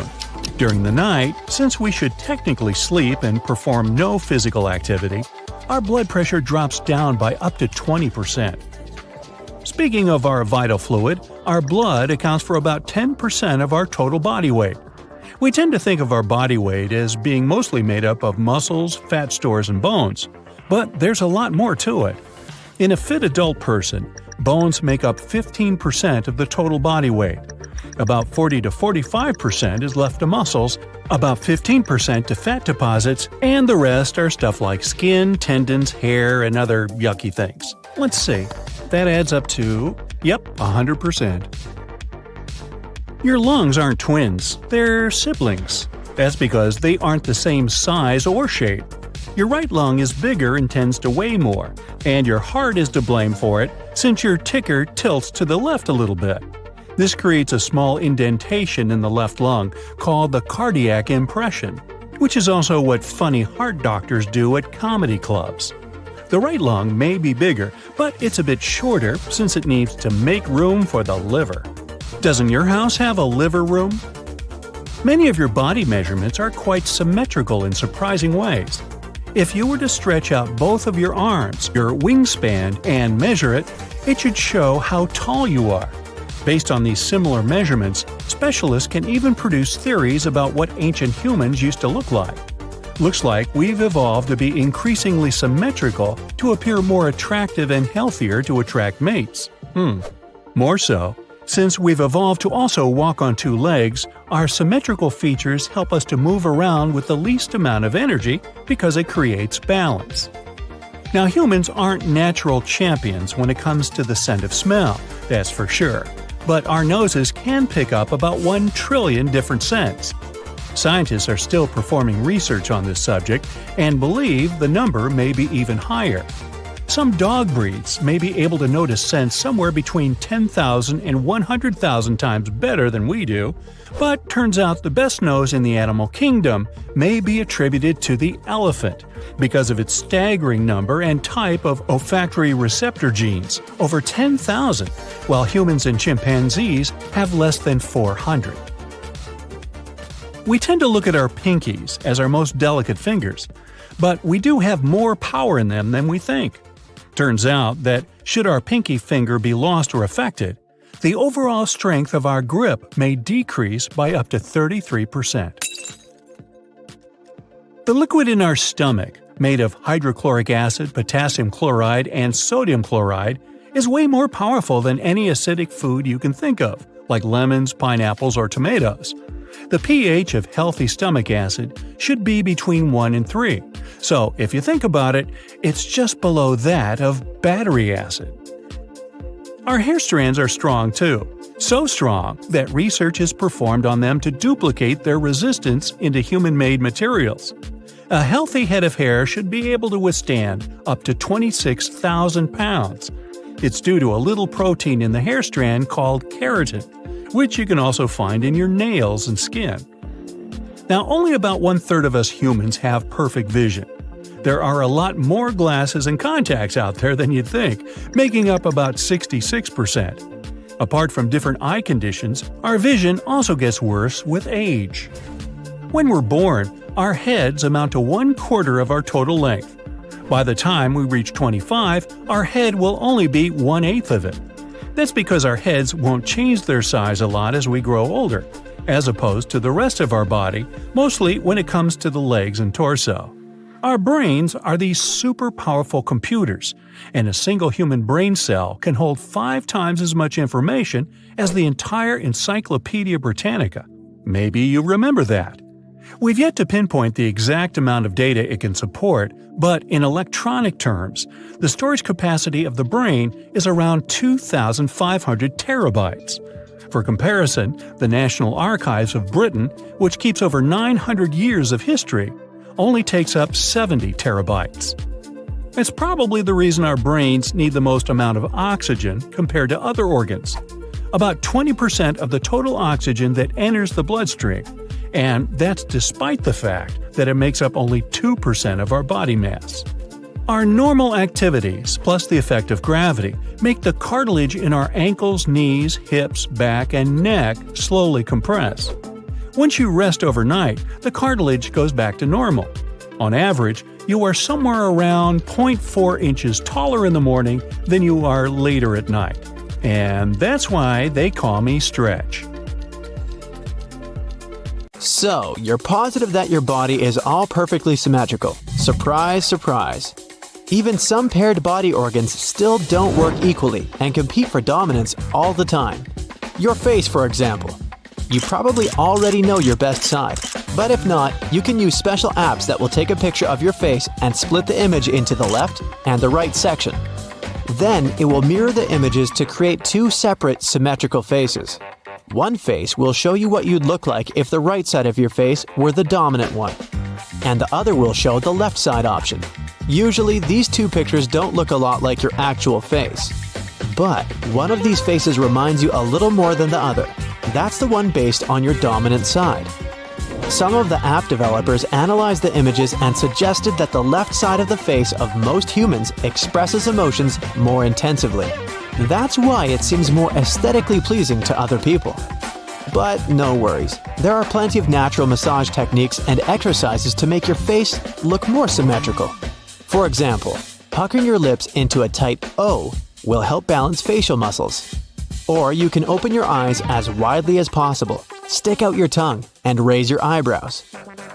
During the night, since we should technically sleep and perform no physical activity, our blood pressure drops down by up to 20%. Speaking of our vital fluid, our blood accounts for about 10% of our total body weight. We tend to think of our body weight as being mostly made up of muscles, fat stores, and bones. But there's a lot more to it. In a fit adult person, bones make up 15% of the total body weight. About 40 to 45% is left to muscles, about 15% to fat deposits, and the rest are stuff like skin, tendons, hair, and other yucky things. Let's see. That adds up to, 100%. Your lungs aren't twins, they're siblings. That's because they aren't the same size or shape. Your right lung is bigger and tends to weigh more, and your heart is to blame for it since your ticker tilts to the left a little bit. This creates a small indentation in the left lung called the cardiac impression, which is also what funny heart doctors do at comedy clubs. The right lung may be bigger, but it's a bit shorter since it needs to make room for the liver. Doesn't your house have a liver room? Many of your body measurements are quite symmetrical in surprising ways. If you were to stretch out both of your arms, your wingspan, and measure it, it should show how tall you are. Based on these similar measurements, specialists can even produce theories about what ancient humans used to look like. Looks like we've evolved to be increasingly symmetrical to appear more attractive and healthier to attract mates. More so, since we've evolved to also walk on two legs, our symmetrical features help us to move around with the least amount of energy because it creates balance. Now, humans aren't natural champions when it comes to the scent of smell, that's for sure, but our noses can pick up about 1 trillion different scents. Scientists are still performing research on this subject and believe the number may be even higher. Some dog breeds may be able to notice scents somewhere between 10,000 and 100,000 times better than we do, but turns out the best nose in the animal kingdom may be attributed to the elephant because of its staggering number and type of olfactory receptor genes, over 10,000, while humans and chimpanzees have less than 400. We tend to look at our pinkies as our most delicate fingers, but we do have more power in them than we think. Turns out that should our pinky finger be lost or affected, the overall strength of our grip may decrease by up to 33%. The liquid in our stomach, made of hydrochloric acid, potassium chloride, and sodium chloride, is way more powerful than any acidic food you can think of, like lemons, pineapples, or tomatoes. The pH of healthy stomach acid should be between 1 and 3, so if you think about it, it's just below that of battery acid. Our hair strands are strong too, so strong that research is performed on them to duplicate their resistance into human-made materials. A healthy head of hair should be able to withstand up to 26,000 pounds. It's due to a little protein in the hair strand called keratin, which you can also find in your nails and skin. Now, only about 1/3 of us humans have perfect vision. There are a lot more glasses and contacts out there than you'd think, making up about 66%. Apart from different eye conditions, our vision also gets worse with age. When we're born, our heads amount to 1/4 of our total length. By the time we reach 25, our head will only be 1/8 of it. That's because our heads won't change their size a lot as we grow older, as opposed to the rest of our body, mostly when it comes to the legs and torso. Our brains are these super powerful computers, and a single human brain cell can hold 5 times as much information as the entire Encyclopedia Britannica. Maybe you remember that. We've yet to pinpoint the exact amount of data it can support, but in electronic terms, the storage capacity of the brain is around 2,500 terabytes. For comparison, the National Archives of Britain, which keeps over 900 years of history, only takes up 70 terabytes. It's probably the reason our brains need the most amount of oxygen compared to other organs. About 20% of the total oxygen that enters the bloodstream, and that's despite the fact that it makes up only 2% of our body mass. Our normal activities, plus the effect of gravity, make the cartilage in our ankles, knees, hips, back, and neck slowly compress. Once you rest overnight, the cartilage goes back to normal. On average, you are somewhere around 0.4 inches taller in the morning than you are later at night. And that's why they call me Stretch. So, you're positive that your body is all perfectly symmetrical. Surprise, surprise. Even some paired body organs still don't work equally and compete for dominance all the time. Your face, for example. You probably already know your best side, but if not, you can use special apps that will take a picture of your face and split the image into the left and the right section. Then it will mirror the images to create 2 separate symmetrical faces. One face will show you what you'd look like if the right side of your face were the dominant one, and the other will show the left side option. Usually, these 2 pictures don't look a lot like your actual face. But one of these faces reminds you a little more than the other. That's the one based on your dominant side. Some of the app developers analyzed the images and suggested that the left side of the face of most humans expresses emotions more intensively. That's why it seems more aesthetically pleasing to other people. But no worries, there are plenty of natural massage techniques and exercises to make your face look more symmetrical. For example, puckering your lips into a tight O will help balance facial muscles. Or you can open your eyes as widely as possible, stick out your tongue, and raise your eyebrows.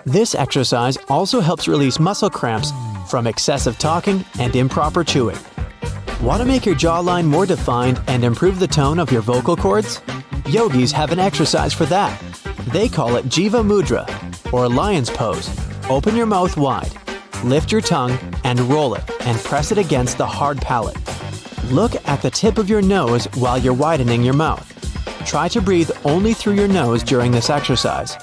This exercise also helps release muscle cramps from excessive talking and improper chewing. Want to make your jawline more defined and improve the tone of your vocal cords? Yogis have an exercise for that. They call it Jiva Mudra, or lion's pose. Open your mouth wide, lift your tongue, and roll it, and press it against the hard palate. Look at the tip of your nose while you're widening your mouth. Try to breathe only through your nose during this exercise.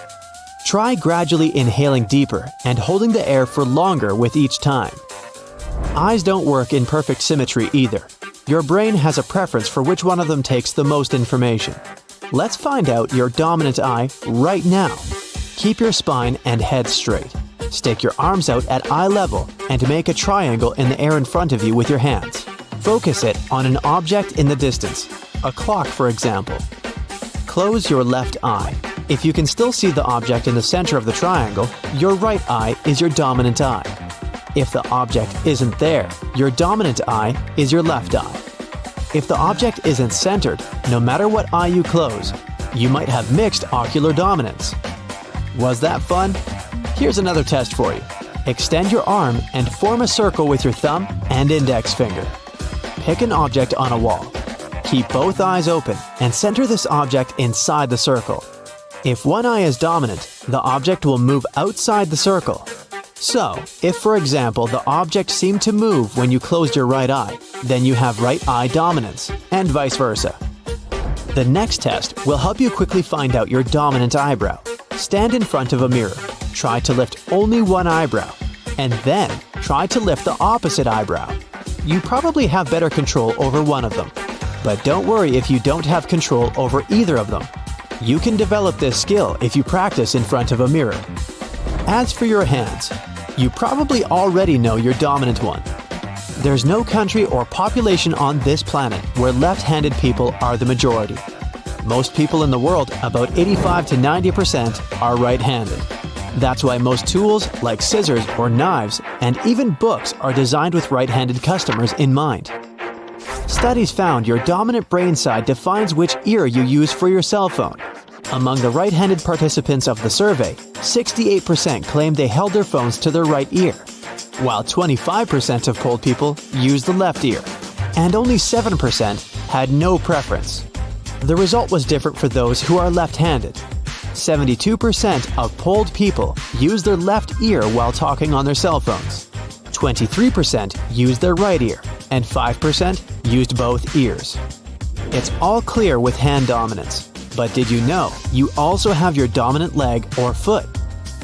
Try gradually inhaling deeper and holding the air for longer with each time. Eyes don't work in perfect symmetry either. Your brain has a preference for which one of them takes the most information. Let's find out your dominant eye right now. Keep your spine and head straight. Stick your arms out at eye level and make a triangle in the air in front of you with your hands. Focus it on an object in the distance, a clock for example. Close your left eye. If you can still see the object in the center of the triangle, your right eye is your dominant eye. If the object isn't there, your dominant eye is your left eye. If the object isn't centered, no matter what eye you close, you might have mixed ocular dominance. Was that fun? Here's another test for you. Extend your arm and form a circle with your thumb and index finger. Pick an object on a wall. Keep both eyes open and center this object inside the circle. If one eye is dominant, the object will move outside the circle. So, if for example the object seemed to move when you closed your right eye, then you have right eye dominance. And and vice versa. The next test will help you quickly find out your dominant eyebrow. Stand in front of a mirror, try to lift only one eyebrow, and then try to lift the opposite eyebrow. You probably have better control over one of them. But don't worry if you don't have control over either of them. You can develop this skill if you practice in front of a mirror. As for your hands, you probably already know your dominant one. There's no country or population on this planet where left-handed people are the majority. Most people in the world, about 85 to 90%, are right-handed. That's why most tools like scissors or knives and even books are designed with right-handed customers in mind. Studies found your dominant brain side defines which ear you use for your cell phone. Among the right-handed participants of the survey, 68% claimed they held their phones to their right ear, while 25% of polled people used the left ear, and only 7% had no preference. The result was different for those who are left-handed. 72% of polled people use their left ear while talking on their cell phones. 23% used their right ear, and 5% used both ears. It's all clear with hand dominance, but did you know you also have your dominant leg or foot?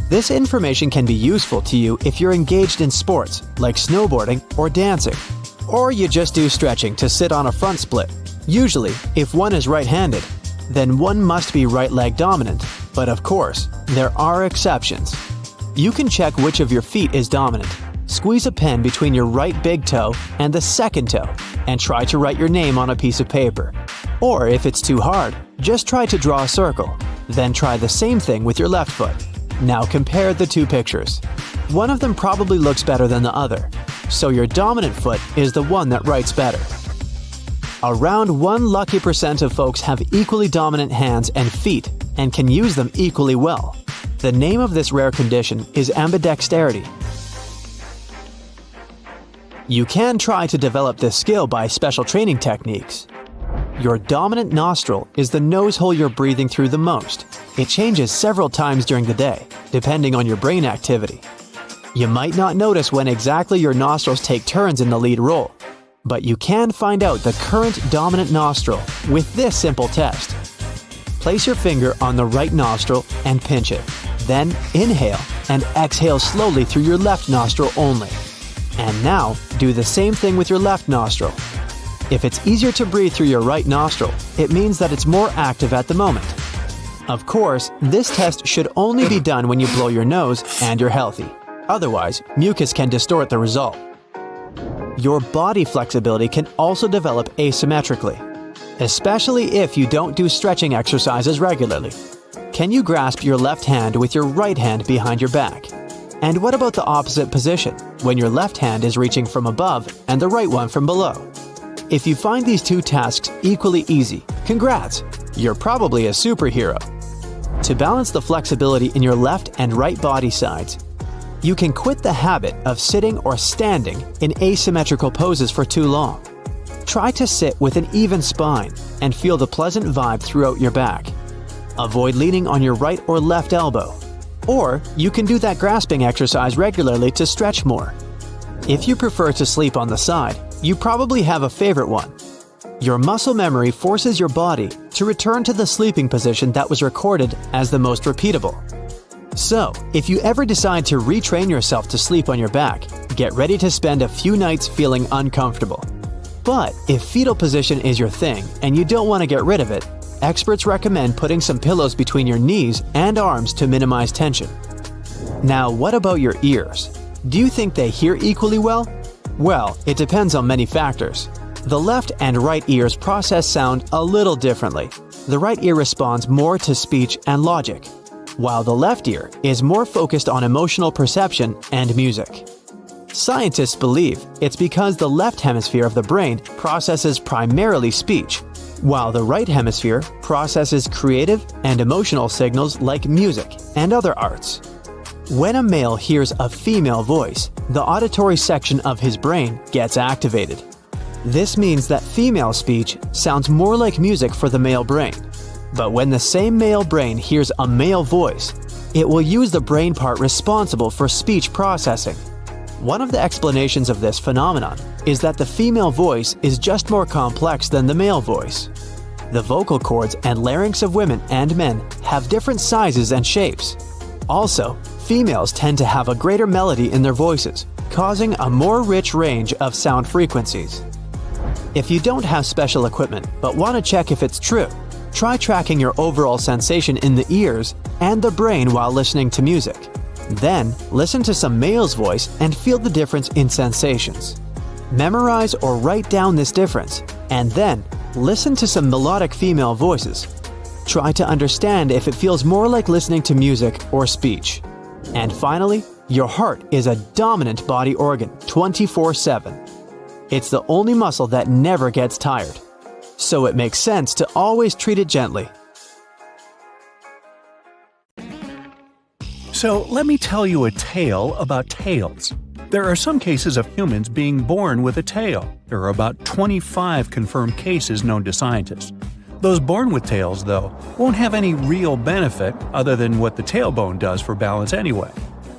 This information can be useful to you if you're engaged in sports like snowboarding or dancing, or you just do stretching to sit on a front split. Usually, if one is right-handed, then one must be right leg dominant, but of course, there are exceptions. You can check which of your feet is dominant. Squeeze a pen between your right big toe and the second toe and try to write your name on a piece of paper. Or if it's too hard, just try to draw a circle. Then try the same thing with your left foot. Now compare the two pictures. One of them probably looks better than the other, so your dominant foot is the one that writes better. Around 1 lucky percent of folks have equally dominant hands and feet and can use them equally well. The name of this rare condition is ambidexterity. You can try to develop this skill by special training techniques. Your dominant nostril is the nose hole you're breathing through the most. It changes several times during the day, depending on your brain activity. You might not notice when exactly your nostrils take turns in the lead role, but you can find out the current dominant nostril with this simple test. Place your finger on the right nostril and pinch it. Then inhale and exhale slowly through your left nostril only. And now, do the same thing with your left nostril. If it's easier to breathe through your right nostril, it means that it's more active at the moment. Of course, this test should only be done when you blow your nose and you're healthy. Otherwise, mucus can distort the result. Your body flexibility can also develop asymmetrically, especially if you don't do stretching exercises regularly. Can you grasp your left hand with your right hand behind your back? And what about the opposite position, when your left hand is reaching from above and the right one from below? If you find these two tasks equally easy, congrats! You're probably a superhero. To balance the flexibility in your left and right body sides, you can quit the habit of sitting or standing in asymmetrical poses for too long. Try to sit with an even spine and feel the pleasant vibe throughout your back. Avoid leaning on your right or left elbow. Or you can do that grasping exercise regularly to stretch more. If you prefer to sleep on the side, you probably have a favorite one. Your muscle memory forces your body to return to the sleeping position that was recorded as the most repeatable. So, if you ever decide to retrain yourself to sleep on your back, get ready to spend a few nights feeling uncomfortable. But if fetal position is your thing and you don't want to get rid of it, experts recommend putting some pillows between your knees and arms to minimize tension. Now, what about your ears? Do you think they hear equally well? Well, it depends on many factors. The left and right ears process sound a little differently. The right ear responds more to speech and logic, while the left ear is more focused on emotional perception and music. Scientists believe it's because the left hemisphere of the brain processes primarily speech, while the right hemisphere processes creative and emotional signals like music and other arts. When a male hears a female voice, the auditory section of his brain gets activated. This means that female speech sounds more like music for the male brain. But when the same male brain hears a male voice, it will use the brain part responsible for speech processing. One of the explanations of this phenomenon is that the female voice is just more complex than the male voice. The vocal cords and larynx of women and men have different sizes and shapes. Also, females tend to have a greater melody in their voices, causing a more rich range of sound frequencies. If you don't have special equipment but want to check if it's true, try tracking your overall sensation in the ears and the brain while listening to music. Then, listen to some male's voice and feel the difference in sensations. Memorize or write down this difference, and then listen to some melodic female voices. Try to understand if it feels more like listening to music or speech. And finally, your heart is a dominant body organ 24/7. It's the only muscle that never gets tired. So it makes sense to always treat it gently. So let me tell you a tale about tails. There are some cases of humans being born with a tail. There are about 25 confirmed cases known to scientists. Those born with tails, though, won't have any real benefit other than what the tailbone does for balance anyway.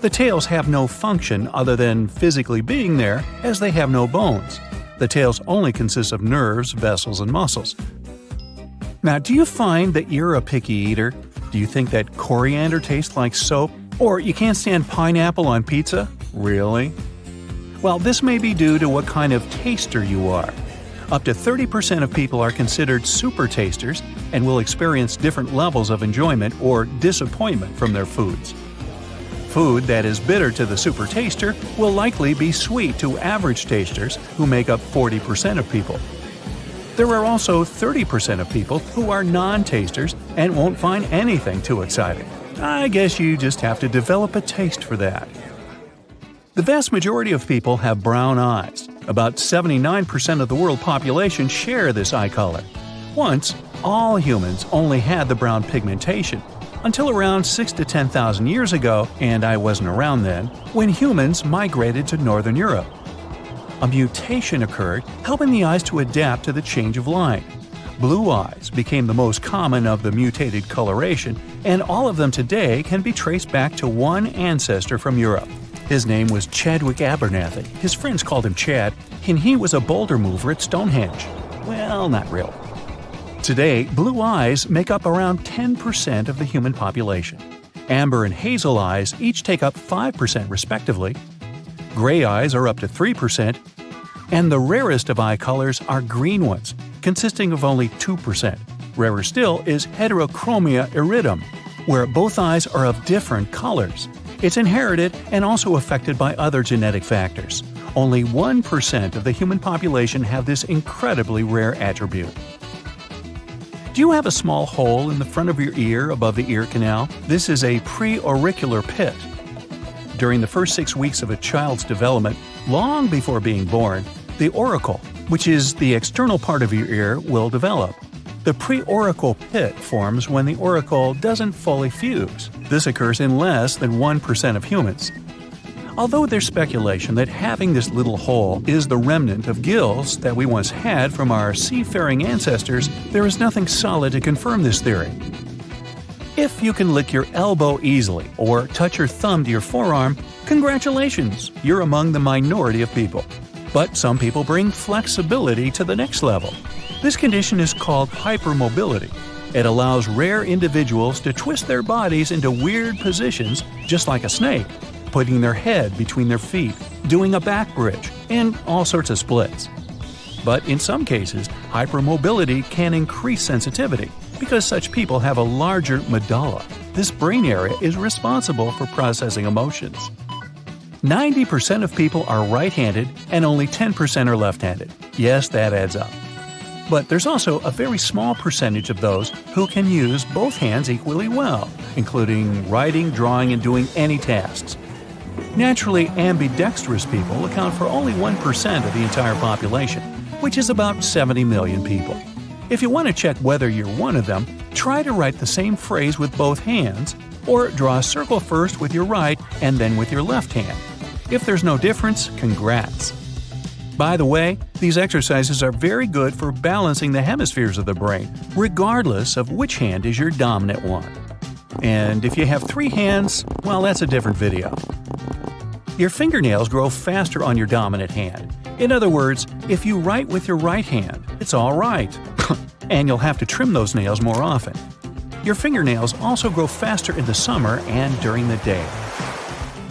The tails have no function other than physically being there, as they have no bones. The tails only consist of nerves, vessels, and muscles. Now, do you find that you're a picky eater? Do you think that coriander tastes like soap? Or you can't stand pineapple on pizza? Really? Well, this may be due to what kind of taster you are. Up to 30% of people are considered super tasters and will experience different levels of enjoyment or disappointment from their foods. Food that is bitter to the super taster will likely be sweet to average tasters, who make up 40% of people. There are also 30% of people who are non-tasters and won't find anything too exciting. I guess you just have to develop a taste for that. The vast majority of people have brown eyes. About 79% of the world population share this eye color. Once, all humans only had the brown pigmentation, until around 6,000 to 10,000 years ago, and I wasn't around then, when humans migrated to Northern Europe. A mutation occurred, helping the eyes to adapt to the change of light. Blue eyes became the most common of the mutated coloration, and all of them today can be traced back to one ancestor from Europe. His name was Chadwick Abernathy. His friends called him Chad, and he was a boulder mover at Stonehenge. Well, not really. Today, blue eyes make up around 10% of the human population. Amber and hazel eyes each take up 5% respectively. Gray eyes are up to 3%. And the rarest of eye colors are green ones, consisting of only 2%. Rarer still is heterochromia iridum, where both eyes are of different colors. It's inherited and also affected by other genetic factors. Only 1% of the human population have this incredibly rare attribute. Do you have a small hole in the front of your ear above the ear canal? This is a preauricular pit. During the first 6 weeks of a child's development, long before being born, the auricle, which is the external part of your ear, will develop. The preauricle pit forms when the auricle doesn't fully fuse. This occurs in less than 1% of humans. Although there's speculation that having this little hole is the remnant of gills that we once had from our seafaring ancestors, there is nothing solid to confirm this theory. If you can lick your elbow easily or touch your thumb to your forearm, congratulations, you're among the minority of people. But some people bring flexibility to the next level. This condition is called hypermobility. It allows rare individuals to twist their bodies into weird positions, just like a snake, putting their head between their feet, doing a back bridge, and all sorts of splits. But in some cases, hypermobility can increase sensitivity because such people have a larger medulla. This brain area is responsible for processing emotions. 90% of people are right-handed and only 10% are left-handed. Yes, that adds up. But there's also a very small percentage of those who can use both hands equally well, including writing, drawing, and doing any tasks. Naturally, ambidextrous people account for only 1% of the entire population, which is about 70 million people. If you want to check whether you're one of them, try to write the same phrase with both hands, or draw a circle first with your right and then with your left hand. If there's no difference, congrats. By the way, these exercises are very good for balancing the hemispheres of the brain, regardless of which hand is your dominant one. And if you have 3 hands, well, that's a different video. Your fingernails grow faster on your dominant hand. In other words, if you write with your right hand, it's all right. And you'll have to trim those nails more often. Your fingernails also grow faster in the summer and during the day.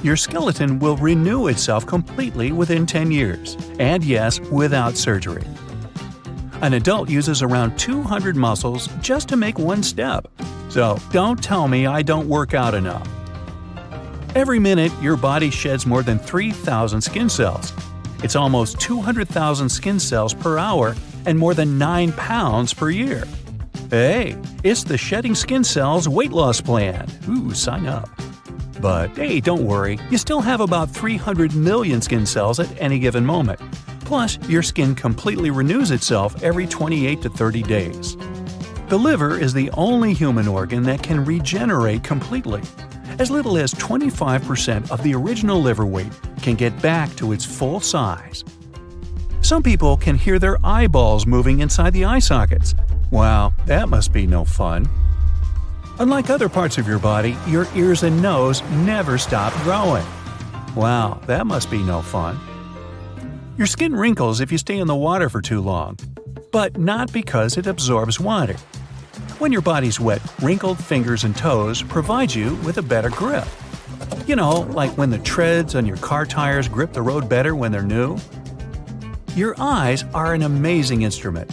Your skeleton will renew itself completely within 10 years, and yes, without surgery. An adult uses around 200 muscles just to make one step. So don't tell me I don't work out enough. Every minute, your body sheds more than 3,000 skin cells. It's almost 200,000 skin cells per hour and more than 9 pounds per year. Hey, it's the Shedding Skin Cells Weight Loss Plan. Ooh, sign up. But hey, don't worry, you still have about 300 million skin cells at any given moment. Plus, your skin completely renews itself every 28 to 30 days. The liver is the only human organ that can regenerate completely. As little as 25% of the original liver weight can get back to its full size. Some people can hear their eyeballs moving inside the eye sockets. Wow, that must be no fun. Unlike other parts of your body, your ears and nose never stop growing. Wow, that must be no fun. Your skin wrinkles if you stay in the water for too long, but not because it absorbs water. When your body's wet, wrinkled fingers and toes provide you with a better grip. You know, like when the treads on your car tires grip the road better when they're new. Your eyes are an amazing instrument.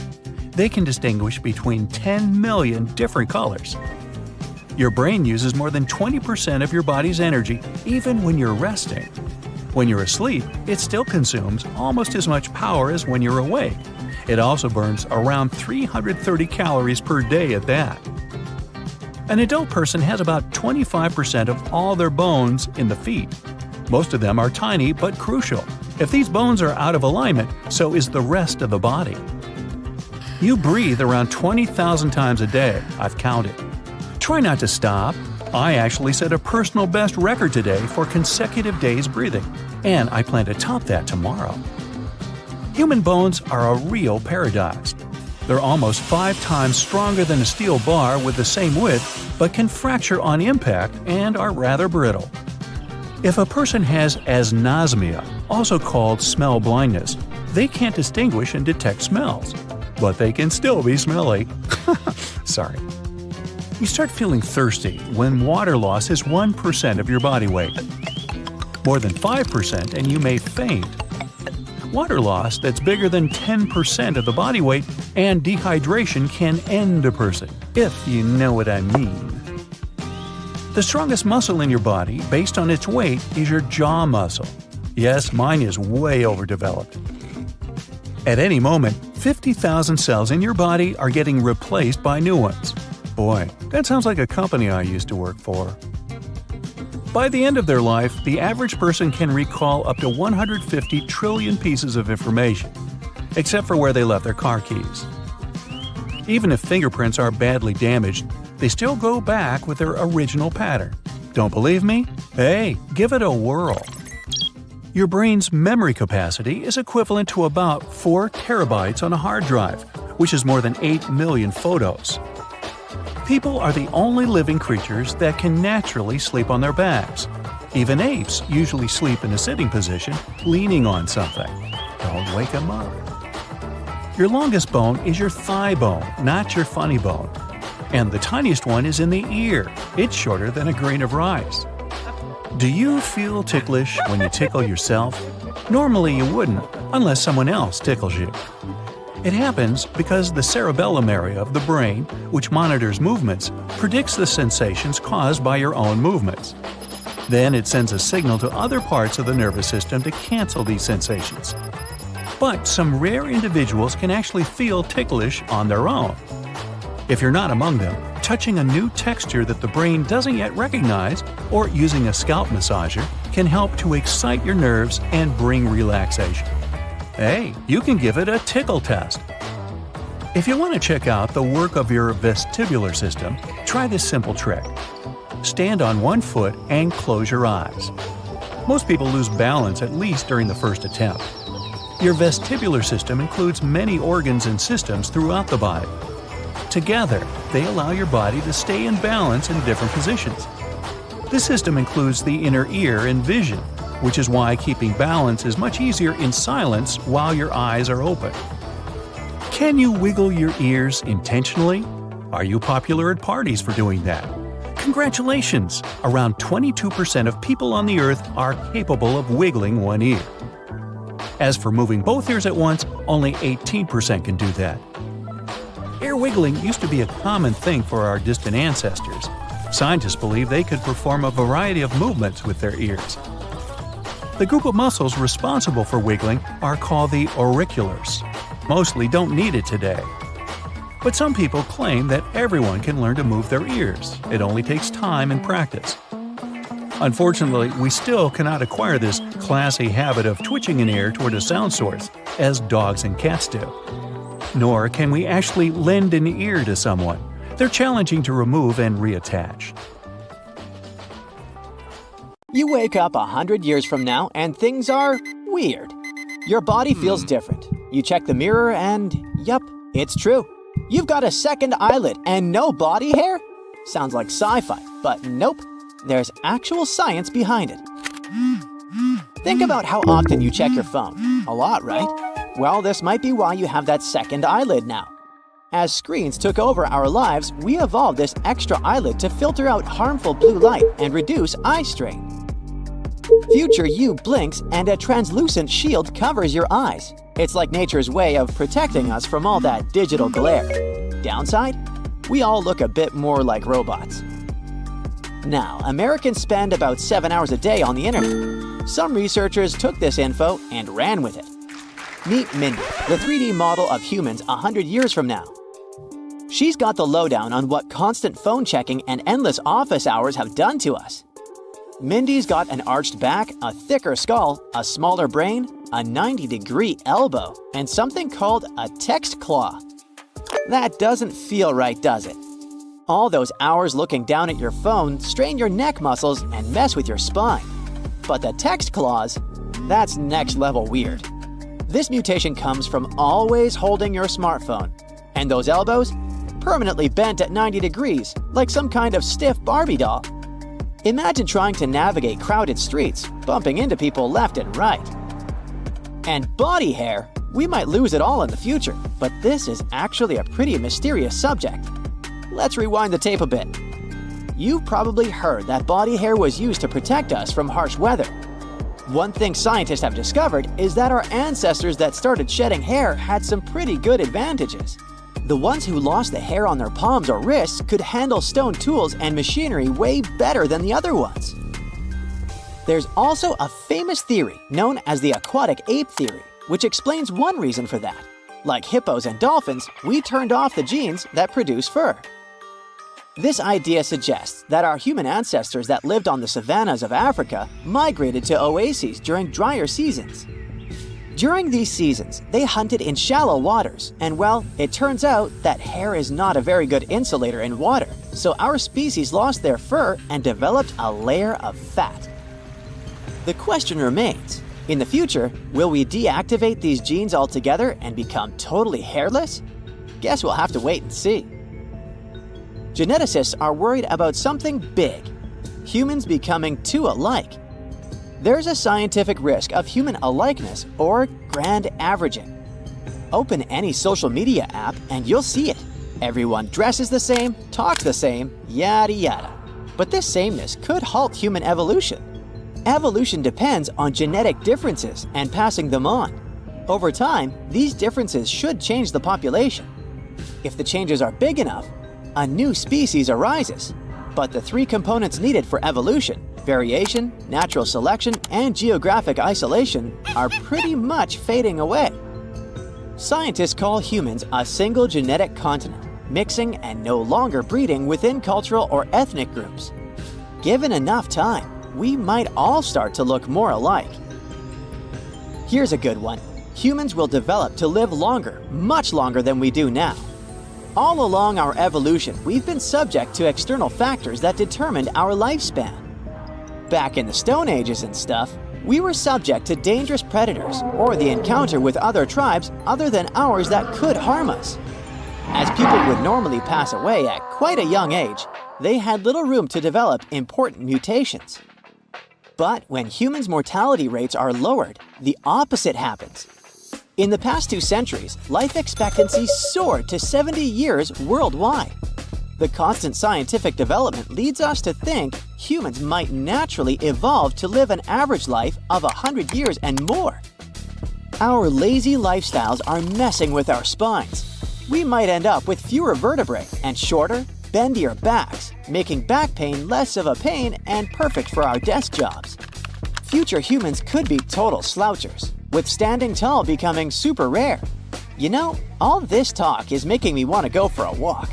They can distinguish between 10 million different colors. Your brain uses more than 20% of your body's energy even when you're resting. When you're asleep, it still consumes almost as much power as when you're awake. It also burns around 330 calories per day at that. An adult person has about 25% of all their bones in the feet. Most of them are tiny but crucial. If these bones are out of alignment, so is the rest of the body. You breathe around 20,000 times a day, I've counted. Try not to stop. I actually set a personal best record today for consecutive days breathing, and I plan to top that tomorrow. Human bones are a real paradox. They're almost 5 times stronger than a steel bar with the same width, but can fracture on impact and are rather brittle. If a person has anosmia, also called smell blindness, they can't distinguish and detect smells, but they can still be smelly. Sorry. You start feeling thirsty when water loss is 1% of your body weight. More than 5% and you may faint. Water loss that's bigger than 10% of the body weight and dehydration can end a person, if you know what I mean. The strongest muscle in your body, based on its weight, is your jaw muscle. Yes, mine is way overdeveloped. At any moment, 50,000 cells in your body are getting replaced by new ones. Boy, that sounds like a company I used to work for. By the end of their life, the average person can recall up to 150 trillion pieces of information, except for where they left their car keys. Even if fingerprints are badly damaged, they still go back with their original pattern. Don't believe me? Hey, give it a whirl. Your brain's memory capacity is equivalent to about 4 terabytes on a hard drive, which is more than 8 million photos. People are the only living creatures that can naturally sleep on their backs. Even apes usually sleep in a sitting position, leaning on something. Don't wake them up. Your longest bone is your thigh bone, not your funny bone. And the tiniest one is in the ear. It's shorter than a grain of rice. Do you feel ticklish when you tickle yourself? Normally you wouldn't, unless someone else tickles you. It happens because the cerebellum area of the brain, which monitors movements, predicts the sensations caused by your own movements. Then it sends a signal to other parts of the nervous system to cancel these sensations. But some rare individuals can actually feel ticklish on their own. If you're not among them, touching a new texture that the brain doesn't yet recognize or using a scalp massager can help to excite your nerves and bring relaxation. Hey, you can give it a tickle test. If you want to check out the work of your vestibular system, try this simple trick. Stand on one foot and close your eyes. Most people lose balance at least during the first attempt. Your vestibular system includes many organs and systems throughout the body. Together, they allow your body to stay in balance in different positions. This system includes the inner ear and vision, which is why keeping balance is much easier in silence while your eyes are open. Can you wiggle your ears intentionally? Are you popular at parties for doing that? Congratulations! Around 22% of people on the earth are capable of wiggling one ear. As for moving both ears at once, only 18% can do that. Ear wiggling used to be a common thing for our distant ancestors. Scientists believe they could perform a variety of movements with their ears. The group of muscles responsible for wiggling are called the auriculars. Mostly don't need it today. But some people claim that everyone can learn to move their ears. It only takes time and practice. Unfortunately, we still cannot acquire this classy habit of twitching an ear toward a sound source, as dogs and cats do. Nor can we actually lend an ear to someone. They're challenging to remove and reattach. You wake up 100 years from now and things are weird. Your body feels different. You check the mirror and, yup, it's true. You've got a second eyelid and no body hair? Sounds like sci-fi, but nope. There's actual science behind it. Think about how often you check your phone. A lot, right? Well, this might be why you have that second eyelid now. As screens took over our lives, we evolved this extra eyelid to filter out harmful blue light and reduce eye strain. Future you blinks and a translucent shield covers your eyes. It's like nature's way of protecting us from all that digital glare. Downside? We all look a bit more like robots. Now, Americans spend about 7 hours a day on the internet. Some researchers took this info and ran with it. Meet Mindy, the 3D model of humans 100 years from now. She's got the lowdown on what constant phone checking and endless office hours have done to us. Mindy's got an arched back, a thicker skull, a smaller brain, a 90-degree elbow, and something called a text claw. That doesn't feel right, does it? All those hours looking down at your phone strain your neck muscles and mess with your spine. But the text claws? That's next level weird. This mutation comes from always holding your smartphone. And those elbows? Permanently bent at 90 degrees, like some kind of stiff Barbie doll. Imagine trying to navigate crowded streets, bumping into people left and right. And body hair? We might lose it all in the future, but this is actually a pretty mysterious subject. Let's rewind the tape a bit. You've probably heard that body hair was used to protect us from harsh weather. One thing scientists have discovered is that our ancestors that started shedding hair had some pretty good advantages. The ones who lost the hair on their palms or wrists could handle stone tools and machinery way better than the other ones. There's also a famous theory known as the aquatic ape theory, which explains one reason for that. Like hippos and dolphins, we turned off the genes that produce fur. This idea suggests that our human ancestors that lived on the savannas of Africa migrated to oases during drier seasons. During these seasons, they hunted in shallow waters, and well, it turns out that hair is not a very good insulator in water, so our species lost their fur and developed a layer of fat. The question remains, in the future, will we deactivate these genes altogether and become totally hairless? Guess we'll have to wait and see. Geneticists are worried about something big: humans becoming too alike. There's a scientific risk of human alikeness or grand averaging. Open any social media app and you'll see it. Everyone dresses the same, talks the same, yada yada. But this sameness could halt human evolution. Evolution depends on genetic differences and passing them on. Over time, these differences should change the population. If the changes are big enough, a new species arises. But the three components needed for evolution, variation, natural selection, and geographic isolation, are pretty much fading away. Scientists call humans a single genetic continent, mixing and no longer breeding within cultural or ethnic groups. Given enough time, we might all start to look more alike. Here's a good one. Humans will develop to live longer, much longer than we do now. All along our evolution, we've been subject to external factors that determined our lifespan. Back in the Stone Ages and stuff, we were subject to dangerous predators or the encounter with other tribes other than ours that could harm us. As people would normally pass away at quite a young age, they had little room to develop important mutations. But when humans' mortality rates are lowered, the opposite happens. In the past 2 centuries, life expectancy soared to 70 years worldwide. The constant scientific development leads us to think humans might naturally evolve to live an average life of 100 years and more. Our lazy lifestyles are messing with our spines. We might end up with fewer vertebrae and shorter, bendier backs, making back pain less of a pain and perfect for our desk jobs. Future humans could be total slouchers, with standing tall becoming super rare. You know, all this talk is making me want to go for a walk.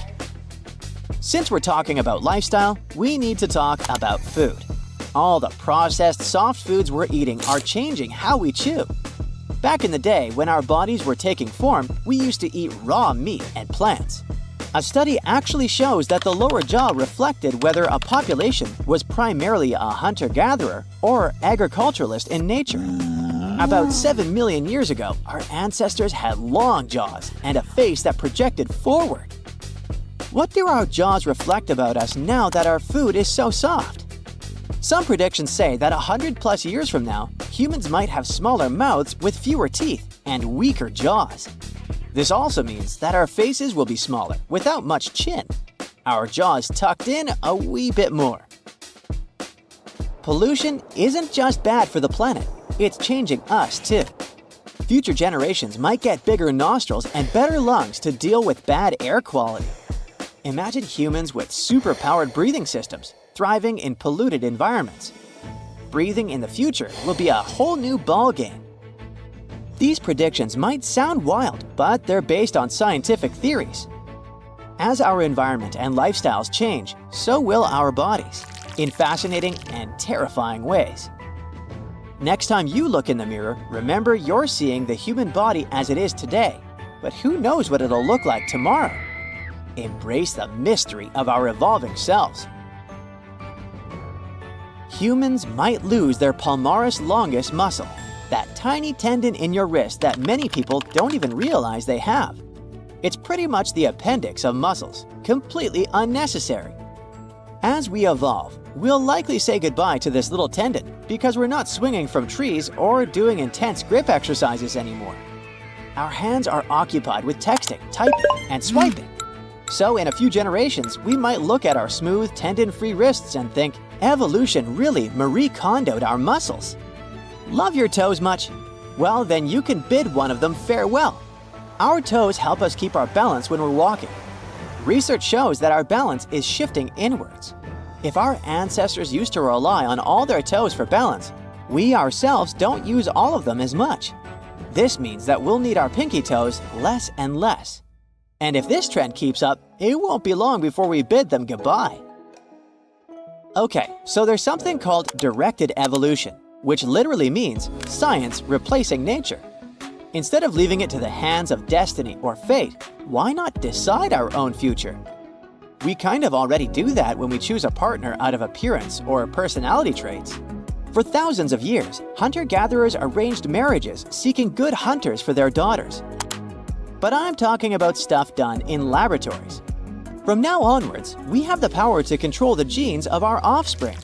Since we're talking about lifestyle, we need to talk about food. All the processed soft foods we're eating are changing how we chew. Back in the day, when our bodies were taking form, we used to eat raw meat and plants. A study actually shows that the lower jaw reflected whether a population was primarily a hunter-gatherer or agriculturalist in nature. About 7 million years ago, our ancestors had long jaws and a face that projected forward. What do our jaws reflect about us now that our food is so soft? Some predictions say that 100+ years from now, humans might have smaller mouths with fewer teeth and weaker jaws. This also means that our faces will be smaller without much chin. Our jaws tucked in a wee bit more. Pollution isn't just bad for the planet, it's changing us too. Future generations might get bigger nostrils and better lungs to deal with bad air quality. Imagine humans with super-powered breathing systems, thriving in polluted environments. Breathing in the future will be a whole new ballgame. These predictions might sound wild, but they're based on scientific theories. As our environment and lifestyles change, so will our bodies, in fascinating and terrifying ways. Next time you look in the mirror, remember you're seeing the human body as it is today, but who knows what it'll look like tomorrow? Embrace the mystery of our evolving selves. Humans might lose their palmaris longus muscle, that tiny tendon in your wrist that many people don't even realize they have. It's pretty much the appendix of muscles, completely unnecessary. As we evolve, we'll likely say goodbye to this little tendon because we're not swinging from trees or doing intense grip exercises anymore. Our hands are occupied with texting, typing, and swiping. So in a few generations, we might look at our smooth, tendon-free wrists and think, evolution really Marie Kondo'd our muscles. Love your toes much? Well, then you can bid one of them farewell. Our toes help us keep our balance when we're walking. Research shows that our balance is shifting inwards. If our ancestors used to rely on all their toes for balance, we ourselves don't use all of them as much. This means that we'll need our pinky toes less and less. And if this trend keeps up, it won't be long before we bid them goodbye. Okay, so there's something called directed evolution, which literally means science replacing nature. Instead of leaving it to the hands of destiny or fate, why not decide our own future? We kind of already do that when we choose a partner out of appearance or personality traits. For thousands of years, hunter-gatherers arranged marriages seeking good hunters for their daughters. But I'm talking about stuff done in laboratories. From now onwards, we have the power to control the genes of our offspring.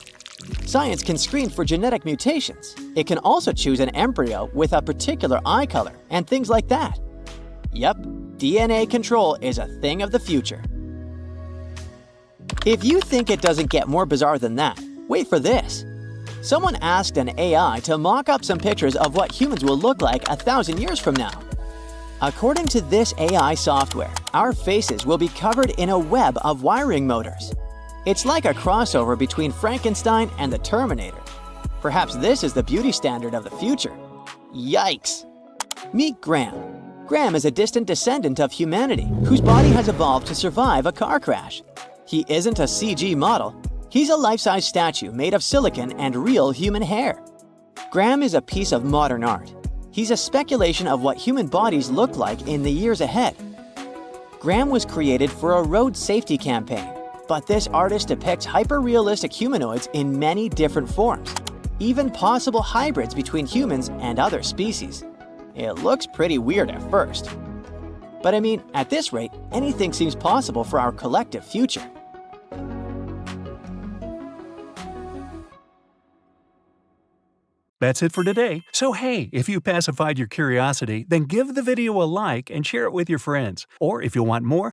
Science can screen for genetic mutations. It can also choose an embryo with a particular eye color and things like that. Yep, DNA control is a thing of the future. If you think it doesn't get more bizarre than that, wait for this. Someone asked an AI to mock up some pictures of what humans will look like 1,000 years from now. According to this AI software, our faces will be covered in a web of wiring motors. It's like a crossover between Frankenstein and the Terminator. Perhaps this is the beauty standard of the future. Yikes! Meet Graham. Graham is a distant descendant of humanity whose body has evolved to survive a car crash. He isn't a CG model. He's a life-size statue made of silicon and real human hair. Graham is a piece of modern art. He's a speculation of what human bodies look like in the years ahead. Graham was created for a road safety campaign, but this artist depicts hyper-realistic humanoids in many different forms, even possible hybrids between humans and other species. It looks pretty weird at first. But I mean, at this rate, anything seems possible for our collective future. That's it for today. So hey, if you pacified your curiosity, then give the video a like and share it with your friends. Or if you want more,